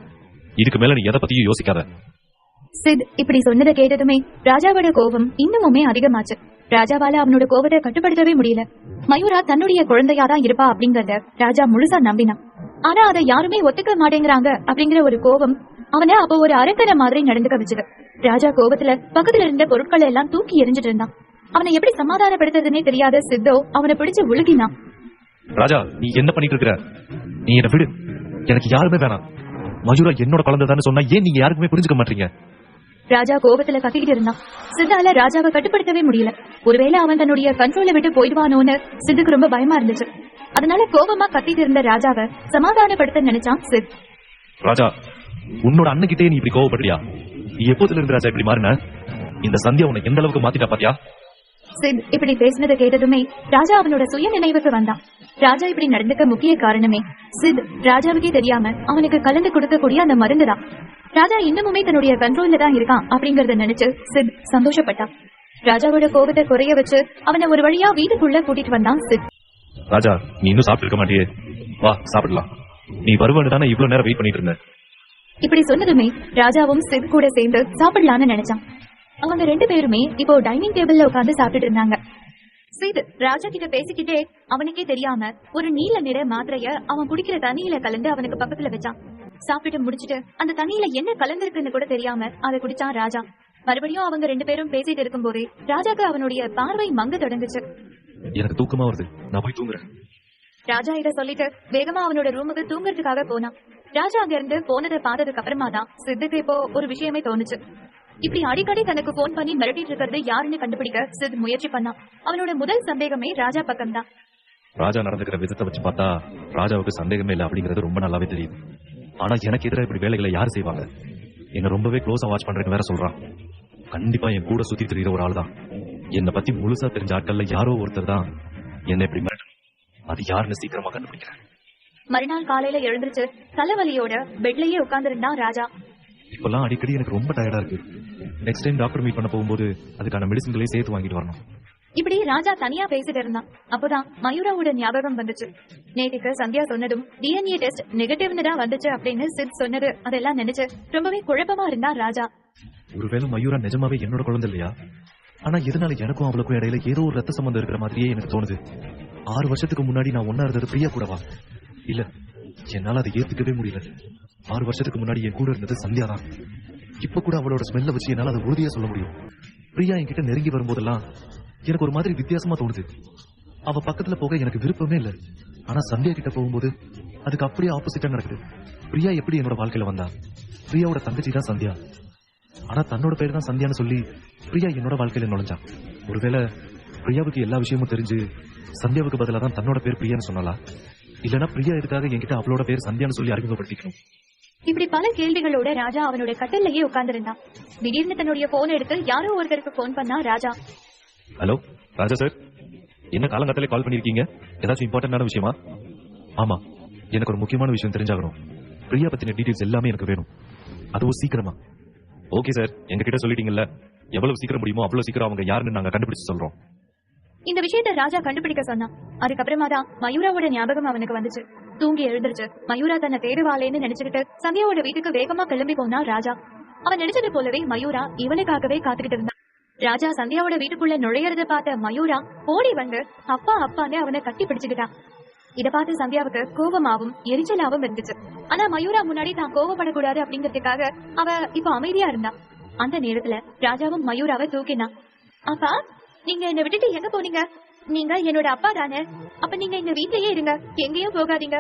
இதுக்கு மேல நீ எதை பத்தியும் யோசிக்காத. சித் இப்படி சொன்னதை கேட்டதுமே ராஜாவோட கோபம் இன்னுமுமே அதிகமாச்சு. ராஜாவால அவனோட கோபத்தை கட்டுப்படுத்தவே முடியல. மயூரா தன்னுடைய குழந்தையாதான் இருப்பா அப்படிங்கறத ராஜா முழுசா நம்பினான். ஆனா அதை யாருமே ஒத்துக்க மாட்டேங்கிறாங்க அப்படிங்கிற ஒரு கோபம் அவனை அப்ப ஒரு அரக்கன மாதிரி நடந்துக்க வச்சுது. ராஜா கோபத்துல பக்கத்துல இருந்த பொருட்களை எல்லாம் தூக்கி எரிஞ்சிட்டு இருந்தான். அவனை எப்படி சமாதானப்படுத்துறதுன்னே தெரியாத சித்தோ அவனை பிடிச்சு விழுகினான். ராஜா, நீ என்ன பண்ணிட்டு இருக்கிற? நீ என்ன விடு. எனக்கு யாருமே வேணாம். மயூரா என்னோட குழந்தைதான்னு சொன்னா ஏன் நீங்க யாருக்குமே புரிஞ்சுக்க மாட்டீங்க? ராஜா கோபத்துல கத்திக்கிட்டு இருந்தான். சித்தால ராஜாவை கட்டுப்படுத்தவே முடியல. ஒருவேளை அவன் தன்னுடைய கண்ட்ரோலை விட்டு போயிடுவானோன்னு சித்துக்கு ரொம்ப பயமா இருந்துச்சு. அதனால கோபமா கத்திட்டு இருந்த ராஜாவை சமாதானப்படுத்த நினைச்சான் சித். ராஜா, உன்னோட அண்ணன்கிட்டே நீ இப்படி கோவப்படுறியா? நீ எப்போதுல இருந்து ராஜா இப்படி மாறின? இந்த சந்தியா உன்னை எந்த அளவுக்கு மாத்திட்டா பாத்தியா? சித் இப்படி பேசினதை கேட்டதுமே ராஜா அவனோட சுய நினைவுக்கு வந்தான். ராஜா இப்படி நடந்துக்க முக்கிய காரணமே சித் ராஜாவுக்கே தெரியாம அவனுக்கு கலந்து கொடுக்கக்கூடிய அந்த மருந்துதான். ராஜா இன்னமுமே தன்னுடைய கண்ட்ரோல்ல தான் இருக்கான் அப்படிங்கறத நினைச்சு சித் சந்தோஷப்பட்டான். ராஜாவோட கோபத்தை குறைய வச்சு அவனை ஒரு வழியா வீட்டுக்குள்ள கூட்டிட்டு வந்தான் சித். ராஜா, நீ இன்னும் சாப்பிட்டு இருக்க மாட்டியே, வா சாப்பிடலாம். நீ வருவான்னு தானே இவ்வளவு நேரம் வெயிட் பண்ணிட்டு இருந்த. இப்படி சொன்னதுமே ராஜாவும் சித் கூட சேர்ந்து சாப்பிடலான்னு நினைச்சான். அவங்க ரெண்டு பேருமே இப்போ டைனிங் டேபிள்ல உட்கார்ந்து சாப்பிட்டுட்டு இருந்தாங்க. சித் ராஜா கிட்ட பேசிக்கிட்டே அவனுக்கே தெரியாம ஒரு நீல நிற மாத்திரைய அவன் குடிக்கிற தண்ணியில கலந்து அவனுக்கு பக்கத்துல வச்சான். சாப்பிட்டு முடிச்சிட்டு அந்த தண்ணியில என்ன கலந்திருக்குன்னு கூட தெரியாம அதை குடிச்சான் ராஜா. மறுபடியும் அவங்க ரெண்டு பேரும் பேசிட்டு இருக்கும் போதே ராஜாக்கு அவனுடைய பார்வை மங்க தொடங்குச்சு. எனக்கு தூக்கமா வருது, நான் போய் தூங்குறேன். ராஜா இத சொல்லிட்டு வேகமா அவனோட ரூமுக்கு தூங்குறதுக்காக போனான். ராஜா அங்க இருந்து போனதை பார்த்ததுக்கு அப்புறமா தான் சித்துக்கு இப்போ ஒரு விஷயமே தோணுச்சு. இப்படி அடிக்கடி தனக்கு போன் பண்ணி மிரட்டிட்டு இருக்கிறது யாருன்னு கண்டுபிடிக்க சித் முயற்சி பண்ணான். அவனோட முதல் சந்தேகமே ராஜா பக்கம் தான். ராஜா நடந்துக்கிற விதத்தை வச்சு பார்த்தா ராஜாவுக்கு சந்தேகமே இல்லை அப்படிங்கறது ரொம்ப நல்லாவே தெரியுது. ஆனா எனக்கு எதிராக இப்படி வேலைகளை யாரு செய்வாங்க? என்ன ரொம்பவே க்ளோஸா வாட்ச் பண்றேன்னு வேற சொல்றான். கண்டிப்பா என் கூட சுத்தி தெரியுற ஒரு ஆள் தான். என்னை பத்தி முழுசா தெரிஞ்ச ஆட்கள்ல யாரோ ஒருத்தர் தான் என்ன இப்படி மிரட்டணும். அது யாருன்னு சீக்கிரமா கண்டுபிடிக்கிறேன். மறுநாள் காலையில எழுந்திருச்சு தலைவலியோட பெட்லயே உட்கார்ந்திருந்தான் ராஜா. இப்பெல்லாம் அடிக்கடி எனக்கு ரொம்ப டயர்டா இருக்கு. நெக்ஸ்ட் டைம் டாக்டர் மீட் பண்ண போகும்போது அதுக்கான மெடிசன்களே சேர்த்து வாங்கிட்டு வரணும். இப்படி ராஜா தனியா பேசிட்டு இருந்தான். அப்பதான் மயூராவோட ஞாபகம் வந்துச்சு. நேற்றுக்கு சந்தியா சொன்னதும் DNA டெஸ்ட் நெகட்டிவ்னு தான் வந்துச்சு அப்படின்னு சித் சொன்னது அதெல்லாம் நினைச்சு ரொம்பவே குழப்பமா இருந்தா ராஜா. ஒருவேளை மயூரா நிஜமாவே என்னோட குழந்தை இல்லையா? ஆனா எதனால எனக்கும் அவளுக்கும் இடையில ஏதோ ஒரு ரத்த சம்பந்தம் இருக்கிற மாதிரியே எனக்கு தோணுது. 6 வருஷத்துக்கு முன்னாடி நான் ஒன்னா இருந்தது பிரியா கூடவா? இல்ல, என்னால அதை ஏத்துக்கவே முடியல. 6 வருஷத்துக்கு முன்னாடி என் கூட இருந்தது சந்தியா தான். இப்ப கூட அவளோட ஸ்மெல்ல வச்சு என்னால அதை உறுதியா சொல்ல முடியும். பிரியா என்கிட்ட நெருங்கி வரும்போதெல்லாம் எனக்கு ஒரு மாதிரி வித்தியாசமா தோணுது. அவ பக்கத்துல போக எனக்கு விருப்பமே இல்ல. ஆனா சந்தியா கிட்ட போகும்போது அதுக்கு அப்படியே ஆப்போசிட்டா நடக்குது. பிரியா எப்படி என்னோட வாழ்க்கையில வந்தா? பிரியாவோட தங்கச்சி தான் சந்தியா. ஆனா தன்னோட பேர் தான் சந்தியான்னு சொல்லி பிரியா என்னோட வாழ்க்கையில நுழைஞ்சான். ஒருவேளை பிரியாவுக்கு எல்லா விஷயமும் தெரிஞ்சு சந்தியாவுக்கு பதிலா தான் தன்னோட பேர் பிரியான்னு சொன்னாலா? இல்லனா பிரியா எதுக்காக என்கிட்ட அவளோட பேர் சந்தியான்னு சொல்லி அறிமுகப்படுத்திக்கணும்? இப்படி பல கேள்விகளோட ராஜா அவனோட கட்டிலேயே உட்கார்ந்திருந்தான். திடீர்னு தன்னுடைய போன் எடுத்து யாரோ ஒருத்தருக்கு போன் பண்ணா ராஜா. ஹலோ ராஜா சார், என்ன காலங்கத்திலே கால் பண்ணிருக்கீங்க? ஏதாச்சும் இம்பார்ட்டன்டான விஷயமா? ஆமா, எனக்கு ஒரு முக்கியமான விஷயம் தெரிஞ்சாகணும். பிரியா பத்தின டீடைல்ஸ் எல்லாமே எனக்கு வேணும், அதுவும் சீக்கிரமா. ஓகே சார், எங்க கிட்ட சொல்லிட்டீங்கல்ல, எவ்வளவு சீக்கிரம் முடியுமோ அவ்வளவு சீக்கிரம் அவங்க யாருன்னு நாங்க கண்டுபிடிச்சு சொல்றோம். இந்த விஷயத்த ராஜா கண்டுபிடிக்க சொன்னான். அதுக்கப்புறமா தான் மயூராவோட ஞாபகம் அவனுக்கு வந்துச்சு. தூங்கி எழுந்திருச்சு மயூரா தன்னை தேடுவாளேன்னு நினைச்சுக்கிட்டு சந்தியாவோட வீட்டுக்கு வேகமா கிளம்பி போனா ராஜா. அவன் நினைச்சது போலவே மயூரா இவனுக்காகவே காத்துக்கிட்டு இருந்தான். ராஜா சந்தியாவோட வீட்டுக்குள்ள நுழையறத பார்த்த மயூரா ஓடி வந்து அப்பா அப்பான்னு அவனை கட்டி பிடிச்சுக்கிட்டான். இத பார்த்து சந்தியாவுக்கு கோபமாவும் எரிச்சலாவும் இருந்துச்சு. ஆனா மயூரா முன்னாடி தான் கோபப்படக்கூடாது அப்படிங்கறதுக்காக அவ இப்ப அமைதியா இருந்தான். அந்த நேரத்துல ராஜாவும் மயூராவை தூக்கினான். அப்பா, நீங்க என்ன விட்டுட்டு எங்க போனீங்க? நீங்க என்னோட அப்பா தானே. அப்ப நீங்க இந்த வீட்லயே இருங்க, எங்கேயும் போகாதீங்க.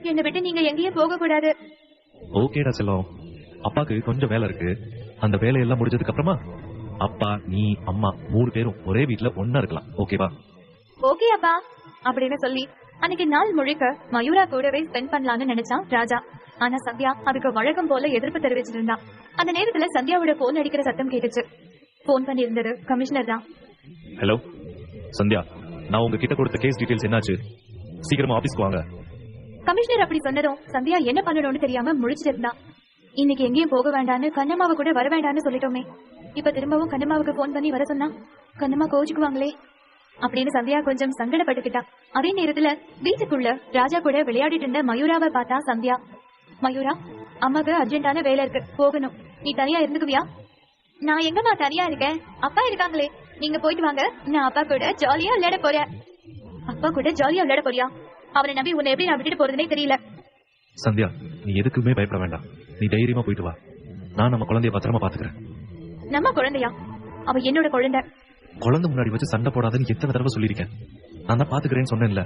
என்னை விட்டு நீங்க எங்கேயும் போக கூடாது. ஓகேடா செல்லம், அப்பாக்கு கொஞ்சம் வேலை இருக்கு. அந்த வேலையெல்லாம் முடிஞ்சதுக்கு அப்புறமா அப்பா நீ அம்மா 3 பேரும் ஒரே வீட்ல ஒண்ணா இருக்கலாம். ஓகேவா? ஓகே அப்பா அப்படின்னு சொல்லி அன்னைக்கு நாள் முழுக்க மயூரா கூடவே ஸ்பெண்ட் பண்ணலாம்னு நினைச்சான் ராஜா. ஆனா சந்தியா அதுக்கு வழக்கம் போல எதிர்ப்பு தெரிவிச்சிட்டு இருந்தா. அந்த நேரத்துல சந்தியாவோட போன் அடிக்கிற சத்தம் கேட்டுச்சு. போன் பண்ணி இருந்தது கமிஷனர் தான். ஹலோ சந்தியா, நான் உங்ககிட்ட கொடுத்த கேஸ் டீடைல்ஸ் என்னாச்சு? சீக்கிரமா ஆபீஸ்க்கு வாங்க. கமிஷனர் அப்படி சொன்னதும் சந்தியா என்ன பண்ணணும்னு தெரியாம முழிச்சிட்டு இருந்தா. இன்னைக்கு எங்கேயும் போக வேண்டான்னு கண்ணம்மாவை கூட வர வேண்டாம்னு சொல்லிட்டோமே, இப்ப திரும்பவும் கண்ணம்மாவுக்கு போன் பண்ணி வர சொன்னா கண்ணம்மா கோச்சுக்குவாங்களே அப்படின்னு சந்தியா கொஞ்சம் சங்கடப்பட்டுக்கிட்டா. அதே நேரத்துல வீட்டுக்குள்ள ராஜா கூட விளையாடிட்டு இருந்த மயூராவை பார்த்தா சந்தியா. மயூரா, அம்மாக்கு அர்ஜென்டான வேலை இருக்கு, போகணும். நீ தனியா இருந்துக்குவியா? நான் எங்கம்மா தனியா இருக்கேன், அப்பா இருக்காங்களே, நீங்க போயிட்டு வாங்க. நான் அப்பா கூட ஜாலியா விளையாட போறேன். அப்பா கூட ஜாலியா விளையாட போறியா? அவனை நம்பி உன்னை எப்படி நான் விட்டுட்டு போறதுனே தெரியல. சந்தியா, நீ எதுக்குமே பயப்பட வேண்டாம். நீ தைரியமா போயிட்டு வா. நான் நம்ம குழந்தைய பத்திரமா பாத்துக்கிறேன். நம்ம குழந்தையா? அவ என்னோட குழந்தை. குழந்தை முன்னாடி வச்சு சண்டை போடாதுன்னு எத்தனை தடவை சொல்லியிருக்கேன். நான் தான் பாத்துக்கிறேன்னு சொன்னேன்ல.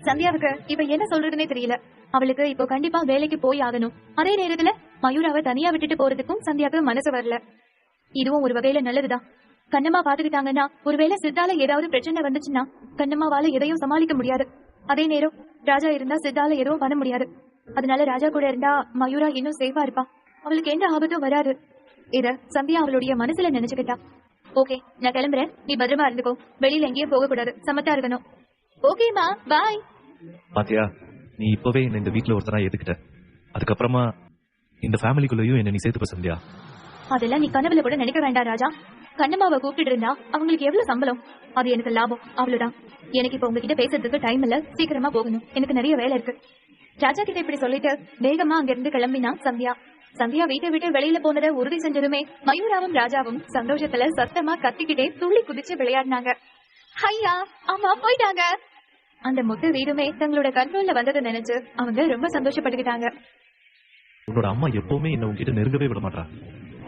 சந்தியாவுக்கு இப்ப என்ன சொல்றதுன்னே தெரியல. அவளுக்கு இப்போ கண்டிப்பா வேலைக்கு போய் ஆகணும். அதே நேரத்துல மயூராவை தனியா விட்டுட்டு போறதுக்கும் சந்தியாவுக்கு மனசு வரல. இதுவும் ஒரு வகையில நல்லதுதான். கண்ணம்மா பாத்துக்கிட்டாங்கன்னா ஒருவேளை சித்தால ஏதாவது பிரச்சனை வந்துச்சுன்னா கண்ணம்மாவால எதையும் சமாளிக்க முடியாது. அதே நேரம் ராஜா இருந்தா சித்தால எதுவும் பண்ண முடியாது. அதனால ராஜா கூட இருந்தா மயூரா இன்னும் சேஃபா இருப்பா. அவளுக்கு எந்த ஆபத்தும் வராது. இத சந்தியா அவளுடைய மனசுல நினைச்சுக்கிட்டா. ஓகே, நான் கிளம்புறேன். நீ பத்திரமா இருந்துக்கோ. வெளியில எங்கேயும் போக கூடாது, சமத்தா இருக்கணும். ஓகேமா, பாய். பாத்தியா, நீ இப்பவே என்ன இந்த வீட்டுல ஒருத்தரா ஏத்துக்கிட்ட. அதுக்கப்புறமா இந்த ஃபேமிலிக்குள்ளயும் என்ன நீ சேர்த்துப்ப சந்தியா. அதெல்லாம் நீ கனவுல கூட நினைக்க வேண்டாம் ராஜா. கண்ணம்மாவை கூப்பிட்டு இருந்தா அவங்களுக்கு எவ்வளவு சம்பளம், அது எனக்கு லாபம். அவ்வளவுதான். எனக்கு இப்ப உங்ககிட்ட பேசுறதுக்கு டைம் இல்ல, சீக்கிரமா போகணும், எனக்கு நிறைய வேலை இருக்கு. ராஜா கிட்ட இப்படி சொல்லிட்டு வேகமா அங்க இருந்து கிளம்பினா சந்தியா. சந்தியா வீட்டை விட்டு வெளியில போனதை உறுதி செஞ்சதுமே மயூராவும் ராஜாவும் சந்தோஷத்துல சத்தமா கத்திக்கிட்டே துள்ளி குதிச்சு விளையாடினாங்க. ஐயா, அம்மா போயிட்டாங்க. அந்த மொத்த வீடுமே தங்களோட கண்ட்ரோல்ல வந்ததை நினைச்சு அவங்க ரொம்ப சந்தோஷப்பட்டுக்கிட்டாங்க. உன்னோட அம்மா எப்பவுமே என்ன உங்ககிட்ட நெருங்கவே விட மாட்டா.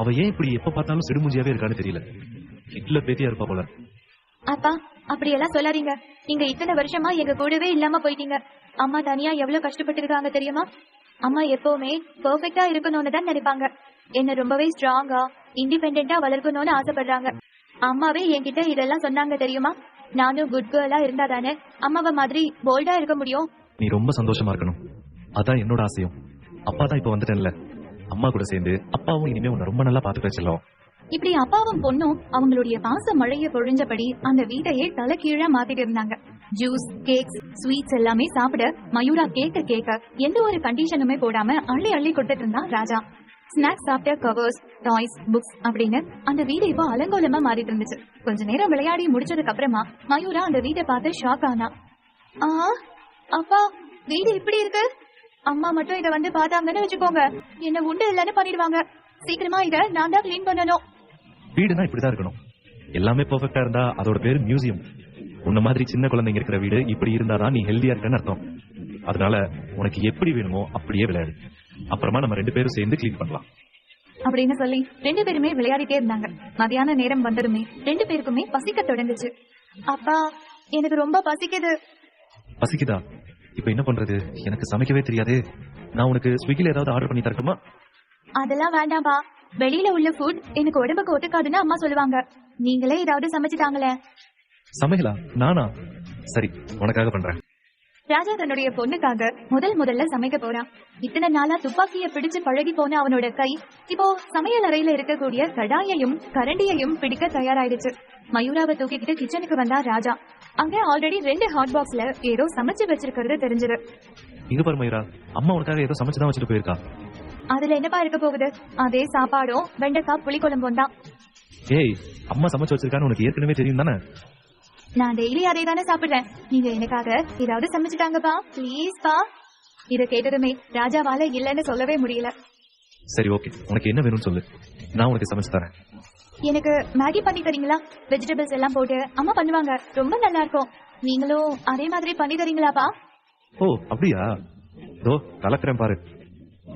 அவ ஏன் இப்படி எப்ப பார்த்தாலும் சிடுமுஞ்சியாவே இருக்கான்னு தெரியல. ஹிட்லர் பேத்தியா இருப்பா போல. அப்பா, அப்படியெல்லாம் சொல்லாதீங்க. நீங்க இத்தனை வருஷமா எங்க கூடவே இல்லாம போயிட்டீங்க. அம்மா தனியா எவ்வளவு கஷ்டப்பட்டு இருக்காங்க தெரியுமா? அம்மா எப்பவுமே பெர்ஃபெக்ட்டா இருக்கணும்னு தான் நினைப்பாங்க. என்ன ரொம்பவே ஸ்ட்ராங்கா இண்டிபெண்டா வளர்க்கணும்னு ஆசைப்படுறாங்க. அம்மாவே என்கிட்ட இதெல்லாம் சொன்னாங்க தெரியுமா? நானும் குட் கேர்லா இருந்தா தானே அம்மாவை மாதிரி போல்டா இருக்க முடியும். நீ ரொம்ப சந்தோஷமா இருக்கணும், அதான் என்னோட ஆசையும். அப்பா தான் இப்ப வந்துட்டேன்ல, அம்மா கூட சேர்ந்து அப்பாவும் இனிமே உன்னை ரொம்ப நல்லா பாத்துக்க செல்லும். இப்படி அப்பாவும் பொண்ணும் அவங்களுடைய பாச மழைய பொழிஞ்சபடி அந்த வீட்டையே தலை கீழா மாத்திட்டு இருந்தாங்க. ஜூஸ், கேக்ஸ், ஸ்வீட்ஸ் எல்லாமே சாப்பிட மயூரா கேட்க எந்த ஒரு கண்டிஷனுமே போடாம அள்ளி அள்ளி கொடுத்துட்டு இருந்தான் ராஜா. ஸ்நாக்ஸ் சாப்பிட்ட கவர்ஸ், டாய்ஸ், புக்ஸ் அப்படின்னு அந்த வீடு இப்போ அலங்கோலமா மாறிட்டு இருந்துச்சு. கொஞ்ச நேரம் விளையாடி முடிச்சதுக்கு அப்புறமா மயூரா அந்த வீட்டை பார்த்து ஷாக் ஆனா. அப்பா, வீடு இப்படி இருக்கு. அம்மா மட்டும் இத வந்து பார்த்தாங்கன்னு வச்சுக்கோங்க, என்ன உண்டு இல்லன்னு பண்ணிடுவாங்க. சீக்கிரமா இத நான் தான் கிளீன் பண்ணணும். வீடுனா இப்படிதான் இருக்கணும். எல்லாமே பெர்ஃபெக்ட்டா இருந்தா அதோட பேரு மியூசியம். உன்ன மாதிரி சின்ன குழந்தைங்க இருக்கிற வீடு இப்படி இருந்தாதான் நீ ஹெல்தியா இருக்கன்னு அர்த்தம். அதனால உனக்கு எப்படி வேணுமோ அப்படியே விளையாடு. அப்புறமா நம்ம 2 பேரும் சேர்ந்து கிளீன் பண்ணலாம் அப்படின்னு சொல்லி 2 பேருமே விளையாடிட்டே இருந்தாங்க. மதியான நேரம் வந்ததுமே 2 பேருக்குமே பசிக்க தொடங்குச்சு. அப்பா, எனக்கு ரொம்ப பசிக்குது. பசிக்குதா? இப்ப என்ன பண்றது? எனக்கு சமைக்கவே தெரியாது. நான் உனக்கு ஸ்விக்கில ஏதாவது ஆர்டர் பண்ணி தரட்டுமா? அதெல்லாம் வேண்டாம்பா. வெளியில உள்ள ஃபுட் எனக்கு உடம்புக்கு ஒத்துக்காதுன்னு அம்மா சொல்லுவாங்க. நீங்களே ஏதாவது சமைச்சுட்டாங்களே. சமையலா? நானா? சரி, உனக்காக பண்றேன். ராஜா தன்னுடைய பொண்ணுக்காக முதல்ல சமைக்க போறான். இத்தனை நாளா துப்பாக்கிய பிடிச்சு பழகி போன அவனோட கை இப்போ சமையல் அறையில இருக்கக்கூடிய கடாயையும் கரண்டியையும் பிடிக்க தயாராயிடுச்சு. மயூராவை தூக்கிக்கிட்டு கிச்சனுக்கு வந்தா ராஜா. அங்க ஆல்ரெடி 2 ஹாட் பாக்ஸ்ல ஏதோ சமைச்சு வச்சிருக்கிறது தெரிஞ்சது. இங்க பாரு மயூரா, அம்மா உனக்காக ஏதோ சமைச்சுதான் வச்சுட்டு போயிருக்கா. அதுல என்னப்பா இருக்க போகுது? அதே சாப்பாடும் வெண்டைக்காய் புளிக்குழம்பும் தான். ஏய், அம்மா சமைச்சு வச்சிருக்கான்னு உனக்கு ஏற்கனவே தெரியும் தானே? நான் டெய்லி அதே தானே சாப்பிடுறேன். நீங்க எனக்காக ஏதாவது சமைச்சுட்டாங்கப்பா, பிளீஸ் பா. இத கேட்டதுமே ராஜாவால இல்லன்னு சொல்லவே முடியல. சரி, ஓகே, உனக்கு என்ன வேணும்னு சொல்லு, நான் உனக்கு சமைச்சு தரேன். எனக்கு மேகி பண்ணி தரீங்களா? வெஜிடபிள்ஸ் எல்லாம் போட்டு அம்மா பண்ணுவாங்க, ரொம்ப நல்லா இருக்கும். நீங்களும் அதே மாதிரி பண்ணி தரீங்களாப்பா? ஓ, அப்படியா? தோ கலக்குறேன் பாரு.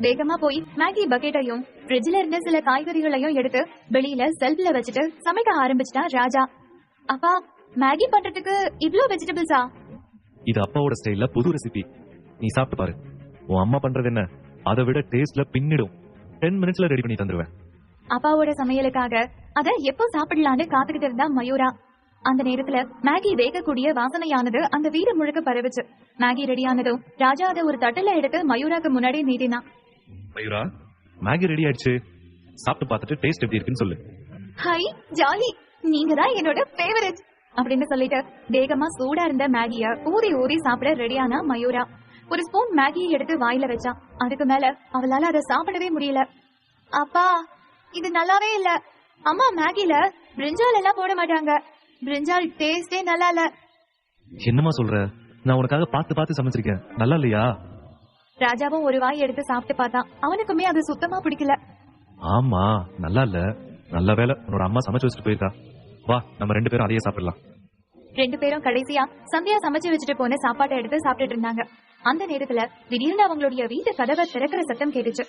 வேகமா போய் மேகி பக்கெட்டையும் ஃப்ரிட்ஜ்ல இருந்த சில காய்கறிகளையும் எடுத்து வெளியில செல்ஃப்ல வச்சுட்டு சமைக்க ஆரம்பிச்சிட்டா ராஜா. அப்பா, மேகி பண்றதுக்கு இவ்ளோ வெஜிடபிள்ஸா? இது அப்பாவோட ஸ்டைல்ல புது ரெசிபி. நீ சாப்பிட்டு பாரு. உன் அம்மா பண்றது என்ன, அதை விட டேஸ்ட்ல பின்னிடும். 10 மினிட்ஸ்ல ரெடி பண்ணி தந்துருவேன். அப்பாவோட சமையலுக்காக அத எப்போ சாப்பிடலான்னு காத்துக்கிட்டு இருந்தா மயூரா. அந்த நேரத்துல மேகி வேகக்கூடிய வாசனையானது அந்த வீடு முழுக்க பரவுச்சு. மேகி ரெடியானதும் ராஜா அதை ஒரு தட்டுல எடுத்து மயூராக்கு முன்னாடி நீட்டினான். மயூரா, மேகி ரெடி ஆயிடுச்சு, சாப்பிட்டு பார்த்துட்டு டேஸ்ட் எப்படி இருக்குன்னு சொல்லு. ஹை ஜாலி, நீங்க தான் என்னோட ஃபேவரட் அப்படின்னு சொல்லிட்டு வேகமா சூடா இருந்த மேகிய ஊதி ஊதி சாப்பிட ரெடியானா மயூரா. ஒரு ஸ்பூன் மேகியை எடுத்து வாயில வச்சா. அதுக்கு மேல அவளால அதை சாப்பிடவே முடியல. அப்பா, இது நல்லாவே இல்ல. அம்மா மேகில பிரிஞ்சால் எல்லாம் போட மாட்டாங்க. பிரிஞ்சால் டேஸ்டே நல்லா இல்ல. என்னமா சொல்ற? நான் உனக்காக பார்த்து பார்த்து சமைச்சிருக்கேன், நல்லா இல்லையா? ராஜாவும் ஒரு வாய் எடுத்து சாப்பிட்டு பார்த்தான். அவனுக்குமே அது சுத்தமா பிடிக்கல. ஆமா, நல்லா இல்ல. நல்ல வேலை உன்னோட அம்மா சமைச்சு வச்சுட்டு போயிருக்கா. வா, நம்ம 2 பேரும் அதையே சாப்பிடலாம். 2 பேரும் கடைசியா சந்தியா சமைச்சு வச்சுட்டு போன சாப்பாட்டை எடுத்து சாப்பிட்டுட்டு இருந்தாங்க. அந்த நேரத்துல திடீர்னு அவங்களுடைய வீட்டு கதவை திறக்கிற சத்தம் கேட்டுச்சு.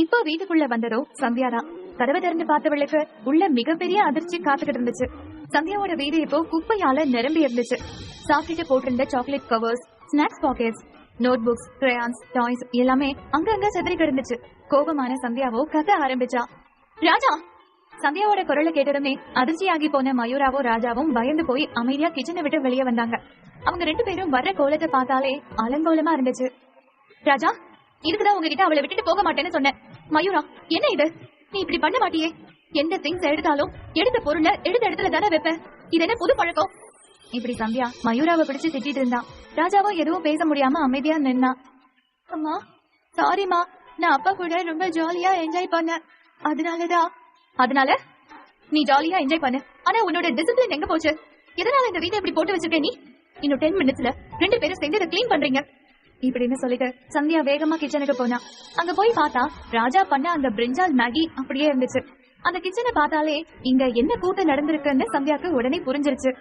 இப்போ வீட்டுக்குள்ள வந்ததோ சந்தியாதான். கதவை திறந்து பார்த்தவளுக்கு உள்ள மிகப்பெரிய அதிர்ச்சி காத்துக்கிட்டு இருந்துச்சு. சந்தியாவோட வீடு இப்போ குப்பையால நிரம்பி இருந்துச்சு. சாப்பிட்டுட்டு போட்டிருந்த chocolate covers, snacks packets, notebooks, crayons, toys எல்லாமே அங்கங்க செதறி கிடந்துச்சு. கோபமான சந்தியாவோ கத்த ஆரம்பிச்சா. ராஜா! சந்தியாவோட குரலை கேட்டதுமே அதிர்ச்சியாகி போன மயூராவோ ராஜாவும் பயந்து போய் அமைதியா கிச்சனை விட்டு வெளியே வந்தாங்க. அவங்க 2 பேரும் வர்ற கோலத்தை பார்த்தாலே அலங்கோலமா இருந்துச்சு. ராஜா, இதுக்குதான் உங்ககிட்ட அவளை விட்டுட்டு போக மாட்டேன்னு சொன்னேன். மயூரா, என்ன இது? நீ இப்படி பண்ண மாட்டியே. எந்த திங்ஸ் எடுத்தாலும் எடுத்த பொருளை எடுத்த இடத்துல தானே வைப்ப. இது என்ன புது பழக்கம்? இப்படி சந்தியா மயூராவை பிடிச்சு திட்டிட்டு இருந்தா. ராஜாவோ எதுவும் பேச முடியாம அமைதியா நின்னா. அம்மா சாரிமா, நான் அப்பா கூட ரொம்ப ஜாலியா என்ஜாய் பண்ணேன். அதனால நீ ஜாலியா என்ஜாய் பண்ணு. ஆனா உன்னோட டிசிப்ளின் எங்க போச்சு? எதனால இந்த வீட்டை இப்படி போட்டு வச்சிருக்க நீ? இன்னும் 10 மினிட்ஸ்ல 2 பேரும் சேர்ந்து இதை கிளீன் பண்றீங்க இப்படின்னு சொல்லிட்டு சந்தியா வேகமா கிச்சனுக்கு போனா. அங்க போய் பார்த்தா ராஜா பண்ண அந்த பிரிஞ்சால் மேகி அப்படியே இருந்துச்சு. அந்த கிச்சனை பார்த்தாலே இங்க என்ன கூத்து நடந்திருக்குன்னு சந்தியாக்கு உடனே புரிஞ்சிருச்சு.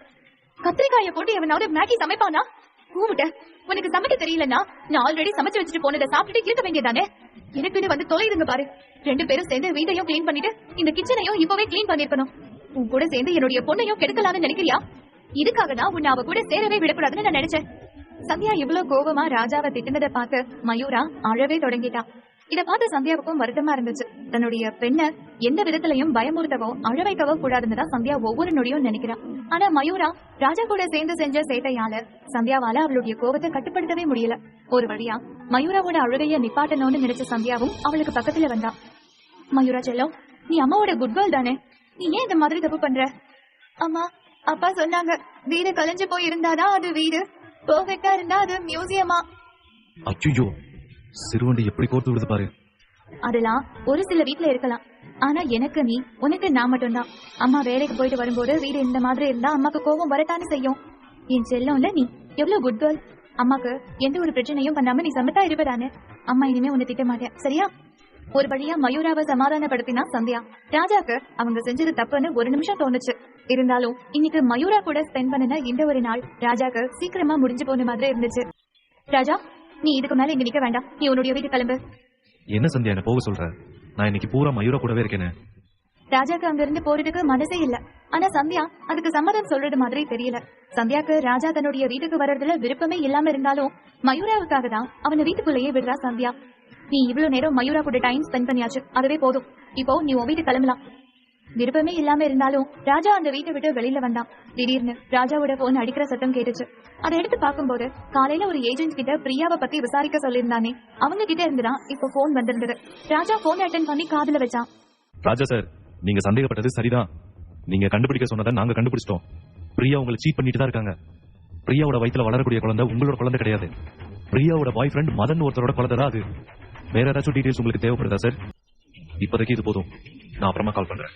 கத்திரிக்காய போட்டு எவனாவது மேகி சமைப்பானா? கூவிட்ட, உனக்கு சமைக்க தெரியலன்னா நான் ஆல்ரெடி சமைச்சு வச்சுட்டு போனதை சாப்பிட்டுட்டு இருக்க வேண்டியதானே. எனக்குன்னு வந்து தொலைதுங்க பாரு. 2 பேரும் சேர்ந்து வீட்டையும் கிளீன் பண்ணிட்டு இந்த கிச்சனையும் இப்பவே கிளீன் பண்ணிருக்கணும். உன் கூட சேர்ந்து என்னுடைய பொண்ணையும் கெடுக்கலாம்னு நினைக்கிறியா? இதுக்காக தான் உன்னை அவ கூட சேரவே விடக்கூடாதுன்னு நான் நினைச்சேன். சந்தியா இவ்வளவு கோபமா ராஜாவை திட்டினதை பார்த்து மயூரா அழவே தொடங்கிட்டா. இத பார்த்து சந்தியாவுக்கும் வருத்தமா இருந்துச்சு. தன்னுடைய பெண்ணை எந்த விதத்திலையும் பயமுறுத்தவோ அழவைக்கவோ கூடாதுன்னு தான் சந்தியா ஒவ்வொரு நொடியும் நினைக்கிறான். ஆனா மயூரா ராஜா கூட சேர்ந்து செஞ்ச சேட்டையால சந்தியாவால அவளுடைய கோபத்தை கட்டுப்படுத்தவே முடியல. ஒரு வழியா மயூராவோட அழுகைய நிப்பாட்டணும்னு நினைச்ச சந்தியாவும் அவளுக்கு பக்கத்துல வந்தா. மயூரா செல்லம், நீ அம்மாவோட குட் கேர்ள் தானே, நீ ஏன் இந்த மாதிரி தப்பு பண்ற? அம்மா, அப்பா சொன்னாங்க வீடு கலைஞ்சு போய் இருந்தாதான் அது வீடு, பெர்ஃபெக்ட்டா இருந்தா அது மியூசியமா. ஐயோ, சிறுவண்டி எப்படி கோர்த்து விடுது பாரு. அதெல்லாம் ஒரு சில வீட்ல இருக்கலாம். ஆனா எனக்கு நீ, உனக்கு நான் மட்டும்தான். அம்மா வேலைக்கு போயிட்டு வரும்போது வீடு இந்த மாதிரி இருந்தா அம்மாக்கு கோபம் வரத்தானே செய்யும். என் செல்லம்ல நீ எவ்வளவு குட் கேர்ள். அம்மாக்கு எந்த ஒரு பிரச்சனையும் பண்ணாம நீ சமத்தா இருப்பதானே. அம்மா இனிமே உன்னை திட்ட மாட்டேன், சரியா? ஒரு வழியா மயூராவை சமாதானப்படுத்தினா சந்தியா. ராஜாக்கு அவங்க செஞ்சது தப்புன்னு ஒரு நிமிஷம் தோணுச்சு. இருந்தாலும் இன்னைக்கு மயூரா கூட ஸ்பெண்ட் பண்ணின இந்த ஒரு நாள் ராஜாக்கு சீக்கிரமா முடிஞ்சு போன மாதிரி இருந்துச்சு. ராஜா, நீ இதுக்கு மேல இங்க நிக்க வேண்டாம். நீ உன்னுடைய வீட்டு கிளம்பு. என்ன சந்தியா என்ன போக சொல்ற? நான் இன்னைக்கு பூரா மயூரா கூடவே இருக்கேனே. ராஜாக்கு அங்க இருந்து போறதுக்கு மனசே இல்ல. ஆனா சந்தியா அதுக்கு சம்மதம் சொல்றது மாதிரி தெரியல. சந்தியாக்கு ராஜா தன்னுடைய வீட்டுக்கு வர்றதுல விருப்பமே இல்லாம இருந்தாலும் மயூராவுக்காக தான் அவனை வீட்டுக்குள்ளேயே விடுறா சந்தியா. நீ இவ்வளவு நேரம் மயூரா கூட டைம் ஸ்பெண்ட் பண்ணியாச்சு, அதுவே போதும். இப்போ நீ உன் வீட்டு கிளம்பலாம். விருப்பமே இல்லாம இருந்தாலும் ராஜா அந்த வீட்டை விட்டு வெளியில வந்தான். திடீர்னு ராஜாவோட போன் அடிக்கிற சத்தம் கேட்டுச்சு. அதை எடுத்து பார்க்கும்போது காலையில ஒரு ஏஜென்ட் கிட்ட பிரியாவை பத்தி விசாரிக்க சொல்லியிருந்தானே, அவங்க கிட்ட இருந்துதான் இப்போ போன் வந்திருந்தது. ராஜா போன் அட்டென்ட் பண்ணி காதுல வச்சான். ராஜா சார், நீங்க சந்தேகப்பட்டது சரிதான். நீங்க கண்டுபிடிக்க சொன்னதை நாங்க கண்டுபிடிச்சிட்டோம். பிரியா உங்களை சீட் பண்ணிட்டு தான் இருக்காங்க. பிரியாவோட வயித்துல வளரக்கூடிய குழந்தை உங்களோட குழந்தை கிடையாது. பிரியாவோட பாய் ஃப்ரெண்ட் மதன் ஒருத்தரோட குழந்தை தான் அது. வேற ஏதாச்சும் டீடைல்ஸ் உங்களுக்கு தேவைப்படுதா சார்? இப்போதைக்கு இது போதும், நான் அப்புறமா கால் பண்றேன்.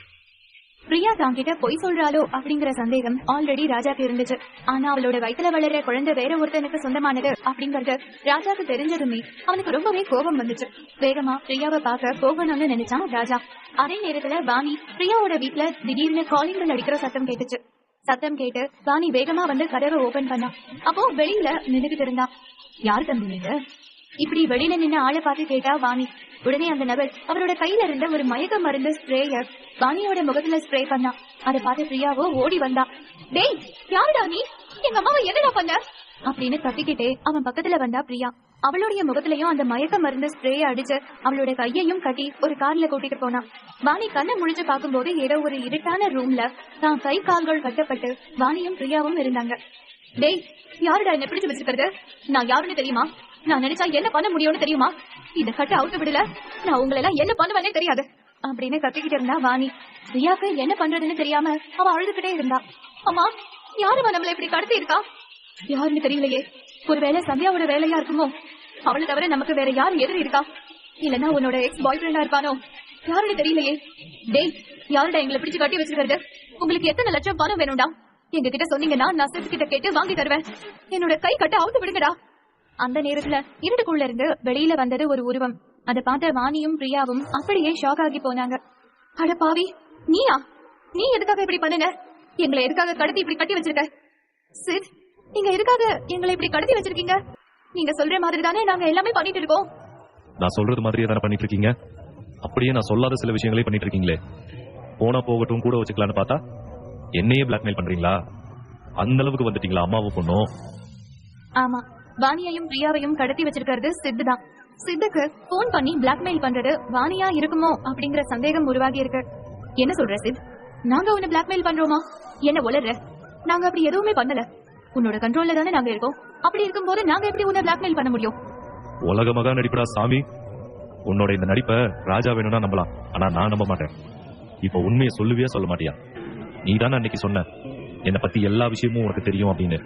பிரியா தான் கிட்ட பொய் சொல்றாளோ அப்படிங்கிற சந்தேகம் ஆல்ரெடி ராஜாக்கு இருந்துச்சு. ஆனா அவளோட வயித்துல வளர்ற குழந்தை வேற ஒருத்தனுக்கு சொந்தமானது அப்படிங்கறது ராஜாக்கு தெரிஞ்சதுமே அவனுக்கு ரொம்பவே கோபம் வந்துச்சு. வேகமா பிரியாவை பார்க்க போகணும்னு நினைச்சான் ராஜா. அதே நேரத்துல வாணி பிரியாவோட வீட்டுல திடீர்னு காலிங் பெல் அடிக்கிற சத்தம் கேட்டுச்சு. சத்தம் கேட்டு வாணி வேகமா வந்து கதவை ஓபன் பண்ணா. அப்போ வெளியில நின்னுகிட்டு இருந்தா. யார் தம்பி நீங்க? இப்படி வெளியில நின்று ஆளை பார்த்து கேட்டா வாணி. உடனே அந்த நபர் அவரோட கையில இருந்த ஒரு மயக்க மருந்து ஸ்ப்ரேயர் வாணியோட முகத்துல ஸ்ப்ரே பண்ணா. அதை பார்த்து பிரியாவோ ஓடி வந்தா. டேய், யாருடா நீ? எங்க அம்மாவை என்னடா பண்ண அப்படின்னு கத்திக்கிட்டே அவன் பக்கத்துல வந்தா பிரியா. அவளுடைய முகத்திலையும் அந்த மயக்க மருந்து ஸ்ப்ரே அடிச்சு அவளுடைய கையையும் கட்டி ஒரு கார்ல கூட்டிட்டு போனான். வாணி கண்ணை முழிச்சு பார்க்கும்போது ஏதோ ஒரு இருட்டான ரூம்ல தான் கை கால்கள் கட்டப்பட்டு வாணியும் பிரியாவும் இருந்தாங்க. டேய், யாருடா என்ன பிடிச்சு வச்சிருக்கிறது? நான் யாருன்னு தெரியுமா? நான் நினைச்சா என்ன பண்ண முடியும்னு தெரியுமா? இத கட்ட அவுத்து விடல, நான் உங்களை எல்லாம் என்ன பண்ணுவேனே தெரியாது அப்படின்னு கத்திக்கிட்டு இருந்தா வாணி. பிரியாக்கு என்ன பண்றதுன்னு தெரியாம அவ அழுதுகிட்டே இருந்தா. அம்மா, யாருமா நம்மள இப்படி கடத்தி இருக்கா? யாருன்னு தெரியலையே. ஒருவேளை சந்தியாவோட வேலையா இருக்குமோ? அவளை தவிர நமக்கு வேற யாரும் எதிரி இருக்கா? இல்லன்னா உன்னோட எக்ஸ் பாய் ஃப்ரெண்டா இருப்பானோ? யாருன்னு தெரியலையே. டேய், யாருடா எங்களை பிடிச்சு கட்டி வச்சிருக்கிறது? உங்களுக்கு எத்தனை லட்சம் பணம் வேணும்டா? எங்க கிட்ட சொன்னீங்கன்னா நான் சித் கிட்ட கேட்டு வாங்கி தருவேன். என்னோட கை கட்ட அவுத்து விடுங்கடா. அந்த நேரத்துல இருட்டுக்குள்ள இருந்து வெளியில வந்தது ஒரு உருவம். அதை பார்த்த வாணியும் பிரியாவும் அப்படியே ஷாக் ஆகி போனாங்க. அட பாவி, நீயா? நீ எதுக்காக இப்படி பண்ணுன? எங்களை எதுக்காக கடத்தி இப்படி கட்டி வச்சிருக்க? சித், நீங்க எதுக்காக எங்களை இப்படி கடத்தி வச்சிருக்கீங்க? நீங்க சொல்ற மாதிரி தானே நாங்க எல்லாமே பண்ணிட்டு இருக்கோம். நான் சொல்றது மாதிரியே தானே பண்ணிட்டு இருக்கீங்க. அப்படியே நான் சொல்லாத சில விஷயங்களே பண்ணிட்டு இருக்கீங்களே. போனா போகட்டும், கூட வச்சுக்கலான்னு பார்த்தா என்னையே பிளாக்மெயில் பண்றீங்களா? அந்த அளவுக்கு வந்துட்டீங்களா அம்மாவும் பொண்ணும்? ஆமா, வாணியையும் பிரியாவையும் கடத்தி வச்சிருக்கிறது சித்து தான். சித்துக்கு போன் பண்ணி பிளாக்மெயில் பண்றது வாணியா இருக்குமோ அப்படிங்கிற சந்தேகம் உருவாகி இருக்கு. என்ன சொல்ற சித்? நாங்க உன்னை பிளாக்மெயில் பண்றோமா? என்ன உளற? நாங்க அப்படி எதுவுமே பண்ணல. உன்னோட கண்ட்ரோல்ல தானே நாங்க இருக்கோம். அப்படி இருக்கும்போது நாங்க எப்படி உன்னை பிளாக்மெயில் பண்ண முடியும்? உலக மகா நடிப்படா சாமி. உன்னோட இந்த நடிப்பை ராஜா வேணும்னா நம்பலாம், ஆனா நான் நம்ப மாட்டேன். இப்ப உண்மையை சொல்லுவியா சொல்ல மாட்டியா? நீ தானே அன்னைக்கு சொன்ன என்னை பத்தி எல்லா விஷயமும் உனக்கு தெரியும் அப்படின்னு.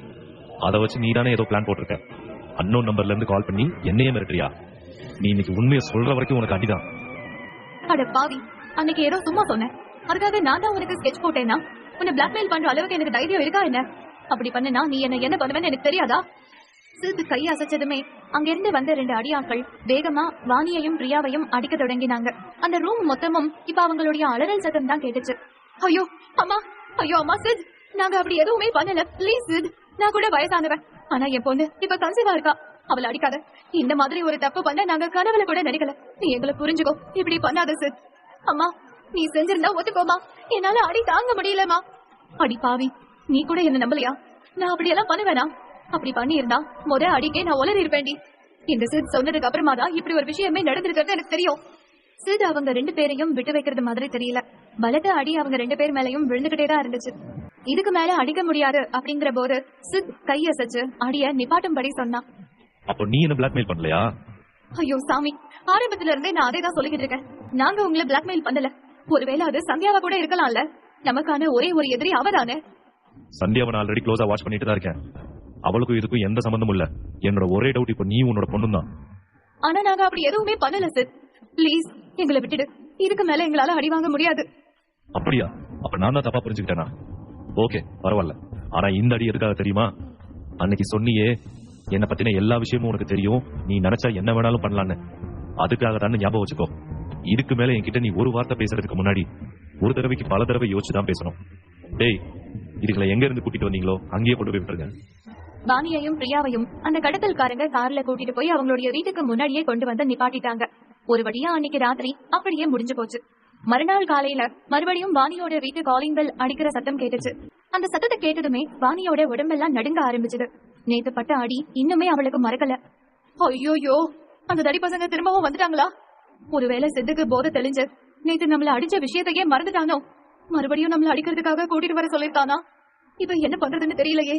அதை வச்சு நீ தானே ஏதோ பிளான் போட்டிருக்க. அன்னோன் நம்பர்ல இருந்து கால் பண்ணி என்னையே மிரட்டுறியா? நீ இன்னைக்கு உண்மையை சொல்ற வரைக்கும் உனக்கு அடிதான். அட பாவி, அன்னைக்கு ஏதோ சும்மா சொன்னேன். அதுக்காக நான் தான் உனக்கு ஸ்கெட்ச் போட்டேன்னா உன்னை பிளாக்மெயில் பண்ற அளவுக்கு எனக்கு தைரியம் இருக்கா என்ன? அப்படி பண்ணனா நீ என்ன பண்ணுவேன்னு எனக்கு தெரியாதா? சித்து கை அசைச்சதுமே அங்கிருந்து வந்த 2 அடியாட்கள் வேகமா வாணியையும் பிரியாவையும் அடிக்க தொடங்கினாங்க. அந்த ரூம் மொத்தமும் இப்ப அவங்களுடைய அலறல் சத்தம் தான் கேட்டுச்சு. ஐயோ அம்மா, ஐயோ அம்மா, சித், நாங்க அப்படி எதுவுமே பண்ணல. பிளீஸ் சித், நான் கூட வயசானவன். ஆனா என் பொண்ணு இப்ப கன்சீவா இருக்கா. அவளை அடிக்காத. இந்த மாதிரி ஒரு தப்பு பண்ண நாங்க கனவுல கூட நினைக்கல. நீ எங்களை புரிஞ்சுக்கோ. இப்படி பண்ணாத சித். அம்மா, நீ செஞ்சிருந்தா ஒத்துக்கோமா. என்னால அடி தாங்க முடியலமா. அடி பாவி, நீ கூட என்ன நம்பலையா? நான் அப்படியெல்லாம் பண்ணுவேனா? அப்படி பண்ணி இருந்தா அடிக்கே நான் உளறி இருப்பேன்டி. இந்த சித் சொன்னதுக்கு அப்புறமா தான் இப்படி ஒரு விஷயமே நடந்திருக்கிறது எனக்கு தெரியும். சித் அவங்க 2 பேரையும் விட்டு வைக்கிறது மாதிரி தெரியல. பலத்த அடி அவங்க 2 பேர் மேலையும் விழுந்துகிட்டே தான் இருந்துச்சு. இதுக்கு மேல அடிக்க முடியாது அப்படிங்கிற போது சித் கையசைச்சு அடிய நிப்பாட்டும்படி சொன்னா. அப்போ நீ என்ன பிளாக்மெயில் பண்ணலையா? ஐயோ சாமி, ஆரம்பத்துல இருந்தே நான் அதே தான் சொல்லிக்கிட்டு இருக்கேன். நாங்க உங்களை பிளாக்மெயில் பண்ணல. ஒருவேளை அது சந்தியாவா கூட இருக்கலாம்ல. நமக்கான ஒரே ஒரு எதிரி அவதானே. சந்தியாவை நான் ஆல்ரெடி க்ளோஸா வாட்ச் பண்ணிட்டு தான் இருக்கேன். அவளுக்கும் இதுக்கும் எந்த சம்பந்தமும் இல்ல. என்னோட ஒரே டவுட், இப்போ நீ உன்னோட பொண்ணும் தான். ஆனா நாங்க அப்படி எதுவுமே பண்ணல சித். பிளீஸ் எங்களை விட்டுடு. இதுக்கு மேல எங்களால அடி வாங்க முடியாது. அப்படியா? அப்ப நான் தான் தப்பா புரிஞ்சுக்கிட்டேனா? ஓகே, பரவாயில்ல. ஆனா இந்த அடி எதுக்காக தெரியுமா? அன்னைக்கு சொன்னியே என்ன பத்தின எல்லா விஷயமும் உனக்கு தெரியும், நீ நினைச்சா என்ன வேணாலும் பண்ணலான்னு. அதுக்காக தான் ஞாபகம் வச்சுக்கோ. இதுக்கு மேல என்கிட்ட நீ ஒரு வார்த்தை பேசுறதுக்கு முன்னாடி ஒரு தடவைக்கு பல தடவை யோசிச்சுதான் பேசணும். டேய், இதுகளை எங்க இருந்து கூட்டிட்டு வந்தீங்களோ அங்கேயே கொண்டு போய் விட்டுருங்க. வாணியையும் பிரியாவையும் அந்த கடத்தல்காரங்க கார்ல கூட்டிட்டு போய் அவங்களுடைய வீட்டுக்கு முன்னாடியே கொண்டு வந்து நிப்பாட்டிட்டாங்க. ஒரு வழியா அன்னைக்கு ராத்திரி அப்படியே முடிஞ்சு போச்சு. மறுநாள் காலையில மறுபடியும் வாணியோட வீட்டு காலிங் பெல் அடிக்கிற சத்தம் கேட்டுச்சு. அந்த சத்தத்தை கேட்டதுமே வாணியோட உடம்பெல்லாம் நடுங்க ஆரம்பிச்சது. நேத்து பட்ட அடி இன்னுமே அவளுக்கு மறக்கல. ஐயோயோ, அந்த தடி பசங்க திரும்பவும் வந்துட்டாங்களா? ஒருவேளை சித்துக்கு போதை தெளிஞ்சு நேத்து நம்மள அடிச்ச விஷயத்தையே மறந்துட்டானோ? மறுபடியும் நம்மள அடிக்கிறதுக்காக கூட்டிட்டு வர சொல்லிருக்கானா? இப்ப என்ன பண்றதுன்னு தெரியலையே.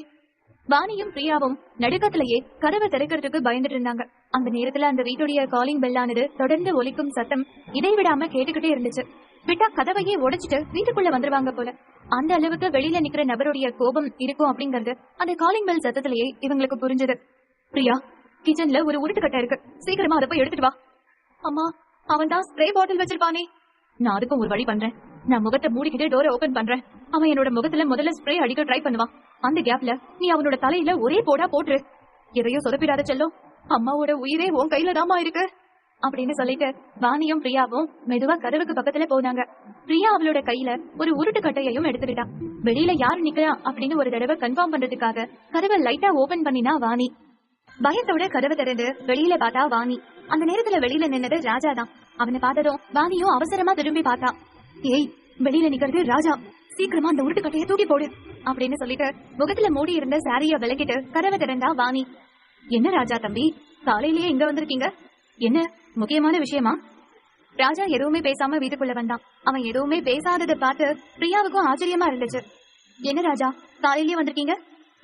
வாணியும் பிரியாவும் நடுக்கத்திலேயே கதவை திறக்கிறதுக்கு பயந்துட்டு இருந்தாங்க. அந்த நேரத்துல அந்த வீட்டுடைய காலிங் பெல்லானது தொடர்ந்து ஒலிக்கும் சத்தம் இடைவிடாம கேட்டுக்கிட்டே இருந்துச்சு. விட்டா கதவையே உடைச்சிட்டு வீட்டுக்குள்ள வந்துருவாங்க போல. அந்த அளவுக்கு வெளியில நிக்கிற நபருடைய கோபம் இருக்கும் அப்படிங்கறது அந்த காலிங் பெல் சத்தத்திலேயே இவங்களுக்கு புரிஞ்சது. பிரியா, கிச்சன்ல ஒரு உருட்டுக்கட்டை இருக்கு, சீக்கிரமா அதை போய் எடுத்துட்டு வா. அம்மா, அவன் தான் ஸ்ப்ரே பாட்டில் வச்சிருப்பானே. நான் அதுக்கும் ஒரு வழி பண்றேன். நான் முகத்தை மூடிக்கிட்டு டோரை ஓபன் பண்றேன். அவன் என்னோட முகத்துல முதல்ல ஸ்ப்ரே அடிக்க ட்ரை பண்ணுவான். அந்த கேப்ல நீ அவனோட தலையில ஒரே போடா போட்டுரு. எதையோ சொதப்பிடாத செல்லும். அம்மாவோட உயிரே உன் கையில தாமா இருக்கு அப்படின்னு சொல்லிட்டு வாணியும் பிரியாவும் மெதுவா கதவுக்கு பக்கத்துல போனாங்க. பிரியா அவளோட கையில ஒரு உருட்டு கட்டையையும் எடுத்துக்கிட்டான். வெளியில யாரு நிக்கிறா அப்படின்னு ஒரு தடவை கன்ஃபார்ம் பண்றதுக்காக கதவை லைட்டா ஓபன் பண்ணினா வாணி. பயத்தோட கதவை திறந்து வெளியில பார்த்தா வாணி. அந்த நேரத்துல வெளியில நின்னது ராஜா தான். அவனை பார்த்ததும் வாணியும் அவசரமா திரும்பி பார்த்தா. ஏய், வெளியில நிக்கிறது ராஜா, சீக்கிரமா அந்த உருட்டு கட்டையை தூக்கி போடு அப்படின்னு சொல்லிட்டு முகத்துல மூடி இருந்த சாரிய விலக்கிட்டு கதவை திறந்தா வாணி. என்ன ராஜா தம்பி, காலையிலேயே இங்க வந்திருக்கீங்க? என்ன முக்கியமான விஷயமா? ராஜா எதுவுமே பேசாம வீட்டுக்குள்ள வந்தான். அவன் எதுவுமே பேசாததை பார்த்து பிரியாவுக்கும் ஆச்சரியமா இருந்துச்சு. என்ன ராஜா, காலையிலேயே வந்திருக்கீங்க?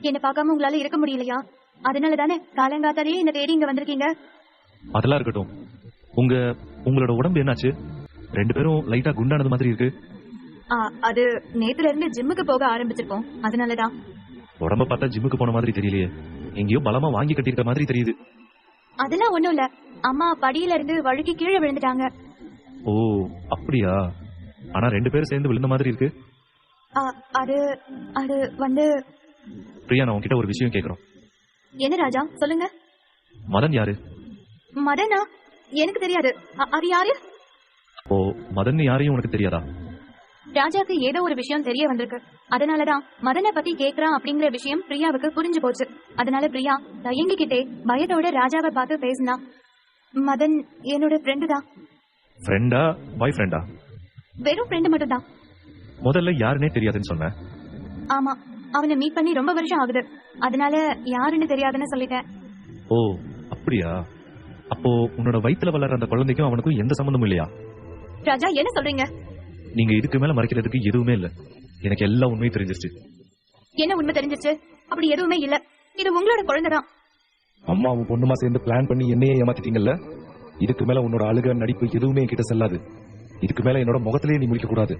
என்ன பார்க்காம உங்களால இருக்க முடியலையா? அதனால தானே காலங்காத்தாலேயே என்ன தேடி இங்க வந்திருக்கீங்க? அதெல்லாம் இருக்கட்டும். உங்களோட உடம்பு என்னாச்சு? 2 பேரும் லைட்டா குண்டானது மாதிரி இருக்கு. அது நேத்துல இருந்து ஜிம்முக்கு போக ஆரம்பிச்சிருக்கோம், அதனாலதான். உடம்ப பார்த்தா ஜிம்முக்கு போன மாதிரி தெரியலையே, எங்கேயோ பலமா வாங்கி கட்டிருக்க மாதிரி தெரியுது. அதெல்லாம் ஒண்ணும் இல்ல, அம்மா படியில இருந்து வழுக்கி கீழே விழுந்துட்டாங்க. ஓ அப்படியா? ஆனா 2 பேரும் சேர்ந்து விழுந்த மாதிரி இருக்கு. அது அது வந்து பிரியா, நான் உன்கிட்ட ஒரு விஷயம் கேக்குறோம். என்ன ராஜா, சொல்லுங்க. மதன் யாரு? மதனா? எனக்கு தெரியாது. அது யாரு? ஓ, மதன் யாரையும் உனக்கு தெரியாதா? ராஜாக்கு ஏதோ ஒரு விஷயம் தெரிய வந்திருக்கு, அதனாலதான் மதனை பத்தி கேக்குறான் அப்படிங்கிற விஷயம் பிரியாவுக்கு புரிஞ்சு போச்சு. அதனால பிரியா தயங்கிக்கிட்டே பயத்தோட ராஜாவை பார்த்து பேசினா. மதன் என்னோட ஃப்ரெண்டு தான். ஃப்ரெண்டா, பாய் ஃப்ரெண்டா? வெறும் ஃப்ரெண்டு மட்டும் தான். முதல்ல யாருன்னே தெரியாதுன்னு சொன்ன. ஆமா, அவனை மீட் பண்ணி ரொம்ப வருஷம் ஆகுது, அதனால யாருன்னு தெரியாதுன்னு சொல்லிட்டேன். ஓ அப்படியா? அப்போ உன்னோட வயித்துல வளர்ற அந்த குழந்தைக்கும் அவனுக்கும் எந்த சம்பந்தமும் இல்லையா? ராஜா, என்ன சொல்றீங்க? நீங்க இதுக்கு மேல மறைக்கிறதுக்கு எதுவுமே இல்ல. எனக்கு எல்லா உண்மையும் தெரிஞ்சிருச்சு. என்ன உண்மை தெரிஞ்சிருச்சு? அப்படி எதுவுமே இல்ல, இது உங்களோட குழந்தைதான். அம்மாவும் பொண்ணுமா சேர்ந்து பிளான் பண்ணி என்னையே ஏமாத்திட்டீங்கல்ல. இதுக்கு மேல உன்னோட அழுக நடிப்பு எதுவுமே என்கிட்ட செல்லாது. இதுக்கு மேல என்னோட முகத்திலேயே நீ முடிக்க கூடாது.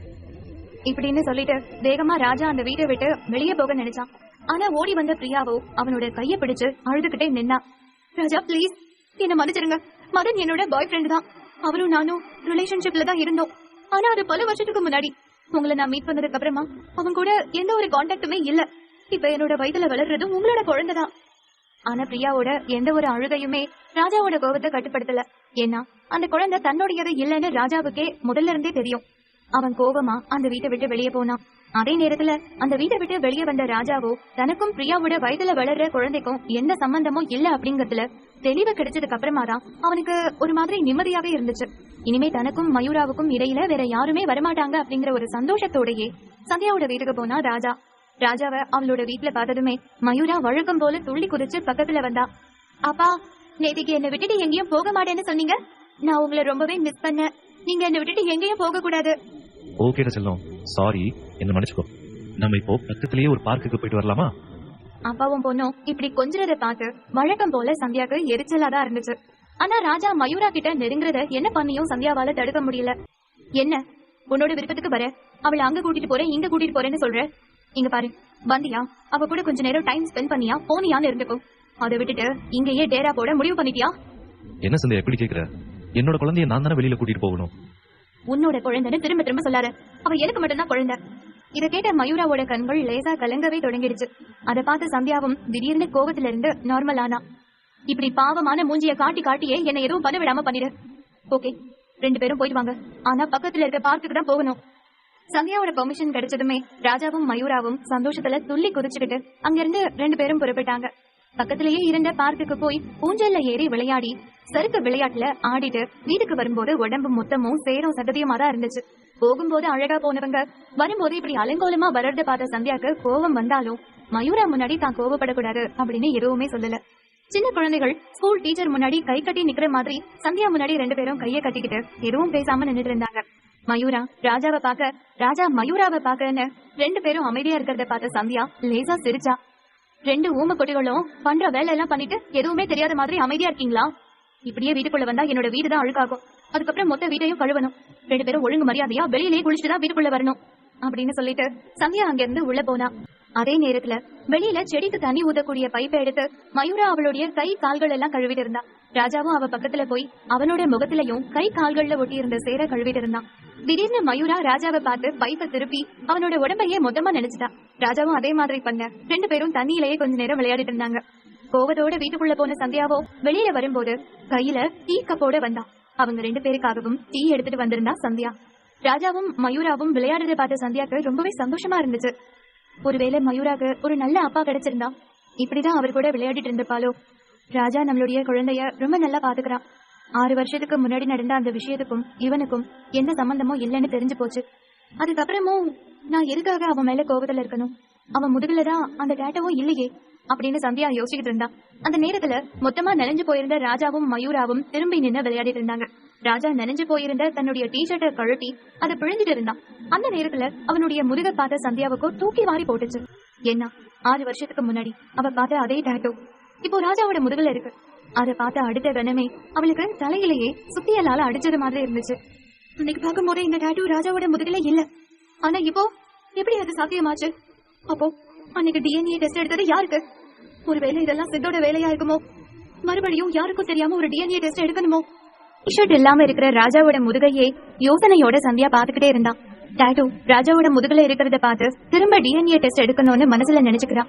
இப்படின்னு சொல்லிட்டு வேகமா ராஜா அந்த வீட்டை விட்டு வெளியே போக நினைச்சான். ஆனா ஓடி வந்த பிரியாவோ அவனோட கைய பிடிச்சு அழுதுகிட்டே நின்னா. ராஜா ப்ளீஸ், என்ன மன்னிச்சிருங்க. மதன் என்னோட பாய் ஃப்ரெண்ட் தான். அவரும் நானும் ரிலேஷன்ஷிப்ல தான் இருந்தோம். ஆனா அது பல வருஷத்துக்கு முன்னாடி. உங்களை நான் மீட் பண்ணதுக்கு அப்புறமா அவன் கூட எந்த ஒரு கான்டாக்டுமே இல்ல. இப்ப என்னோட வயதுல வளர்றதும் உங்களோட குழந்தைதான். ஆனா பிரியாவோட எந்த ஒரு அழுகையுமே ராஜாவோட கோபத்தை கட்டுப்படுத்தல. ஏன்னா அந்த குழந்தை தன்னுடையது இல்லைன்னு ராஜாவுக்கே முதல்ல இருந்தே தெரியும். அவன் கோபமா அந்த வீட்டை விட்டு வெளியே போனான். அதே நேரத்துல அந்த வீட்டை விட்டு வெளியே வந்த ராஜாவோ தனக்கும் பிரியாவோட வயதுல வளர்ற குழந்தைக்கும் எந்த சம்பந்தமும் இல்ல அப்படிங்கறதுல தெளிவு கிடைச்சதுக்கு அப்புறமா தான் அவனுக்கு ஒரு மாதிரி நிம்மதியாவே இருந்துச்சு. இனிமே தனக்கும் மயூராவுக்கும் இடையில வேற யாருமே வரமாட்டாங்க அப்படிங்கிற ஒரு சந்தோஷத்தோடயே சந்தியாவோட வீட்டுக்கு போனா ராஜா. ராஜாவை அவளோட வீட்டுல பார்த்ததுமே மயூரா வழக்கம் போல துள்ளி குதிச்சு பக்கத்துல வந்தா. அப்பா, நேத்திக்கு என்னை விட்டுட்டு எங்கேயும் போக மாட்டேன்னு சொன்னீங்க. நான் உங்களை ரொம்பவே மிஸ் பண்ண. நீங்க என்னை விட்டுட்டு எங்கேயும் போக கூடாது. ஓகேடா செல்லம், சாரி, என்ன மன்னிச்சுக்கோ. நம்ம இப்போ பக்கத்திலேயே ஒரு பார்க்குக்கு போயிட்டு வரலாமா? அப்பாவும் பொண்ணும் இப்படி கொஞ்சிறத பார்த்து வழக்கம் போல சந்தியாக்கு எரிச்சலாதான் இருந்துச்சு. ஆனா ராஜா மயூரா கிட்ட நெருங்குறத என்ன பண்ணியும் சந்தியாவால தடுக்க முடியல. என்ன, உன்னோட விருப்பத்துக்கு வர அவளை அங்க கூட்டிட்டு போறேன் இங்க கூட்டிட்டு போறேன்னு சொல்ற. இங்க பாரு, வந்தியா அவ கூட கொஞ்ச நேரம் டைம் ஸ்பெண்ட் பண்ணியா போனியான்னு இருந்துக்கும். அதை விட்டுட்டு இங்கேயே டேரா போட முடிவு பண்ணிட்டியா? என்ன சந்தியா எப்படி கேக்குற? என்னோட குழந்தைய நான் தானே வெளியில கூட்டிட்டு போகணும். உன்னோட குழந்தைன்னு திரும்ப திரும்ப சொல்லாரு. அவ எனக்கு மட்டும்தான் குழந்தை. இத கேட்ட மயூராவோட கண்கள் லேசா கலங்கவே தொடங்கிடுச்சு. அதை பார்த்து சந்தியாவும் திடீர்னு கோவத்துல இருந்து நார்மல் ஆனா. இப்படி பாவமான மூஞ்சிய காட்டி காட்டியே என்ன எதுவும் பண்ண விடாம பண்ணிடு. ஓகே, 2 பேரும் போயிட்டு வாங்க. ஆனா பக்கத்துல இருக்க பார்க்குக்கு தான் போகணும். சந்தியாவோட பெர்மிஷன் கிடைச்சதுமே ராஜாவும் மயூராவும் சந்தோஷத்துல துள்ளி குதிச்சுக்கிட்டு அங்கிருந்து 2 பேரும் புறப்பட்டாங்க. பக்கத்திலேயே இருந்த பார்க்குக்கு போய் ஊஞ்சல்ல ஏறி விளையாடி சறுக்கு விளையாட்டுல ஆடிட்டு வீட்டுக்கு வரும்போது உடம்பு மொத்தமும் சேரும் சகதியுமா தான் இருந்துச்சு. போகும்போது அழகா போனவங்க வரும்போது இப்படி அலங்கோலமா வர்றத பார்த்த சந்தியாக்கு கோபம் வந்தாலும் மயூரா முன்னாடி தான் கோபப்படக்கூடாது அப்படின்னு எதுவுமே சொல்லல. சின்ன குழந்தைகள் ஸ்கூல் டீச்சர் முன்னாடி கை கட்டி நிக்கிற மாதிரி சந்தியா முன்னாடி 2 பேரும் கைய கட்டிக்கிட்டு எதுவும் பேசாம நின்னுட்டு இருந்தாங்க. மயூரா ராஜாவை பார்க்க, ராஜா மயூராவை பார்க்கன்னு 2 பேரும் அமைதியா இருக்கிறத பார்த்த சந்தியா லேசா சிரிச்சா. 2 ஊம கொடிகளும் பண்ற வேலை எல்லாம் பண்ணிட்டு எதுவுமே தெரியாத மாதிரி அமைதியா இருக்கீங்களா? இப்படியே வீட்டுக்குள்ள வந்தா என்னோட வீடுதான் அழுக்காகும். அதுக்கப்புறம் மொத்த வீட்டையும் கழுவணும். 2 பேரும் ஒழுங்கு மரியாதையா வெளியிலேயே குளிச்சுட்டுதான் வீட்டுக்குள்ள வரணும் அப்படின்னு சொல்லிட்டு சந்தியா அங்க இருந்து உள்ள போனா. அதே நேரத்துல வெளியில செடிக்கு தண்ணி ஊத்தக்கூடிய பைப்பை எடுத்து மயூரா அவளுடைய கை கால்கள் எல்லாம் கழுவிட்டு இருந்தா. ராஜாவும் அவ பக்கத்துல போய் அவனோட முகத்திலையும் கை கால்கள்ல ஒட்டி இருந்த சேர கழுவிட்டு இருந்தான். திடீர்னு மயூரா ராஜாவை பார்த்து பைப்பை திருப்பி அவனோட உடம்பையே மொத்தமா நினைச்சிட்டா. ராஜாவும் அதே மாதிரி பண்ண 2 பேரும் தண்ணியிலேயே கொஞ்ச நேரம் விளையாடிட்டு இருந்தாங்க. கோவத்தோட வீட்டுக்குள்ள போன சந்தியாவோ வெளியில வரும்போது கையில டீ கப்போட வந்தா. அவங்க 2 பேருக்காகவும் டீ எடுத்துட்டு வந்திருந்தா சந்தியா. ராஜாவும் மயூராவும் விளையாடுறத பார்த்த சந்தியாக்கு ரொம்பவே சந்தோஷமா இருந்துச்சு. ஒருவேளை மயூராக்கு ஒரு நல்ல அப்பா கிடைச்சிருந்தா இப்படிதான் அவர் கூட விளையாடிட்டு இருந்திருப்பாளோ. ராஜா நம்மளுடைய குழந்தைய ரொம்ப நல்லா பாத்துக்கிறான். 6 வருஷத்துக்கு முன்னாடி நடந்த அந்த விஷயத்துக்கும் இவனுக்கும் எந்த சம்பந்தமும் இல்லைன்னு தெரிஞ்சு போச்சு. அதுக்கப்புறமும் நான் எதுக்காக அவன் மேல கோபத்துல இருக்கணும்? அவன் முதுகுலதான் அந்த டேட்டவும் இல்லையே. அப்படின்னு சந்தியா யோசிச்சுட்டு இருந்தா. அந்த நேரத்துல மொத்தமா நனைஞ்சு போயிருந்த ராஜாவும் மயூராவும் திரும்பி நின்று விளையாடிட்டு இருந்தாங்க. ராஜா நனைஞ்சு போயிருந்த தன்னுடைய டீஷர்ட்டை கழட்டி அதை பிழிஞ்சிட்டு இருந்தான். அந்த நேரத்துல அவனுடைய முதுக பார்த்த சந்தியாவுக்கோ தூக்கி வாரி போட்டுச்சு. என்ன 6 வருஷத்துக்கு முன்னாடி அவ பார்த்த அதே டாட்டோ இப்போ ராஜாவோட முதுகுல இருக்கு. அதை பார்த்த அடுத்த கணமே அவளுக்கு தலையிலேயே சுத்தியலால அடிச்சது மாதிரி இருந்துச்சு. அன்னைக்கு பார்க்கும் போதே இந்த டாட்டோ ராஜாவோட முதுகுல இல்ல. ஆனா இப்போ எப்படி அது சாத்தியமாச்சு? அப்போ அன்னைக்கு டிஎன்ஏ டெஸ்ட் எடுத்தது யாருக்கு? ஒருவேளை இதெல்லாம் சித்தோட வேலையா இருக்குமோ? மறுபடியும் யாருக்கும் தெரியாம ஒரு டிஎன்ஏ டெஸ்ட் எடுக்கணுமோ? டிஷர்ட் இல்லாம இருக்கிற ராஜாவோட முதுகையே யோசனையோட சந்தியா பாத்துக்கிட்டே இருந்தா. டாட்டோ ராஜாவோட முதுகுல இருக்கிறத பார்த்து திரும்ப டிஎன்ஏ டெஸ்ட் எடுக்கணும்னு மனசுல நினைச்சுக்கிறா.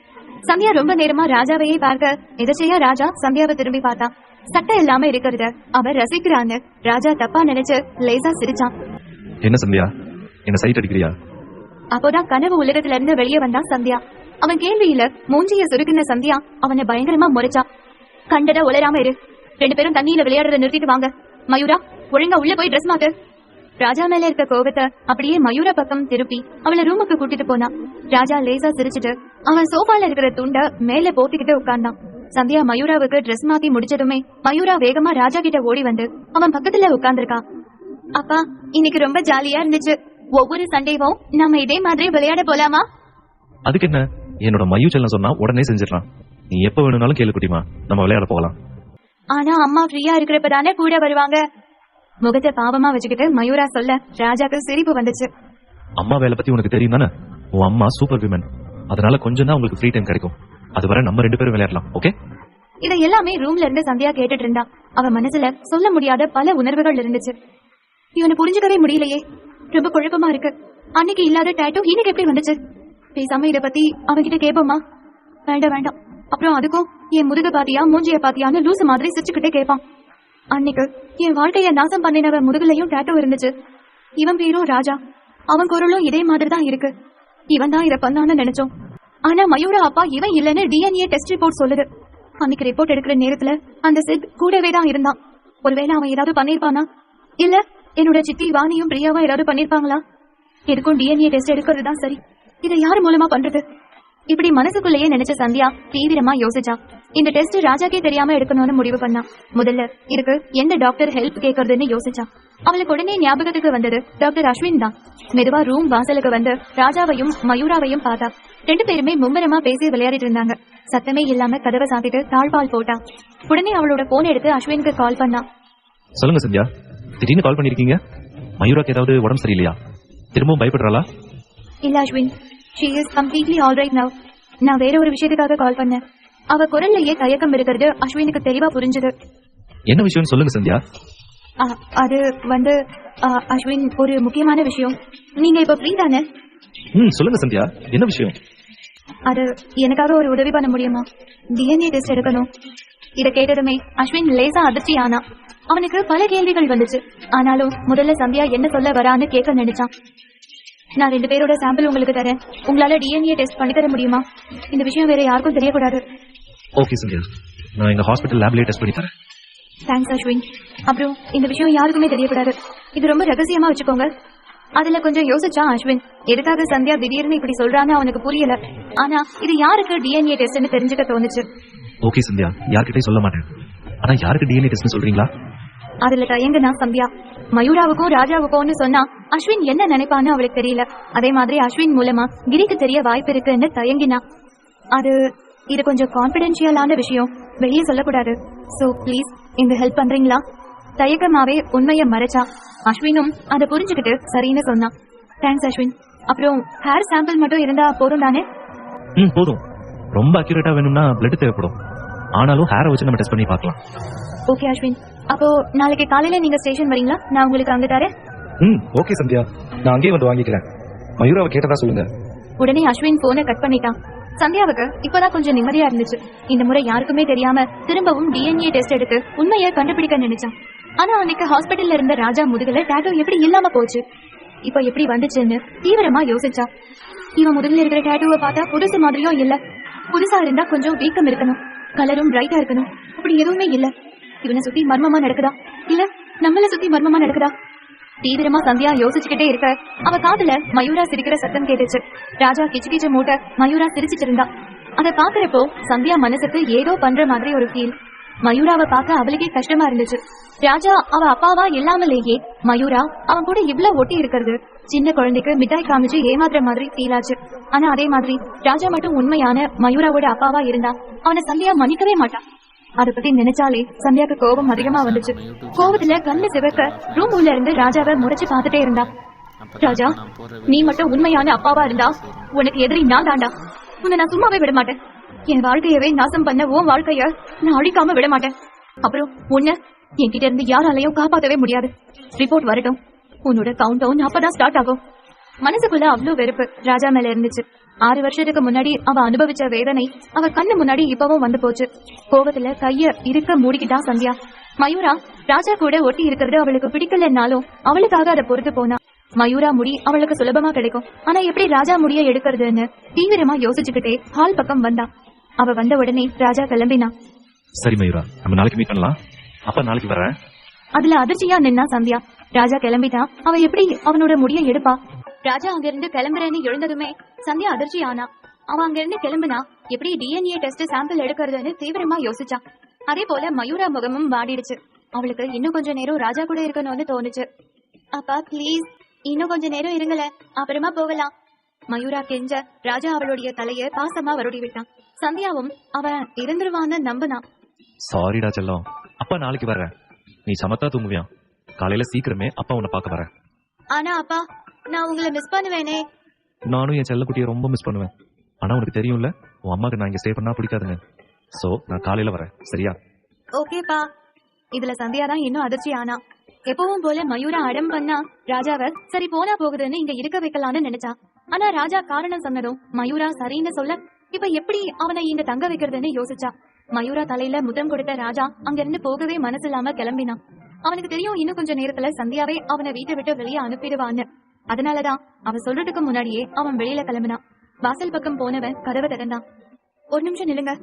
சந்தியா ரொம்ப நேரமா ராஜாவையே பார்க்க எதச்சையா ராஜா சந்தியாவை திரும்பி பார்த்தா. சட்டை இல்லாம இருக்கிறத அவர் ரசிக்கிறான்னு ராஜா தப்பா நினைச்சு லேசா சிரிச்சான். என்ன சந்தியா, என்ன சைட் அடிக்கிறியா? அப்போதான் கனவு உலகத்துல இருந்து வெளியே வந்தான் சந்தியா. அவன் கேள்வியில மூஞ்சிய சுருக்கின சந்தியா அவனை பயங்கரமா முறைச்சா. கண்டட உளராம இரு, 2 பேரும் தண்ணியில விளையாடுறத நிறுத்திட்டு வாங்க. மயூரா, ஒழுங்கா உள்ள போய் ட்ரெஸ் மாத்து. ராஜா மேல இருக்க கோபத்தை அப்படியே மயூரா பக்கம் திருப்பி அவளை ரூமுக்கு கூட்டிட்டு போனான். ராஜா லேசா சிரிச்சுட்டு அவன் சோஃபால இருக்கிற துண்டை மேல போத்திக்கிட்டு உட்கார்ந்தான். சந்தியா மயூராவுக்கு ட்ரெஸ் மாத்தி முடிச்சதுமே மயூரா வேகமா ராஜா கிட்ட ஓடி வந்து அவன் பக்கத்துல உட்கார்ந்துருக்கா. அப்பா, இன்னைக்கு ரொம்ப ஜாலியா இருந்துச்சு. ஒவ்வொரு சண்டேவும் நம்ம இதே மாதிரி விளையாட போலாமா? அதுக்கு என்ன, என்னோட மயூ செல்லம் சொன்னா உடனே செஞ்சிடலாம். நீ எப்ப வேணும்னாலும் கேளு குட்டிமா, நம்ம விளையாட போகலாம். ஆனா அம்மா ஃப்ரீயா இருக்கிறப்ப தானே கூட வருவாங்க. முகத்தை பாவமா வச்சுக்கிட்டு மயூரா சொல்ல ராஜாக்கு சிரிப்பு வந்துச்சு. அம்மா வேலை பத்தி உனக்கு தெரியும் தானே? உன் அம்மா சூப்பர் விமன், அதனால கொஞ்சம் தான் உங்களுக்கு ஃப்ரீ டைம் கிடைக்கும். அது வரை நம்ம 2 பேரும் விளையாடலாம், ஓகே? இதை எல்லாமே ரூம்ல இருந்து சந்தியா கேட்டுட்டு இருந்தா. அவ மனசுல சொல்ல முடியாத பல உணர்வுகள் இருந்துச்சு. இவனை புரிஞ்சுக்கவே முடியலையே, ரொம்ப குழப்பமா இருக்கு. அன்னைக்கு இல்லாத டாட்டோ இன்னைக்கு எப்படி வந்துச்சு? பேசாம இத பத்தி அவன்கிட்ட கேட்போமா? வேண்டாம். அப்புறம் அதுக்கும் என் முதுக பாத்தியா மூஞ்சிய பாத்தியான்னு லூசு மாதிரி சிரிச்சுக்கிட்டே கேட்பான். அன்னைக்கு என் வாழ்க்கைய நாசம் பண்ணினவ முதுகுலையும் டாட்டோ இருந்துச்சு. இவன் பேரும் ராஜா, அவன் குரலும் இதே மாதிரிதான் இருக்கு. இவன் தான் இத பண்ணான்னு நினைச்சோம். ஆனா மயூரா அப்பா இவன் இல்லன்னு டிஎன்ஏ டெஸ்ட் ரிப்போர்ட் சொல்லுது. அன்னைக்கு ரிப்போர்ட் எடுக்கிற நேரத்துல அந்த சித் கூடவே தான் இருந்தான். ஒருவேளை அவன் ஏதாவது பண்ணிருப்பானா? இல்ல என்னோட சித்தி வாணியும் பிரியாவும் ஏதாவது பண்ணிருப்பாங்களா? எதுக்கும் டிஎன்ஏ டெஸ்ட் எடுக்கிறது தான் சரி. இதை யாரு மூலமா பண்றது? இப்படி மனசுக்குள்ளேயே நினைச்ச சந்தியா தீவிரமா யோசிச்சா. இந்த டெஸ்ட் ராஜாக்கே தெரியாம எடுக்கணும்னு முடிவு பண்ணா. முதல்ல இதுக்கு எந்த டாக்டர் ஹெல்ப் கேட்கறதுன்னு யோசிச்சா. அவளுக்கு உடனே ஞாபகத்துக்கு வந்தது டாக்டர் அஸ்வின் தான். மெதுவா ரூம் வாசலுக்கு வந்து ராஜாவையும் மயூராவையும் பார்த்தா. 2 பேருமே மும்பரமா பேசி விளையாடிட்டு இருந்தாங்க. சத்தமே இல்லாம கதவை சாத்திட்டு தாழ்பால் போட்டா. உடனே அவளோட போன் எடுத்து அஸ்வினுக்கு கால் பண்ணா. சொல்லுங்க சந்தியா, திடீர்னு கால் பண்ணிருக்கீங்க. மயூராக்கு ஏதாவது உடம்பு சரியில்லையா? திரும்பவும் பயப்படுறாளா? இல்ல Ashwin, she is completely all right now. நான் வேற ஒரு விஷயத்துக்காக கால் பண்ணேன். அவ குரல்லையே தயக்கம் இருக்கிறது அஸ்வினுக்கு தெளிவா புரிஞ்சது. என்ன விஷயம் சொல்லுங்க சந்தியா. அது வந்து அஸ்வின், ஒரு முக்கியமான விஷயம். நீங்க இப்ப ஃப்ரீ தானே? சொல்லுங்க சந்தியா, என்ன விஷயம்? அது எனக்காக ஒரு உதவி பண்ண முடியுமா? டிஎன்ஏ டெஸ்ட் எடுக்கணும். இத கேட்டதுமே அஸ்வின் லேசா அதிர்ச்சி ஆனா. அவனுக்கு பல கேள்விகள் வந்துச்சு. ஆனாலும் முதல்ல சந்தியா என்ன சொல்ல வரான்னு கேட்க நினைச்சான். நான் 2 பேரோட சாம்பிள் உங்களுக்கு தரேன். உங்களால டிஎன்ஏ டெஸ்ட் பண்ணி தர முடியுமா? இந்த விஷயம் வேற யாருக்கும் தெரியக்கூடாது. ஓகே சந்தியா, நான் எங்க ஹாஸ்பிட்டல் லேப்லயே டெஸ்ட் பண்ணி தரேன். தேங்க்ஸ் அஸ்வின். அப்புறம் இந்த விஷயம் யாருக்குமே தெரியக்கூடாது. இது ரொம்ப ரகசியமா வச்சுக்கோங்க. அதுல கொஞ்சம் யோசிச்சா அஸ்வின், எதுக்காக சந்தியா திடீர்னு இப்படி சொல்றான்னு அவனுக்கு புரியல. ஆனா இது யாருக்கு டிஎன்ஏ டெஸ்ட்னு தெரிஞ்சுக்க தோணுச்சு. ஓகே சந்தியா, யார்கிட்டயும் சொல்ல மாட்டேன். ஆனா யாருக்கு டிஎன்ஏ டெஸ்ட்னு சொல்றீங்களா? அதுல தயங்குனா சந்தியா. மயூராவுக்கும் ராஜாவுக்கும்னு சொன்னா அஸ்வின் என்ன நினைப்பான்னு அவளுக்கு தெரியல. அதே மாதிரி அஸ்வின் மூலமா கிரிக்கு தெரிய வாய்ப்பு இருக்குன்னு தயங்கினா. இது கொஞ்சம் கான்பிடென்ஷியலான விஷயம், வெளியே சொல்லக்கூடாது. சோ ப்ளீஸ் இந்த ஹெல்ப் பண்றீங்களா? தயக்கமாவே உண்மையை மறைச்சா. அஸ்வினும் அதை புரிஞ்சுக்கிட்டு சரின்னு சொன்னான். தேங்க்ஸ் அஸ்வின். அப்புறம் ஹேர் சாம்பிள் மட்டும் இருந்தா போதும் தானே? போதும். ரொம்ப அக்யூரேட்டா வேணும்னா பிளட் தேவைப்படும். ஆனாலும் ஹேரை வச்சு நம்ம டெஸ்ட் பண்ணி பார்க்கலாம். ஓகே அஸ்வின். அப்போ நாளைக்கு காலையில நீங்க ஸ்டேஷன் வரீங்களா? நான் உங்களுக்கு அங்க தரேன். ஓகே சந்தியா, நான் அங்கேயே வந்து வாங்கிக்கிறேன். மயூராவை கேட்டதா சொல்லுங்க. உடனே அஸ்வின் போனை கட் பண்ணிட்டான். சந்தியாவுக்கு இப்பதான் கொஞ்சம் நிம்மதியா இருந்துச்சு. இந்த முறை யாருக்குமே தெரியாம திரும்பவும் டிஎன்ஏ டெஸ்ட் எடுத்து உண்மையை கண்டுபிடிக்க நினைச்சான். ஆனா அன்னைக்கு ஹாஸ்பிட்டல்ல இருந்த ராஜா முதுகுல டாட்டோ எப்படி இல்லாம போச்சு, இப்ப எப்படி வந்துச்சுன்னு தீவிரமா யோசிச்சா. இவன் முதுகுல இருக்கிற டாட்டோவை பார்த்தா புதுசு மாதிரியும் இல்ல. புதுசா இருந்தா கொஞ்சம் வீக்கம் இருக்கணும், கலரும் பிரைட்டா இருக்கணும். அப்படி எதுவுமே இல்ல. இவனை சுத்தி மர்மமா நடக்குதா, இல்ல நம்மள சுத்தி மர்மமா நடக்குதா? தீவிரமா சந்தியா யோசிச்சுக்கிட்டே இருக்க அவ காதுல மயூரா சிரிக்கிற சத்தம் கேட்டுச்சு. ராஜா கிச்சு கிச்சு மூட்ட மயூரா சிரிச்சிட்டு இருந்தா. அதை பாக்குறப்போ சந்தியா மனசுக்கு ஏதோ பண்ற மாதிரி ஒரு ஃபீல். மயூராவை பார்க்க அவளுக்கே கஷ்டமா இருந்துச்சு. ராஜா அவ அப்பாவா இல்லாமலேயே மயூரா அவன் கூட இவ்வளவு ஒட்டி இருக்கிறது சின்ன குழந்தைக்கு மிட்டாய் காமிச்சு ஏமாத்துற மாதிரி ஃபீல் ஆச்சு. ஆனா அதே மாதிரி ராஜா மட்டும் உண்மையான மயூராவோட அப்பாவா இருந்தா அவனை சந்தியா மன்னிக்கவே மாட்டான். அத பத்தி நினைச்சாலே சந்தியாக்கு கோபம் அதிகமா வந்துச்சு. கோபத்துல கண்ணு சிவக்க ரூம் உள்ள இருந்து ராஜாவை முறைச்சு பார்த்துட்டே இருந்தா. ராஜா, நீ மட்டும் உண்மையான அப்பாவா இருந்தா உனக்கு எதிரி நான் தாண்டா. உன்னை நான் சும்மாவே விட மாட்டேன். என் வாழ்க்கையவே நாசம் பண்ண உன் வாழ்க்கைய நான் அழிக்காம விட மாட்டேன். அப்புறம் உன்னை என்கிட்ட இருந்து யாராலையும் காப்பாற்றவே முடியாது. ரிப்போர்ட் வரட்டும், உன்னோட கவுண்ட் டவுன் அப்பதான் ஸ்டார்ட் ஆகும். மனசுக்குள்ள அவ்வளவு வெறுப்பு ராஜா மேல இருந்துச்சு. 6 வருஷத்துக்கு முன்னாடி அவ அனுபவிச்ச வேதனை அவ கண்ணு முன்னாடி இப்பவும் வந்து போச்சு. கோபத்துல கைய இருக்க மூடிக்கிட்டா சந்தியா. மயூரா ராஜா கூட ஒட்டி இருக்கிறது அவளுக்கு பிடிக்கலன்னாலும் அவளுக்காக அதை பொறுத்து போனா. மயூரா முடி அவளுக்கு சுலபமா கிடைக்கும், ஆனா எப்படி ராஜா முடிய எடுக்கிறதுன்னு தீவிரமா யோசிச்சுக்கிட்டே ஹால் பக்கம் வந்தா. அவ வந்த உடனே ராஜா கிளம்பினா. சரி மயூரா, நம்ம நாளைக்கு மீட் பண்ணலாம். அப்ப நாளைக்கு வரேன். அதுல அதிர்ச்சியா நின்னா சந்தியா. ராஜா கிளம்பிட்டா, அவ எப்படி அவனோட முடிய எடுப்பா? ராஜா அங்கிருந்து கிளம்புறேன்னு எழுந்ததுமே சந்தியா அதிர்ச்சி ஆனா. அவ அங்கிருந்து கிளம்புனா எப்படி DNA டெஸ்ட் சாம்பிள் எடுக்கிறதுன்னு தீவிரமா யோசிச்சா. அதே போல மயூரா முகமும் வாடிடுச்சு. அவளுக்கு இன்னும் கொஞ்ச நேரம் ராஜா கூட இருக்கணும்னு தோணுச்சு. அப்பா ப்ளீஸ் இன்னும் கொஞ்ச நேரம் இருங்கள, அப்புறமா போகலாம். மயூரா கெஞ்ச ராஜா அவளுடைய தலைய பாசமா வருடி விட்டான். சந்தியாவும் அவன் இருந்துருவான்னு நம்பினா. சாரிடா செல்லம், அப்பா நாளைக்கு வரேன். நீ சமத்தா தூங்குவியா? காலையில சீக்கிரமே அப்பா உன்னை பார்க்க வரேன். ஆனா அப்பா, நான் உங்களை மிஸ் பண்ணுவேனே. நானும் என் செல்லக்குட்டியை ரொம்ப மிஸ் பண்ணுவேன். ஆனா உனக்கு தெரியும்ல, உன் அம்மாக்கு நான் இங்க ஸ்டே பண்ணா பிடிக்காதுன்னு. சோ நான் காலையில வரேன், சரியா? ஓகேப்பா. இதுல சந்தியா தான் இன்னும் அதிர்ச்சி ஆனா. எப்பவும் போல மயூரா அடம் பண்ணா ராஜாவை சரி போனா போகுதுன்னு இங்க இருக்க வைக்கலாம்னு நினைச்சா. ஆனா ராஜா காரணம் சொன்னதும் மயூரா சரின்னு சொல்ல இப்ப எப்படி அவனை இங்க தங்க வைக்கிறதுன்னு யோசிச்சா. மயூரா தலையில முத்தம் கொடுத்த ராஜா அங்கிருந்து போகவே மனசு இல்லாம கிளம்பினான். அவனுக்கு தெரியும் இன்னும் கொஞ்ச நேரத்துல சந்தியாவே அவனை வீட்டை விட்டு வெளியே அனுப்பிடுவான்னு. அதனாலதான் அவன் சொல்றதுக்கு முன்னாடியே அவன் வெளியில கிளம்பினான். வாசல் பக்கம் போனவன் கதவை திறந்தான். ஒரு நிமிஷம் நில்லுங்க.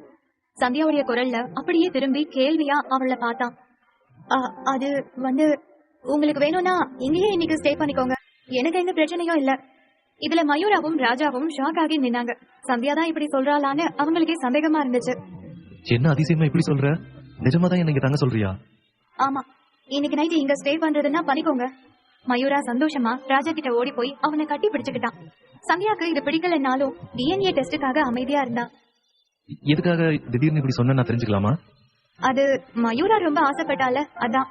சந்தியாவுடைய குரல்ல அப்படியே திரும்பி கேள்வியா அவளை பார்த்தான். அது வந்து உங்களுக்கு வேணும்னா இங்கேயே இன்னைக்கு ஸ்டே பண்ணிக்கோங்க, எனக்கு எந்த பிரச்சனையும் இல்ல. இதுல மயூராவும் ராஜாவும் ஷாக் ஆகி நின்னாங்க. சந்தியா தான் இப்படி சொல்றாளான்னு அவங்களுக்கே சந்தேகமா இருந்துச்சு. என்ன அதிசயமா இப்படி சொல்ற? நிஜமாதான் என்ன இங்க தங்க சொல்றியா? ஆமா, இன்னைக்கு நைட் இங்க ஸ்டே பண்றதுன்னா பண்ணிக்கோங்க. மயூரா சந்தோஷமா ராஜா கிட்ட ஓடி போய் அவனை கட்டி பிடிச்சுக்கிட்டான். சந்தியாக்கு இது பிடிக்கலன்னாலும் DNA டெஸ்டுக்காக அமைதியா இருந்தா. எதுக்காக திடீர்னு இப்படி சொன்ன நான் தெரிஞ்சுக்கலாமா? அது மயூரா ரொம்ப ஆசைப்பட்டால அதான்.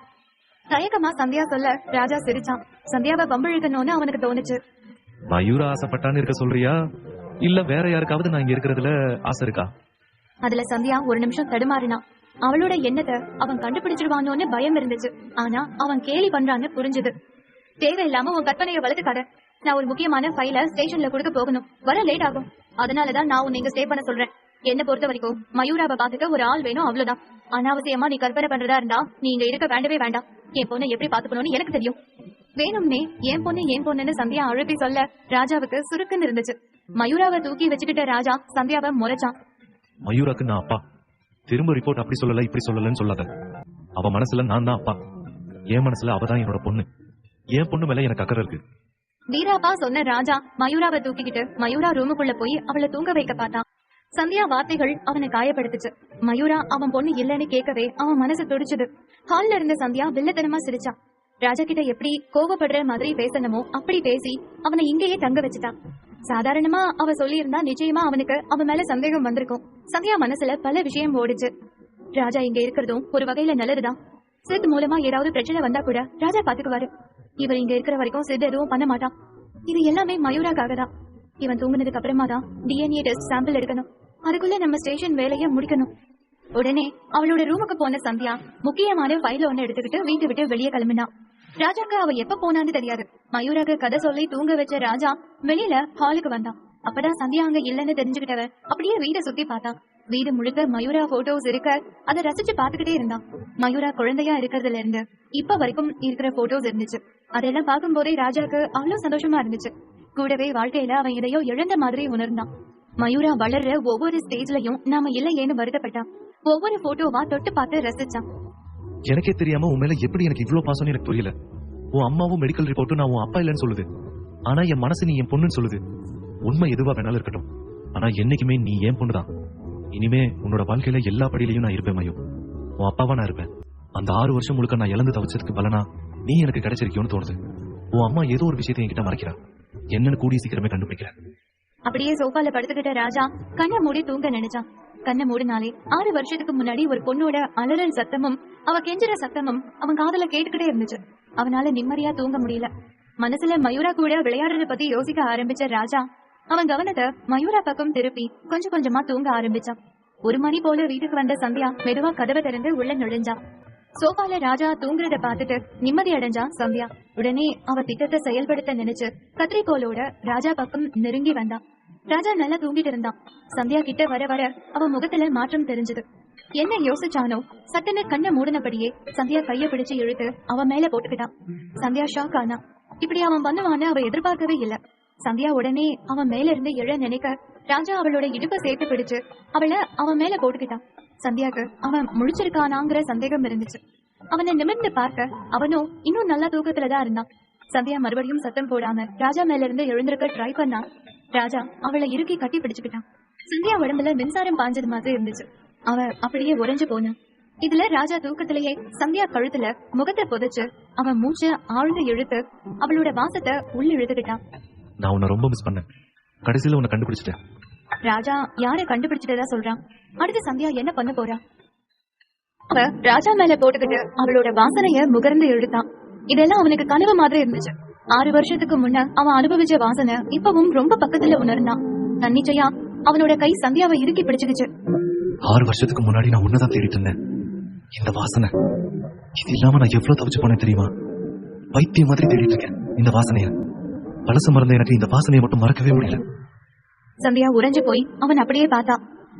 தயக்கமா சந்தியா சொல்ல ராஜா சிரிச்சான். சந்தியாவை பம்பிழுக்கணும்னு அவனுக்கு தோணுச்சு. மயூரா ஆசைப்பட்டான்னு இருக்க சொல்றியா, இல்ல வேற யாருக்காவது நான் இங்க இருக்கிறதுல ஆசை இருக்கா? அதுல சந்தியா ஒரு நிமிஷம் தடுமாறினான். அவளோட எண்ணத்தை அவன் கண்டுபிடிச்சிருவானோன்னு பயம் இருந்துச்சு. ஆனா அவன் கேலி பண்றான்னு புரிஞ்சுது. தேவையில்லாம உன் கற்பனையை வளர்த்துக்காத. நான் ஒரு முக்கியமான ஃபைல ஸ்டேஷன்ல கொடுக்க போகணும், வர லேட் ஆகும். அதனாலதான் நான் உன்னை இங்க ஸ்டே பண்ண சொல்றேன். என்ன பொறுத்த வரைக்கும் மயூராவை பாத்துக்க ஒரு ஆள் வேணும், அவ்வளவுதான். அனாவசியமா நீ கற்பனை பண்றதா இருந்தா நீ இங்க இருக்க வேண்டவே வேண்டாம். என் பொண்ணை எப்படி பாத்துக்கணும்னு எனக்கு தெரியும். வேணும்னே என் பொண்ணுன்னு சந்தியா அழுத்தி சொல்ல ராஜாவுக்கு சுருக்குன்னு இருந்துச்சு. மயூராவை தூக்கி வச்சுக்கிட்ட ராஜா சந்தியாவை முறைச்சான். மயூராக்கு நான் அப்பா. திரும்ப ரிப்போர்ட் அப்படி சொல்லல இப்படி சொல்லலன்னு சொல்லாத. அவ மனசுல நான் தான் அப்பா, என் மனசுல அவதான் என்னோட பொண்ணு. என் பொண்ணு மேல எனக்கு அக்கறை இருக்கு. வீராப்பா சொன்ன ராஜா மயூராவை தூக்கிக்கிட்டு மயூரா ரூமுக்குள்ள போய் அவளை தூங்க வைக்க பார்த்தான். சந்தியா வார்த்தைகள் அவனை காயப்படுத்துச்சு. மயூரா அவன் பொண்ணு இல்லன்னு கேட்கவே அவன் மனசு துடிச்சுது. ஹால்ல இருந்த சந்தியா வில்லத்தனமா சிரிச்சா. ராஜா கிட்ட எப்படி கோவப்படுற மாதிரி பேசணுமோ அப்படி பேசி அவனை இங்கேயே தங்க வச்சுட்டான். சாதாரணமா அவ சொல்லியிருந்தா நிச்சயமா அவனுக்கு அவன் மேல சந்தேகம் வந்திருக்கும். சந்தியா மனசுல பல விஷயம் ஓடிச்சு. ராஜா இங்க இருக்கிறதும் ஒரு வகையில நல்லதுதான். சித் மூலமா ஏதாவது பிரச்சனை வந்தா கூட ராஜா பாத்துக்குவாரு. இவர் இங்க இருக்கிற வரைக்கும் சித் எதுவும் பண்ண மாட்டான். இது எல்லாமே மயூராக்காக தான். இவன் தூங்குனதுக்கு அப்புறமா தான் DNA டெஸ்ட் சாம்பிள் எடுக்கணும். அதுக்குள்ள நம்ம ஸ்டேஷன் வேலைய முடிக்கணும். உடனே அவளோட ரூமுக்கு போன சந்தியா முக்கியமான ஃபைல் ஒன்னு எடுத்துக்கிட்டு வீட்டை விட்டு வெளியே கிளம்பினா. ராஜாக்கு அவ எப்ப போனான்னு தெரியாது. மயூராக்கு கதை சொல்லி தூங்க வச்ச ராஜா வெளியில ஹாலுக்கு வந்தான். அப்பதான் சந்தியா அங்க இல்லன்னு தெரிஞ்சுக்கிட்டவ அப்படியே வீட்டை சுத்தி பார்த்தான். வீடு முழுக்க மயூரா போட்டோஸ் இருக்க அதை ரசிச்சு பாத்துக்கிட்டே இருந்தான். மயூரா குழந்தையா இருக்கிறதுல இருந்து இப்ப வரைக்கும் இருக்கிற போட்டோஸ் இருந்துச்சு. அதெல்லாம் பார்க்கும் போதே ராஜாக்கு அவ்வளவு சந்தோஷமா இருந்துச்சு. கூடவே வாழ்க்கையில அவன் எதையோ இழந்த மாதிரி உணர்ந்தான். மயூரா வளர்ற ஒவ்வொரு ஸ்டேஜ்லயும் நாம இல்லையேன்னு வருத்தப்பட்டான். ஒவ்வொரு போட்டோவா தொட்டு பார்த்து ரசிச்சான். எனக்கே தெரியாம உன் மேல எப்படி எனக்கு இவ்வளவு பாசம்னு எனக்கு புரியல. உன் அம்மாவும் மெடிக்கல் ரிப்போர்ட்டும் நான் உன் அப்பா இல்லைன்னு சொல்லுது. ஆனா என் மனசு நீ என் பொண்ணுன்னு சொல்லுது. உண்மை எதுவா வேணாலும் இருக்கட்டும், ஆனா என்னைக்குமே நீ என் பொண்ணுதான். இனிமே உன்னோட வாழ்க்கையில எல்லா படியிலையும் நான் இருப்பேன் மயு. உன் அப்பாவா நான் இருப்பேன். அந்த 6 வருஷம் முழுக்க நான் இழந்து தவிச்சதுக்கு பலனா நீ எனக்கு கிடைச்சிருக்கியோன்னு தோணுது. உன் அம்மா ஏதோ ஒரு விஷயத்தை என்கிட்ட மறைக்கிறா. என்னன்னு கூடிய சீக்கிரமே கண்டுபிடிக்கிறேன். அப்படியே சோஃபால படுத்துக்கிட்ட ராஜா கண்ணை மூடி தூங்க நினைச்சான். கண்ணை மூடினாலே 6 வருஷத்துக்கு முன்னாடி ஒரு பொண்ணோட அலறல் சத்தமும் அவ கெஞ்சுற சத்தமும் அவன் காதுல கேட்டுக்கிட்டே இருந்துச்சு. அவனால நிம்மதியா தூங்க முடியல. மனசுல மயூரா கூட விளையாடுறத பத்தி யோசிக்க ஆரம்பிச்ச ராஜா அவன் கவனத்தை மயூரா பக்கம் திருப்பி கொஞ்சம் கொஞ்சமா தூங்க ஆரம்பிச்சான். 1 மணி போல வீட்டுக்கு வந்த சந்தியா மெதுவா கதவை திறந்து உள்ள நுழைஞ்சான். சோஃபால ராஜா தூங்குறத பார்த்துட்டு நிம்மதி அடைஞ்சான் சந்தியா. உடனே அவ திட்டத்தை செயல்படுத்த நினைச்சு கத்திரிக்கோளோட ராஜா பக்கம் நெருங்கி வந்தான். ராஜா நல்லா தூங்கிட்டு இருந்தான். சந்தியா கிட்ட வர வர அவன் முகத்துல மாற்றம் தெரிஞ்சது. என்ன யோசிச்சானோ சட்டுன்னு கண்ணை மூடினபடியே சந்தியா கைய பிடிச்சு இழுத்து அவன் மேல போட்டுக்கிட்டான். சந்தியா ஷாக் ஆனா. இப்படி அவன் பண்ணுவான்னு அவ எதிர்பார்க்கவே இல்ல. சந்தியா உடனே அவன் மேல இருந்து எழ நினைக்க ராஜா அவளோட இடுப்பை சேர்த்து பிடிச்சு அவளை அவன் மேல போட்டுக்கிட்டான். சந்தியாக்கு அவன் முழிச்சிருக்கானாங்கிற சந்தேகம் இருந்துச்சு. அவனை நிமிர்ந்து பார்க்க அவனும் இன்னும் நல்லா தூக்கத்துலதான் இருந்தான். சந்தியா மறுபடியும் சத்தம் போடாம ராஜா மேல இருந்து எழுந்திருக்க ட்ரை பண்ணா. ராஜா அவளை இறுக்கி கட்டி பிடிச்சுக்கிட்டான். சந்தியா உடம்புல மின்சாரம் பாஞ்சது மாதிரி இருந்துச்சு. அவ அப்படியே உறைஞ்சு போனான். இதுல ராஜா தூக்கத்திலேயே சந்தியா கழுத்துல முகத்தை புதைச்சு அவன் மூச்சை ஆழ்ந்து இழுத்து அவளோட வாசத்தை உள்ள இழுத்துக்கிட்டான். நான் உன்னை ரொம்ப மிஸ் பண்ணேன். கடைசியில உன்னை கண்டுபிடிச்சிட்டேன். ராஜா யாரை கண்டுபிடிச்சிட்டதா சொல்றான். அடுத்து சந்தியா என்ன பண்ண போறா? அவ ராஜா மேல போட்டுக்கிட்டு அவளோட வாசனைய முகர்ந்து இழுத்தான். இதெல்லாம் அவனுக்கு கனவு மாதிரி இருந்துச்சு. 6 வருஷத்துக்கு முன்ன அவன் அனுபவிச்ச வாசனை இப்பவும் ரொம்ப பக்கத்துல உணர்ந்தான். தன்னிச்சையா அவனோட கை சந்தியாவை இறுக்கி பிடிச்சுக்கிச்சு. 6 வருஷத்துக்கு முன்னாடி நான் உன்னதான் தேடிட்டு இருந்தேன். இந்த வாசனை இது இல்லாம நான் எவ்வளவு தவிச்சு போனேன் தெரியுமா? பைத்தியம் மாதிரி தேடிட்டு இருக்கேன் இந்த வாசனைய. பழசு மறந்த எனக்கு இந்த வாசனையை மட்டும் மறக்கவே முடியல. சந்தியா உறைஞ்சு போய் அவன் அப்படியே பார்த்தா.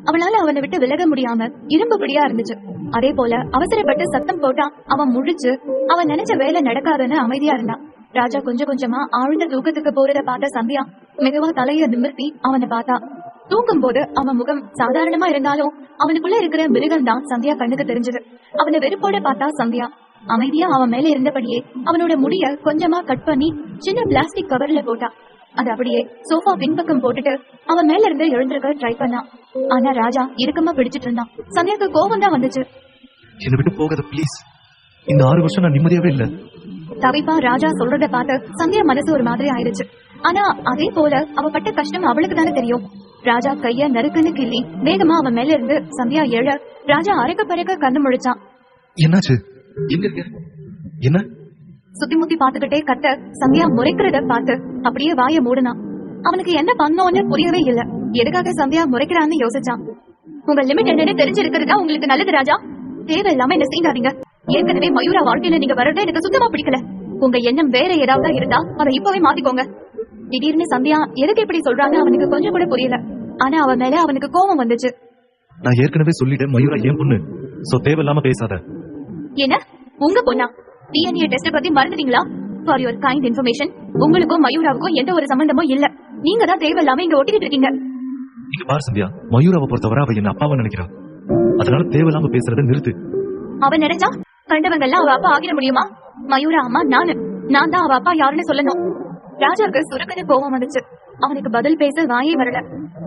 அவனால அவனை விட்டு விலக முடியாம இரும்பு பிடியா இருந்துச்சு. அதே போல அவசரப்பட்டு சத்தம் போட்டா அவன் முழிச்சு அவன் நினைச்ச வேலை நடக்காதுன்னு அமைதியா இருந்தான். ராஜா கொஞ்சம் கொஞ்சமா ஆழ்ந்த தூக்கத்துக்கு போறத பார்த்த சந்தியா மெதுவா தலைய நிமிர்த்தி அவனை பார்த்தா. தூங்கும் போது அவன் முகம் சாதாரணமா இருந்தாலும் அவனுக்குள்ள இருக்கிற மிருகம் தான் சந்தியா கண்ணுக்கு தெரிஞ்சது. அவனை வெறுப்போட பார்த்தா சந்தியா. அமைதியா அவன் மேல இருந்தபடியே அவனோட முடிய கொஞ்சமா கட் பண்ணி சின்ன பிளாஸ்டிக் கவர்ல போட்டா. அது அப்படியே சோஃபா பின்பக்கம் போட்டுட்டு அவன் மேல இருந்து எழுந்திருக்க ட்ரை பண்ணான். ஆனா ராஜா இறுக்கமா பிடிச்சிட்டு இருந்தான். சந்தியாக்கு கோபம் தான் வந்துச்சு. என்னை விட்டு போகாத ப்ளீஸ். இந்த 6 வருஷம் நான் நிம்மதியாவே இல்ல. தவிப்பா ராஜா சொல்றத பார்த்து சந்தியா மனசு ஒரு மாதிரி ஆயிடுச்சு. ஆனா அதே போல அவ பட்ட கஷ்டம் அவளுக்கு தானே தெரியும். ராஜா கைய நறுக்குன்னு கிள்ளி வேகமா அவன் மேல இருந்து சந்தியா எழ ராஜா அரைக்க பறைக்க கண்ணு முழிச்சான். என்னாச்சு? எங்க இருக்க? என்ன? சுத்தி முத்தி பாத்துக்கிட்டே கத்த சந்தியா முறைக்கிறத பார்த்து அப்படியே வாய மூடுனான். அவனுக்கு என்ன பண்ணோன்னு புரியவே இல்ல. எதுக்காக சந்தியா முறைக்கிறான்னு யோசிச்சான். உங்க லிமிட் என்னன்னு தெரிஞ்சிருக்கிறதா உங்களுக்கு நல்லது ராஜா. தேவையில்லாம என்ன செய்யாதீங்க. ஏற்கனவே மயூரா வாழ்க்கையில நீங்க வர்றத எனக்கு சுத்தமா பிடிக்கல. உங்க எண்ணம் வேற ஏதாவது இருந்தா அதை இப்பவே மாத்திக்கோங்க. திடீர்னு சந்தியா எதுக்கு இப்படி சொல்றான்னு அவனுக்கு கொஞ்சம் கூட புரியல. ஆனா அவன் மேல அவனுக்கு கோபம் வந்துச்சு. நான் ஏற்கனவே சொல்லிட்டேன் மயூரா ஏன் பொண்ணு. சோ தேவையில்லாம பேசாத. என்ன உங்க பொண்ணா? டிஎன்ஏ டெஸ்ட் பத்தி மறந்துட்டீங்களா? ஃபார் யுவர் கைண்ட் இன்ஃபர்மேஷன், உங்களுக்கும் மயூராவுக்கும் எந்த ஒரு சம்பந்தமும் இல்ல. நீங்க தான் தேவையில்லாம இங்க ஒட்டிக்கிட்டு இருக்கீங்க. இங்க பாரு சந்தியா, மயூராவை பொறுத்தவரை அவ என்ன அப்பாவை நினைக்கிறா. அதனால தேவையில்லாம பேசுறத நிறுத்து. அவன் நினைச்சா கண்டவங்க எல்லாம் அவ அப்பா ஆகிட முடியுமா? மயூரா அம்மா நான் தான் அவ அப்பா யாருன்னு சொல்லணும். ராஜாவுக்கு சுருக்கன்னு கோபம் வந்துச்சு. அவனுக்கு பதில் பேச வாயே வரல.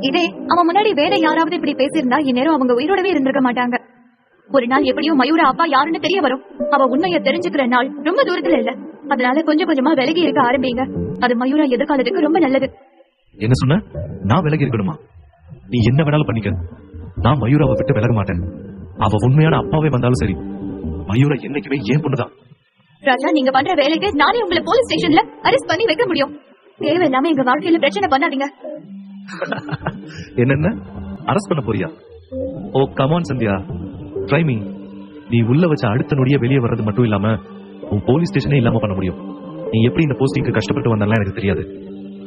இதே அவன் முன்னாடி வேற யாராவது இப்படி பேசியிருந்தா இந்நேரம் அவங்க உயிரோடவே இருந்திருக்க மாட்டாங்க. ஒரு நாள் எப்படியும் மயூரா அப்பா யாருன்னு தெரிய வரும். அவ உண்மையை தெரிஞ்சுக்கிற நாள் ரொம்ப தூரத்துல இல்ல. அதனால கொஞ்சம் கொஞ்சமா விலகி இருக்க ஆரம்பிங்க. அது மயூரா எதிர்காலத்துக்கு ரொம்ப நல்லது. என்ன சொன்ன? நான் விலகி இருக்கணுமா? நீ என்ன வேணாலும் பண்ணிக்க. நான் மயூராவை விட்டு விலக மாட்டேன். அவ உண்மையான அப்பாவே வந்தாலும் சரி. மயூரா என்னைக்குமே ஏன் பொண்ணுதான். ராஜா, நீங்க பண்ற வேலைக்கு நானே உங்களை போலீஸ் ஸ்டேஷன்ல அரெஸ்ட் பண்ணி வைக்க முடியும். தேவையில்லாம எங்க வாழ்க்கையில பிரச்சனை பண்ணாதீங்க. என்னென்ன அரெஸ்ட் பண்ண போறியா? ஓ கமான் சந்தியா, ட்ரை மீ. நீ உள்ள வச்ச அடுத்த நொடிய வெளியே வர்றது மட்டும் இல்லாம உன் போலீஸ் ஸ்டேஷனே இல்லாம பண்ண முடியும். நீ எப்படி இந்த போஸ்டிங்க்கு கஷ்டப்பட்டு வந்தாலும் எனக்கு தெரியாது.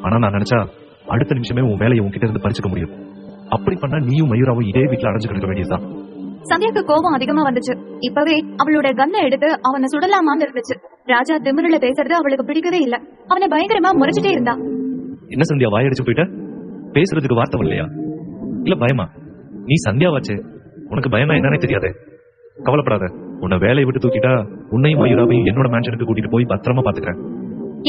ஆனா நான் நினைச்சா அடுத்த நிமிஷமே உன் வேலையை உன்கிட்ட இருந்து பறிச்சுக்க முடியும். அப்படி பண்ணா நீயும் மயூராவும் இதே வீட்டுல அடைஞ்சுக்கிட்டு இருக்க வேண்டியதுதான். சந்தியாக்கு கோபம் அதிகமா வந்துச்சு. இப்பவே அவளோட கன்னை எடுத்து அவனை சுடலாமான்னு இருந்துச்சு. ராஜா திமிருல பேசுறது அவளுக்கு பிடிக்கவே இல்ல. அவனை பயங்கரமா முறைச்சிட்டே இருந்தா. என்ன சந்தியா வாயடிச்சு போயிட்ட? பேசுறதுக்கு வார்த்தை இல்லையா? இல்ல பயமா? நீ சந்தியாவாச்சு, உனக்கு பயமா என்னன்னே தெரியாது. கவலைப்படாத, உன்னை வேலையை விட்டு தூக்கிட்டா உன்னையும் மயூராவையும் என்னோட மேன்ஷனுக்கு கூட்டிட்டு போய் பத்திரமா பாத்துக்கிறேன்.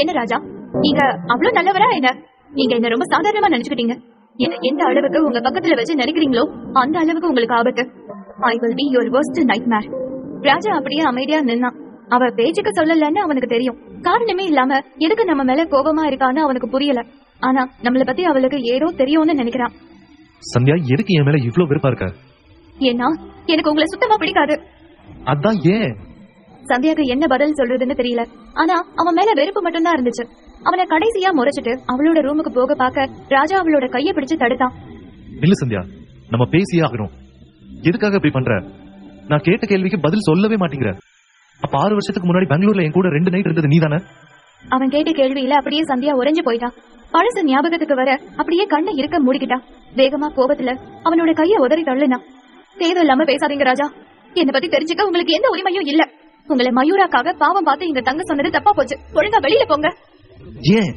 என்ன ராஜா, நீங்க அவ்வளவு நல்லவரா? என்ன நீங்க என்ன ரொம்ப சாதாரணமா நினைச்சுக்கிட்டீங்க? என்ன எந்த அளவுக்கு உங்க பக்கத்துல வச்சு நினைக்கிறீங்களோ அந்த அளவுக்கு உங்களுக்கு ஆபத்து. I will be your worst nightmare. ராஜா அப்படியே அமைதியா நின்னான். அவ பேச்சுக்கு சொல்லலன்னு அவனுக்கு தெரியும். காரணமே இல்லாம எதுக்கு நம்ம மேல கோபமா இருக்கான்னு அவனுக்கு புரியல. ஆனா நம்மள பத்தி அவளுக்கு ஏதோ தெரியும்னு நினைக்கிறான். சந்தியா, எதுக்கு என் மேல இவ்ளோ வெறுப்பா இருக்க? ஏன்னா எனக்கு உங்களை சுத்தமா பிடிக்காது. அதான் ஏன்? சந்தியாக்கு என்ன பதில் சொல்றதுன்னு தெரியல. ஆனா அவன் மேல வெறுப்பு மட்டும்தான் இருந்துச்சு. அவனை கடைசியா முறைச்சிட்டு அவளோட ரூமுக்கு போக பார்க்க ராஜா அவளோட கைய பிடிச்சு தடுத்தான். இல்ல சந்தியா, நம்ம பேசியே ஆகணும். எதுக்காக இப்படி பண்ற? நான் கேட்ட கேள்விக்கு பதில் சொல்லவே மாட்டேங்கிற. அப்ப 6 வருஷத்துக்கு முன்னாடி பெங்களூர்ல என் கூட 2 நைட் இருந்தது நீதானே? அவன் கேட்ட கேள்வியில அப்படியே சந்தியா உறைஞ்சு போயிட்டான். பழசு ஞாபகத்துக்கு வர அப்படியே கண்ணை இருக்க மூடிக்கிட்டான். வேகமா கோபத்துல அவனோட கைய உதறி தள்ளுனான். தேவையில்லாம பேசாதீங்க ராஜா. என்னை பத்தி தெரிஞ்சுக்க உங்களுக்கு எந்த உரிமையும் இல்ல. உங்களை மயூராக்காக பாவம் பார்த்து இங்க தங்க சொன்னது தப்பா போச்சு. ஒழுங்கா வெளியில போங்க. ஏன்?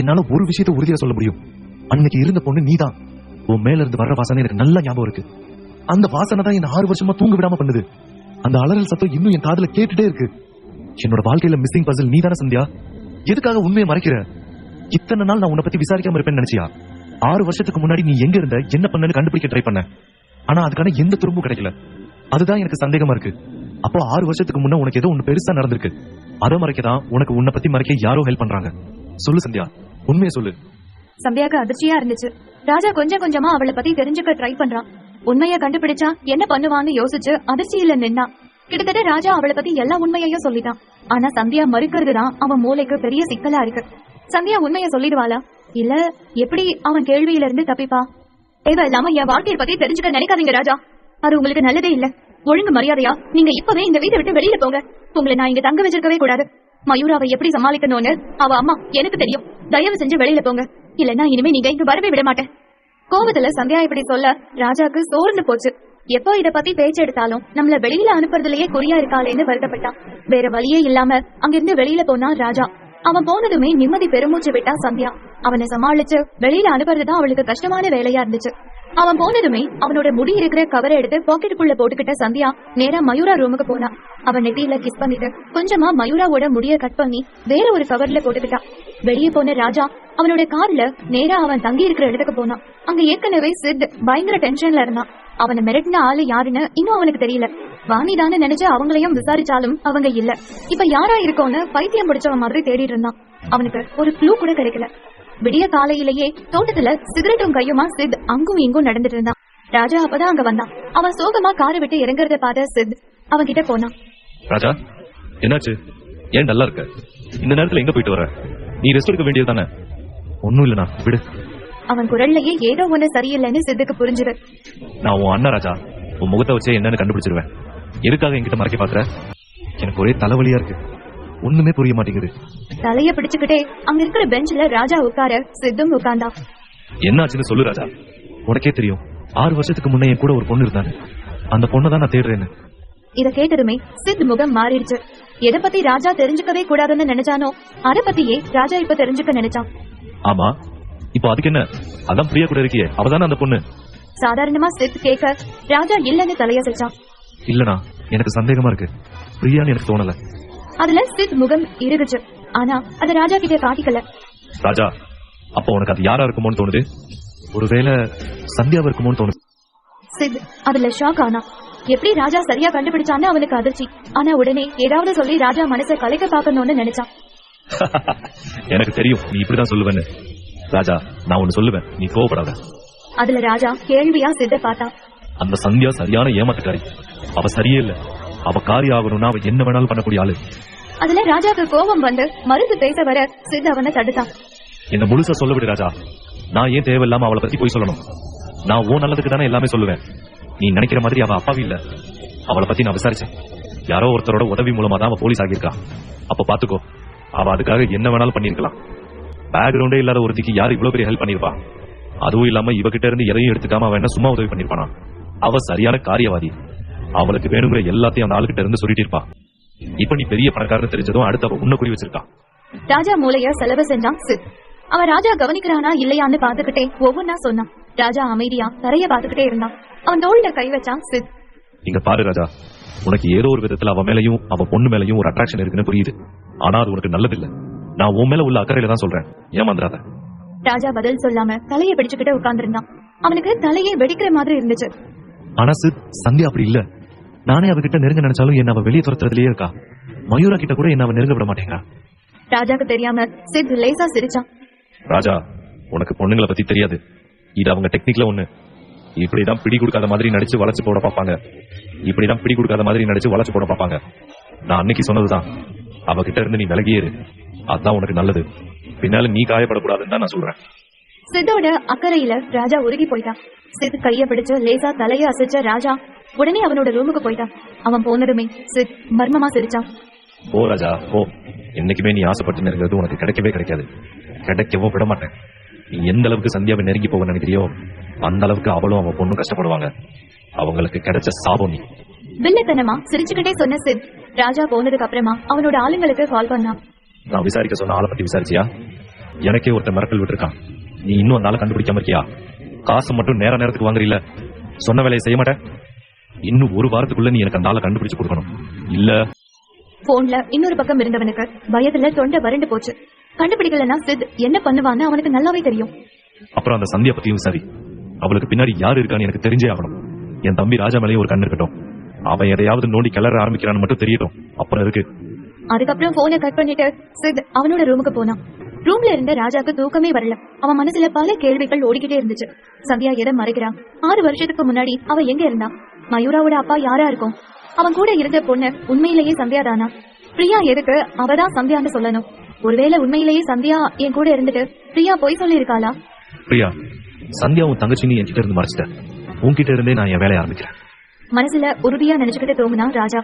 என்னால ஒரு விஷயத்தை உறுதியா சொல்ல முடியும். அன்னைக்கு இருந்த பொண்ணு நீதான். உன் மேல இருந்து வர்ற வாசனை எனக்கு நல்லா ஞாபகம் இருக்கு. அந்த வாசனை தான் என்ன 6 வருஷமா தூங்க விடாம பண்ணுது. அந்த அலறல் சத்தம் இன்னும் என் காதுல கேட்டுட்டே இருக்கு. என்னோட வாழ்க்கையில மிஸ்ஸிங் பசில் நீதானே சந்தியா? எதுக்காக உண்மையை மறைக்கிற? இத்தனை நாள் நான் உன்னை பத்தி விசாரிக்காம இருப்பேன்னு நினைச்சியா? 6 வருஷத்துக்கு முன்னாடி நீ எங்க இருந்த, என்ன பண்ணன்னு கண்டுபிடிக்க ட்ரை பண்ண. ஆனா அதுக்கான எந்த துரும்பும் கிடைக்கல. அதுதான் எனக்கு சந்தேகமா இருக்கு. அப்போ 6 வருஷத்துக்கு முன்ன உனக்கு ஏதோ ஒண்ணு பெருசா நடந்திருக்கு. அதை மறைக்கதான் உனக்கு உன்னை பத்தி மறைக்க யாரோ ஹெல்ப் பண்றாங்க. சொல்லு சந்தியா, உண்மையை சொல்லு. சந்தியாக்கு அதிர்ச்சியா இருந்துச்சு. ராஜா கொஞ்சம் கொஞ்சமா அவளை பத்தி தெரிஞ்சுக்க ட்ரை பண்றான். உண்மைய கண்டுபிடிச்சா என்ன பண்ணுவான்னு யோசிச்சு அதிர்ச்சியில நின்னா. கிட்டத்தட்ட ராஜா அவளை பத்தி எல்லா உண்மையையும் சொல்லிட்டான். ஆனா சந்தியா மறுக்கிறதுதான் அவன் மூளைக்கு பெரிய சிக்கலா இருக்கு. சந்தியா உண்மைய சொல்லிடுவாளா, இல்ல எப்படி அவன் கேள்வியில இருந்து தப்பிப்பா? தேவையில்லாம என் வாழ்க்கையை பத்தி தெரிஞ்சுக்க நினைக்காதீங்க ராஜா. அது உங்களுக்கு நல்லதே இல்ல. ஒழுங்கு மரியாதையா நீங்க இப்பவே இந்த வீட்டை விட்டு வெளியில போங்க. உங்களை நான் இங்க தங்க வச்சிருக்கவே கூடாது. மயூராவை எப்படி சமாளிக்கணும்னு அவ அம்மா எனக்கு தெரியும். தயவு செஞ்சு வெளியில போங்க, இல்லன்னா இனிமே நீங்க இங்க வரவே விட மாட்டேன். கோபத்துல சந்தியா இப்படி சொல்ல ராஜாக்கு சோர்ந்து போச்சு. எப்போ இத பத்தி பேச்சு எடுத்தாலும் நம்மள வெளியில அனுப்புறதுலயே குறியா இருக்காளேன்னு வருத்தப்பட்டான். வேற வழியே இல்லாம அங்கிருந்து வெளியில போனா ராஜா. அவன் போனதுமே நிம்மதி பெருமூச்சு விட்டா சந்தியா. அவனை சமாளிச்சு வெளியில அனுப்புறதுதான் அவளுக்கு கஷ்டமான வேலையா இருந்துச்சு. அவன் போனதுமே அவனோட முடி இருக்கிற கவரை எடுத்து பாக்கெட்டுக்குள்ள போட்டுக்கிட்ட சந்தியா நேரா மயூரா ரூமுக்கு போனா. அவன் நெத்தியில கிஸ் பண்ணிட்டு கொஞ்சமா மயூராவோட முடிய கட் பண்ணி வேற ஒரு கவர்ல போட்டுக்கிட்டான். வெளியே போன ராஜா அவனோட கார்ல நேரா அவன் தங்கி இருக்கிற இடத்துக்கு போனான். அங்க ஏற்கனவே சித் பயங்கர டென்ஷன்ல இருந்தான். அவனை மிரட்டின ஆளு யாருன்னு இன்னும் அவனுக்கு தெரியல. வாணிதான்னு நினைச்சு அவங்களையும் விசாரிச்சாலும் அவங்க இல்ல. இப்ப யாரா இருக்கோன்னு பைத்தியம் முடிச்சவன் மாதிரி தேடிட்டு இருந்தான். அவனுக்கு ஒரு க்ளூ கூட கிடைக்கல. விடிய காலையிலேயே தோட்டத்துல சிகரெட்டும் கையுமா சித் அங்கும் இங்கும் நடந்துட்டு இருந்தான். ராஜா அப்பதான் அங்க வந்தான். அவன் சோகமா காரை விட்டு இறங்குறத பார்த்த சித் அவன் கிட்ட போனான். ராஜா, என்னாச்சு? ஏன் நல்லா இருக்க? இந்த நேரத்துல எங்க போயிட்டு வர? நீ ரெஸ்ட் எடுக்க வேண்டியது தானே? ஒன்னும் இல்லனா விடு. அவன் குரல்லையே ஏதோ ஒண்ணு சரியில்லைன்னு சித்துக்கு புரிஞ்சுது. நான் உன் அண்ணன் ராஜா. உன் முகத்தை வச்சே என்னன்னு கண்டுபிடிச்சிருவேன். எதுக்காக என்கிட்ட மறைக்க பாக்குற? எனக்கு ஒரே தலைவலியா இருக்கு. ஒண்ணுமே புரிய மாட்டேங்குது. தலைய பிடிச்சுக்கிட்டே அங்க இருக்கிற பெஞ்ச்ல ராஜா உட்கார சித்தும் உட்கார்ந்தான். என்னாச்சுன்னு சொல்லு ராஜா. உனக்கே தெரியும், 6 வருஷத்துக்கு முன்னே என் கூட ஒரு பொண்ணு இருந்தாங்க. அந்த பொண்ணை தான் நான் தேடுறேன்னு. இத கேட்டதுமே சித் முகம் மாறிடுச்சு. எதை பத்தி ராஜா தெரிஞ்சுக்கவே கூடாதுன்னு நினைச்சானோ அத பத்தியே ராஜா இப்ப தெரிஞ்சுக்க நினைச்சான். ஆமா, இப்ப அதுக்கு என்ன? அதான் பிரியா கூட இருக்கியே, அவதானே அந்த பொண்ணு? சாதாரணமா சித் கேட்க ராஜா இல்லன்னு தலையசைச்சான். இல்லனா எனக்கு சந்தேகமா இருக்கு. பிரியான்னு எனக்கு தோணல. அதுல சித் முகம் இருகுச்சு. ஆனா அது ராஜா கிட்ட காட்டிக்கல. ராஜா, அப்ப உனக்கு அது யாரா இருக்குமோன்னு தோணுது? ஒருவேளை சந்தியாவா இருக்குமோன்னு தோணுது. சித் அதுல ஷாக் ஆனா. எப்படி ராஜா சரியா கண்டுபிடிச்சான்னு அவனுக்கு அதிர்ச்சி. ஆனா உடனே ஏதாவது சொல்லி ராஜா மனசை கலைக்க பாக்கணும்னு நினைச்சான். எனக்கு தெரியும் நீ இப்படிதான் சொல்லுவேன்னு. ராஜா, நான் ஒண்ணு சொல்லுவேன், நீ கோவப்படாத. அதுல ராஜா கேள்வியா சித்த பார்த்தான். அந்த சந்தியா சரியான ஏமாத்துக்காரி. அவ சரியே இல்ல. அவ காரி ஆகணும்னா அவ என்ன வேணாலும் பண்ணக்கூடிய ஆளு. அதுல ராஜாக்கு கோபம் வந்து மறுத்து பேச வர சித் அவனை தடுத்தான். என்ன முழுசா சொல்ல விடு ராஜா. நான் ஏன் தேவையில்லாம அவளை பத்தி போய் சொல்லணும்? நான் ஓ நல்லதுக்கு தானே எல்லாமே சொல்லுவேன். நீ நினைக்கிற மாதிரி அவ அப்பாவி இல்ல. அவளை பத்தி நான் விசாரிச்சேன். யாரோ ஒருத்தரோட உதவி மூலமா தான் அவ போலீஸ் ஆகியிருக்கா. அப்ப பாத்துக்கோ, அவ அதுக்காக என்ன வேணாலும் பண்ணிருக்கலாம். பேக்ரவுண்டே இல்லாத ஒருத்திக்கு யாரு இவ்வளவு பெரிய ஹெல்ப் பண்ணிருப்பா? அதுவும் இல்லாம இவகிட்ட இருந்து எதையும் எடுத்துக்காம அவ என்ன சும்மா உதவி பண்ணிருப்பானா? அவ சரியான காரியவாதி. அவளுக்கு வேணுங்கிற எல்லாத்தையும் அந்த ஆளுகிட்ட இருந்து சொல்லிட்டு இருப்பா. இப்ப நீ பெரிய பணக்காரன்னு தெரிஞ்சதும் அடுத்த அவ உன்ன குறி வச்சிருக்கா. ராஜா மூளைய செலவு செஞ்சான் சித். அவன் ராஜா கவனிக்கிறானா இல்லையான்னு பாத்துக்கிட்டே ஒவ்வொன்னா சொன்னான். ராஜா அமைதியா தரைய பாத்துக்கிட்டே இருந்தான். அவன் தோள்ல கை வச்சான் சித். இங்க பாரு ராஜா, உனக்கு ஏதோ ஒரு விதத்துல அவ மேலையும் அவ பொண்ணு மேலையும் ஒரு அட்ராக்ஷன் இருக்குன்னு புரியுது. ஆனா அது உனக்கு நல்லதில்ல. நான் உன் மேல உள்ள அக்கறையில தான் சொல்றேன், ஏமாந்துராத. ராஜா பதில் சொல்லாம தலையை பிடிச்சுக்கிட்டு உட்கார்ந்திருந்தான். அவனுக்கு தலையே வெடிக்கிற மாதிரி இருந்துச்சு. ஆனா சித், சந்தியா அப்படி இல்ல. நானே அவகிட்ட நெருங்க நினைச்சாலும் என்ன அவ வெளியே துரத்துறதுலயே இருக்கா. மயூரா கிட்ட கூட என்ன அவ நெருங்க விட மாட்டேங்கிறா. ராஜாக்கு தெரியாம சித் லேசா சிரிச்சான். ராஜா, உனக்கு பொண்ணுங்களை பத்தி தெரியாது. இது அவங்க டெக்னிக்ல ஒண்ணு. இப்படிதான் பிடி கொடுக்காத மாதிரி நடிச்சு வளைச்சு போட பார்ப்பாங்க. இப்படிதான் பிடி கொடுக்காத மாதிரி நடிச்சு வளைச்சு போட பார்ப்பாங்க. நான் அன்னைக்கு சொன்னதுதான், அவகிட்ட இருந்து நீ விலகியேரு. அதுதான் உனக்கு நல்லது. பின்னால நீ காயப்படக்கூடாதுன்னு தான் நான் சொல்றேன். சித்தோட அக்கறையில ராஜா உருகி போயிட்டான். சித் கைய பிடிச்சு லேசா தலைய அசைச்ச ராஜா உடனே அவனோட ரூமுக்கு போயிட்டான். அவன் போனதுமே சித் மர்மமா சிரிச்சான். ஓ ராஜா, ஓ. என்னைக்குமே நீ ஆசைப்பட்டு நெருங்கிறது உனக்கு கிடைக்கவே கிடைக்காது. கிடைக்கவோ விட மாட்டேன். நீ எந்த அளவுக்கு சந்தியாவை நெருங்கி போக நினைக்கிறியோ அந்த அளவுக்கு அவளும் அவன் பொண்ணும் கஷ்டப்படுவாங்க. அவங்களுக்கு கிடைச்ச சாபம் நீ. வில்லத்தனமா சிரிச்சுக்கிட்டே சொன்ன சித் ராஜா போனதுக்கு அப்புறமா அவனோட ஆளுங்களுக்கு கால் பண்ணான். நான் விசாரிக்க சொன்ன ஆளை பத்தி விசாரிச்சியா? எனக்கே ஒருத்தன் மிரட்டல் விட்டுருக்கான். நீ இன்னும் அந்த ஆளை கண்டுபிடிக்காம இருக்கியா? காசு மட்டும் நேரத்துக்கு வாங்குறீல்ல, சொன்ன வேலையை செய்ய மாட்டேன். இன்னும் ஒரு வாரத்துக்குள்ள நீ எனக்கு அந்த ஆளை கண்டுபிடிச்சு கொடுக்கணும். இல்ல போன்ல இன்னொரு பக்கம் இருந்தவனுக்கு பயத்துல தொண்டை வறண்டு போச்சு. கண்டுபிடிக்கலன்னா சித் என்ன பண்ணுவான்னு அவனுக்கு நல்லாவே தெரியும். அப்புறம் அந்த சந்தியா பத்தியும் சரி, அவளுக்கு பின்னாடி யாரு இருக்கான்னு எனக்கு தெரிஞ்சே ஆகணும். என் தம்பி ராஜா மேலேயும் ஒரு கண்ணு இருக்கட்டும். அவன் எதையாவது நோண்டி கிளற ஆரம்பிக்கிறான்னு மட்டும் தெரியட்டும். அப்புறம் இருக்கு. அதுக்கப்புறம் போனை கட் பண்ணிட்டு சித் அவனோட ரூமுக்கு போனான். ரூம்ல இருந்த ராஜாக்கு தூக்கமே வரல. அவன் மனசுல பல கேள்விகள் ஓடிக்கிட்டே இருந்துச்சு. சந்தியா எதை மறைக்கிறான்? 6 வருஷத்துக்கு முன்னாடி அவ எங்க இருந்தா? மயூராவோட அப்பா யாரா இருக்கும்? அவன் கூட இருந்த பொண்ணு உண்மையிலேயே சந்தியா தானா? பிரியா எதுக்கு அவதான் சந்தியான்னு சொல்லணும்? ஒருவேளை உண்மையிலேயே சந்தியா என் கூட இருந்துட்டு பிரியா பொய் சொல்லி இருக்காளா? பிரியா, சந்தியா உன் தங்கச்சி நீ என்கிட்ட இருந்து மறைச்சிட்ட. உன்கிட்ட இருந்தே நான் என் வேலையை ஆரம்பிக்கிறேன். மனசுல உறுதியா நினைச்சுக்கிட்டு தூங்குனா ராஜா.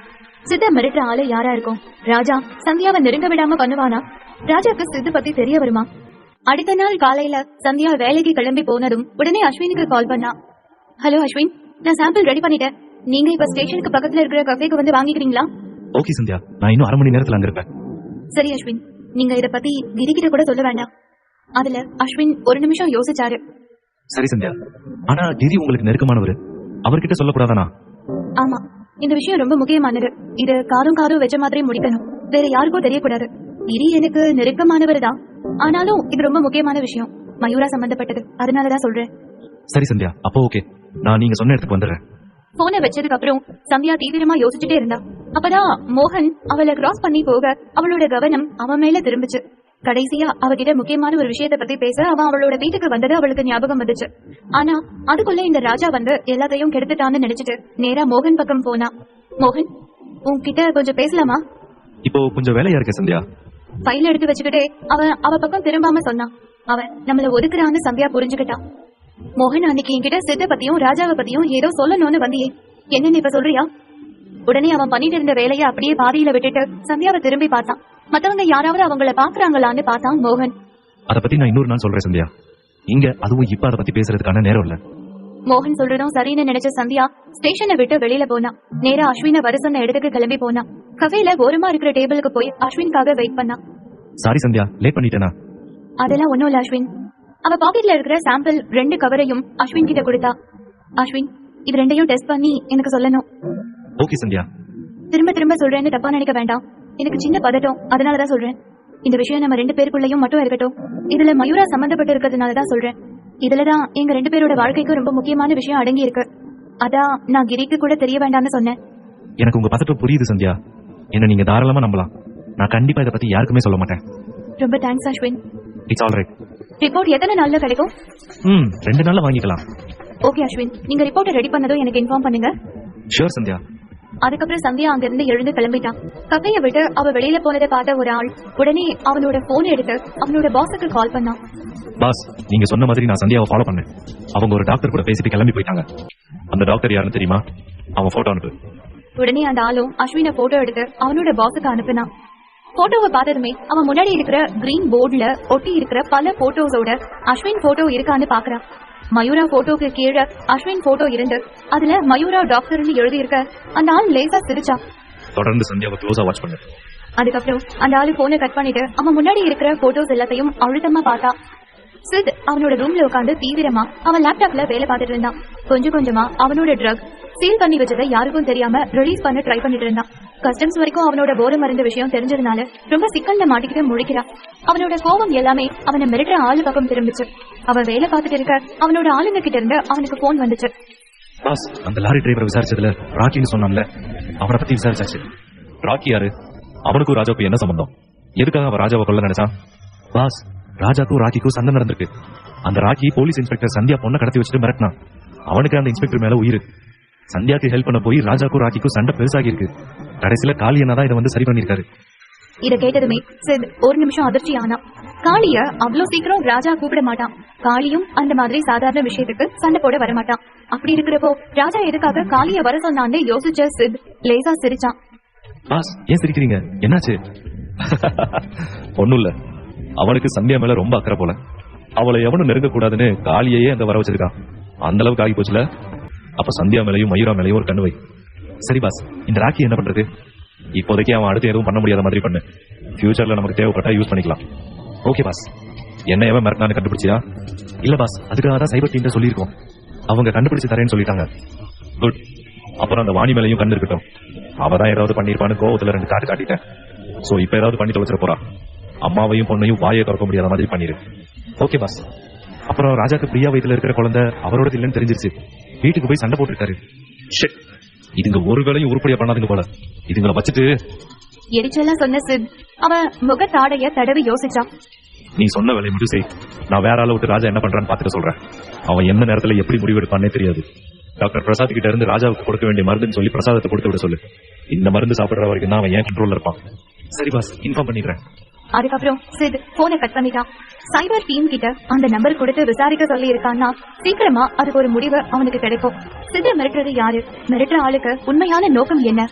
சித்த மிரட்டுற ஆளு யாரா இருக்கும்? ராஜா சந்தியாவை நெருங்க விடாம பண்ணுவானா? ராஜாக்கு சித்து பத்தி தெரிய வருமா? அடுத்த நாள் காலையில சந்தியா வேலைக்கு கிளம்பி போனதும் உடனே அஸ்வினுக்கு கால் பண்ணா. ஹலோ அஸ்வின், நான் சாம்பிள் ரெடி பண்ணிட்டேன். நீங்க இப்ப ஸ்டேஷனுக்கு பக்கத்துல இருக்கிற கஃபேக்கு வந்து வாங்கிக்கிறீங்களா? ஓகே சந்தியா, நான் இன்னும் 1/2 மணி நேரத்துல அங்க இருப்பேன். சரி அஸ்வின், நீங்க இத பத்தி கிரிகிட்ட கூட சொல்ல வேண்டாம். அதுல அஸ்வின் ஒரு நிமிஷம் யோசிச்சாரு. சரி சந்தியா, ஆனா கிரி உங்களுக்கு நெருக்கமானவர். அவர்கிட்ட சொல்லக்கூடாதானா? ஆமா, இந்த விஷயம் ரொம்ப முக்கியமானது. இது காரும் வச்ச மாதிரி முடிக்கணும். வேற யாருக்கும் தெரியக்கூடாது. கிரி எனக்கு நெருக்கமானவர் தான், ஆனாலும் இது ரொம்ப முக்கியமான விஷயம். மயூரா சம்பந்தப்பட்டது, அதனாலதான் சொல்றேன். சரி சந்தியா, அப்போ ஓகே. நான் நீங்க சொன்ன இடத்துக்கு வந்துடுறேன். போனை வச்சதுக்கு அப்புறம் சந்தியா தீவிரமா யோசிச்சுட்டே இருந்தா. அப்பதான் மோகன் அவளை கிராஸ் பண்ணி போக அவளோட கவனம் அவன் மேல திரும்பிச்சு. கடைசியா அவகிட்ட முக்கியமான ஒரு விஷயத்த பத்தி பேச அவன் அவளோட வீட்டுக்கு வந்தது அவளுக்கு ஞாபகம் வந்துச்சு. ஆனா அதுக்குள்ள இந்த ராஜா வந்து எல்லாத்தையும் கெடுத்துட்டான்னு நினைச்சிட்டு நேரா மோகன் பக்கம் போனா. மோகன், உன்கிட்ட கொஞ்சம் பேசலாமா? இப்போ கொஞ்சம் வேலையா இருக்க சந்தியா. ஃபைல் எடுத்து வச்சுக்கிட்டே அவன் அவ பக்கம் திரும்பாம சொன்னான். அவன் நம்மள ஒதுக்குறான்னு சந்தியா புரிஞ்சுக்கிட்டான். மோகன், அன்னைக்கு என்கிட்ட சித்த பத்தியும் ராஜாவை பத்தியும் ஏதோ சொல்லணும்னு வந்தியே, என்னன்னு இப்ப சொல்றியா? உடனே அவன் பண்ணிட்டு இருந்த வேலையை அப்படியே பாதியில விட்டுட்டு சந்தியாவை திரும்பி பார்த்தான். மத்தவங்க யாராவது அவங்கள பாக்குறாங்களான்னு பார்த்தான் மோகன். அத பத்தி நான் இன்னொரு நாள் சொல்றேன் சந்தியா. இங்க அதுவும் இப்ப அத பத்தி பேசுறதுக்கான நேரம் இல்ல. மோகன் சொல்றதும் சரின்னு நினைச்ச சந்தியா ஸ்டேஷனை விட்டு வெளியில போனா. நேரா அஸ்வினை வர சொன்ன இடத்துக்கு கிளம்பி போனா. கஃபேல ஓரமா இருக்கிற டேபிளுக்கு போய் அஸ்வின்காக வெயிட் பண்ணா. சாரி சந்தியா, லேட் பண்ணிட்டேனா? அதெல்லாம் ஒண்ணும் இல்ல அஸ்வின். அவ பாக்கெட்ல இருக்கிற சாம்பிள் 2 கவரையும் அஸ்வின் கிட்ட கொடுத்தா. அஸ்வின், இது 2யும் டெஸ்ட் பண்ணி எனக்கு சொல்லணும். ஓகே சந்தியா. திரும்ப சொல்றேன்னு தப்பா நினைக்க வேண்டாம். எனக்கு சின்ன பதட்டம், அதனாலதான் சொல்றேன். இந்த விஷயம் நம்ம 2 பேருக்குள்ளயும் மட்டும் இருக்கட்டும். இதுல மயூரா சம்பந்தப்பட்டு இருக்கிறதுனாலதான் சொல்றேன். இதுலதான் எங்க 2 பேரோட வாழ்க்கைக்கு ரொம்ப முக்கியமான விஷயம் அடங்கி இருக்கு. அதான் நான் கிரிக்கு கூட தெரிய வேண்டாம்னு சொன்னேன். எனக்கு உங்க பதட்டம் புரியுது சந்தியா. என்ன நீங்க தாராளமா நம்பலாம். நான் கண்டிப்பா இதை பத்தி யாருக்குமே சொல்ல மாட்டேன். ரொம்ப thanks Ashwin. It's all right. Report எத்தனை நாள்ல கிடைக்கும்? 2 நாள்ல வாங்கிக்கலாம். ஓகே அஸ்வின், நீங்க ரிப்போர்ட் ரெடி பண்ணதும் எனக்கு இன்ஃபார்ம் பண்ணுங்க. ஷூர் சந்தியா. அதுக்கப்புறம் சந்தியா அங்கிருந்து எழுந்து கிளம்பிட்டான். கஃபையை விட்டு அவ வெளியில போனதை பார்த்த ஒரு ஆள் உடனே அவனோட போன் எடுத்து அவனோட பாஸுக்கு கால் பண்ணான். பாஸ், நீங்க சொன்ன மாதிரி நான் சந்தியாவை ஃபாலோ பண்ணேன். அவங்க ஒரு டாக்டர் கூட பேசிட்டு கிளம்பி போயிட்டாங்க. அந்த டாக்டர் யாருன்னு தெரியுமா? அவன் போட்டோ அனுப்பு. உடனே அந்த ஆளும் அஸ்வினை போட்டோ எடுத்து அவனோட பாஸுக்கு அனுப்புனான். போட்டோவை பார்த்ததுமே அவன் முன்னாடி இருக்கிற கிரீன் போர்டுல ஒட்டி இருக்கிற பல போட்டோஸோட அஸ்வின் போட்டோ இருக்கான்னு பாக்குறான். மயூரா போட்டோக்கு கீழே அஸ்வின் போட்டோ இருந்து அதுல மயூரா டாக்டர்னு எழுதி இருக்க அந்த ஆள் லேசா சிரிச்சா. தொடர்ந்து சந்தியாவை க்ளோஸா வாட்ச் பண்ணு. அதுக்கப்புறம் அந்த ஆளு போனை கட் பண்ணிட்டு அவன் முன்னாடி இருக்கிற போட்டோஸ் எல்லாத்தையும் அழுத்தமா பார்த்தா. சித் அவனோட ரூம்ல உட்காந்து தீவிரமா அவன் லேப்டாப்ல வேலை பார்த்துட்டு இருந்தான். கொஞ்சமா அவனோட ட்ரக் சீல் பண்ணி வச்சதை யாருக்கும் தெரியாம ரிலீஸ் பண்ண ட்ரை பண்ணிட்டு இருந்தான். கஸ்டம்ஸ் வரைக்கும் அவனோட போதை மருந்து விஷயம் தெரிஞ்சதுனால ரொம்ப சிக்கல்ல மாட்டிக்கிட்டு முழிக்கிறான். அவனோட கோபம் எல்லாமே அவனை மிரட்டுற ஆளு பக்கம் திரும்பிச்சு. அவன் வேலை பார்த்துட்டு இருக்க அவனோட ஆளுங்க கிட்ட இருந்து அவனுக்கு போன் வந்துச்சு. பாஸ், அந்த லாரி டிரைவர் விசாரிச்சதுல ராக்கின்னு சொன்னான்ல, அவனை பத்தி விசாரிச்சாச்சு. ராக்கி யாரு? அவனுக்கும் ராஜாவுக்கும் என்ன சம்பந்தம்? எதுக்காக அவன் ராஜாவை கொல்ல நினைச்சான்? பாஸ், ராஜாக்கும் ராக்கிக்கும் சண்டை நடந்திருக்கு. அந்த ராக்கி போலீஸ் இன்ஸ்பெக்டர் சந்தியா பொண்ணை கடத்தி வச்சுட்டு மிரட்டினான். அவனுக்கு அந்த இன்ஸ்பெக்டர் மேல உயிர். சந்தியாக்கு ஹெல்ப் பண்ண போய் ராஜாக்கும் ராக்கிக்கும் சண்டை பெருசாகி இருக்கு. கடைசியில காளியனா தான் இதை வந்து சரி பண்ணிருக்காரு. இத கேட்டதுமே சித் ஒரு நிமிஷம் அதிர்ச்சி ஆனா. காளிய அவ்வளவு சீக்கிரம் ராஜா கூப்பிட மாட்டான். காளியும் அந்த மாதிரி சாதாரண விஷயத்துக்கு சண்டை போட வரமாட்டான். அப்படி இருக்கிறப்போ ராஜா எதுக்காக காளிய வர சொன்னான்னு யோசிச்ச சித் லேசா சிரிச்சான். பாஸ், ஏன் சிரிக்கிறீங்க? என்னாச்சு? ஒண்ணும் இல்ல, அவனுக்கு சந்தியா மேல ரொம்ப அக்கறை போல. அவளை எவனும் நெருங்க கூடாதுன்னு காளியையே அங்க வர வச்சிருக்கான். அந்த அளவுக்கு ஆகி போச்சுல. அப்ப சந்தியா மேலையும் மயூரா மேலையும் ஒரு கண்ணு வை. சரி பாஸ், இந்த ராக்கி என்ன பண்றது? இப்போதைக்கு அவன் அடுத்து எதுவும் பண்ண முடியாத மாதிரி பண்ணு. ஃபியூச்சர்ல நமக்கு தேவைப்பட்டா யூஸ் பண்ணிக்கலாம். Okay boss. என்ன எவன் மிரட்டினான்னு கண்டுபிடிச்சியா? இல்ல பாஸ், அதுக்காக தான் சைபர் டீம் சொல்லியிருக்கோம். அவங்க கண்டுபிடிச்சு தரேன்னு சொல்லிட்டாங்க. குட். அப்புறம் அந்த வாணி மேலையும் கண்ணு இருக்கட்டும். அவதான் ஏதாவது பண்ணிருப்பான்னு கோவத்துல 2 காட்டு காட்டிட்டேன். சோ இப்ப ஏதாவது பண்ணி தொலைச்சிட போறா. அம்மாவையும் பொண்ணையும் வாயை திறக்க முடியாத மாதிரி பண்ணிரு. Okay boss. அப்புறம் ராஜாக்கு பிரியா வயித்துல இருக்கிற குழந்தை அவரோட இல்லைன்னு தெரிஞ்சிருச்சு. வீட்டுக்கு போய் சண்டை போட்டுருக்காரு. இதுங்க ஒரு வேளையும் உருப்படியா பண்ணாதுங்க போல. இதுங்களை வச்சுட்டு எரிச்சலா சொன்ன சித் அவன் முகத்தாடைய தடவி யோசிச்சான். நீ சொன்ன வேலையை மட்டும் செய். நான் வேற ஆளை விட்டு ராஜா என்ன பண்றான்னு பாத்துக்க சொல்றேன். அவன் எந்த நேரத்துல எப்படி முடிவெடுப்பானே தெரியாது. டாக்டர் பிரசாத் கிட்ட இருந்து ராஜாவுக்கு கொடுக்க வேண்டிய மருந்துன்னு சொல்லி பிரசாதத்தை கொடுத்து விட சொல்லு. இந்த மருந்து சாப்பிடுற வரைக்கும் தான் அவன் ஏன் கண்ட்ரோல்ல இருப்பான். சரி பாஸ், இன்ஃபார்ம் பண்ணிடுறேன். அதுக்கப்புறம் சித் போனை கட் பண்ணிட்டான். சைபர் டீம் கிட்ட அந்த நம்பர் கொடுத்து விசாரிக்க சொல்லி இருக்கான்னா சீக்கிரமா அதுக்கு ஒரு முடிவு அவனுக்கு கிடைக்கும். சித் மிரட்டுறது யாரு? மிரட்டுற ஆளுக்கு உண்மையான நோக்கம் என்ன?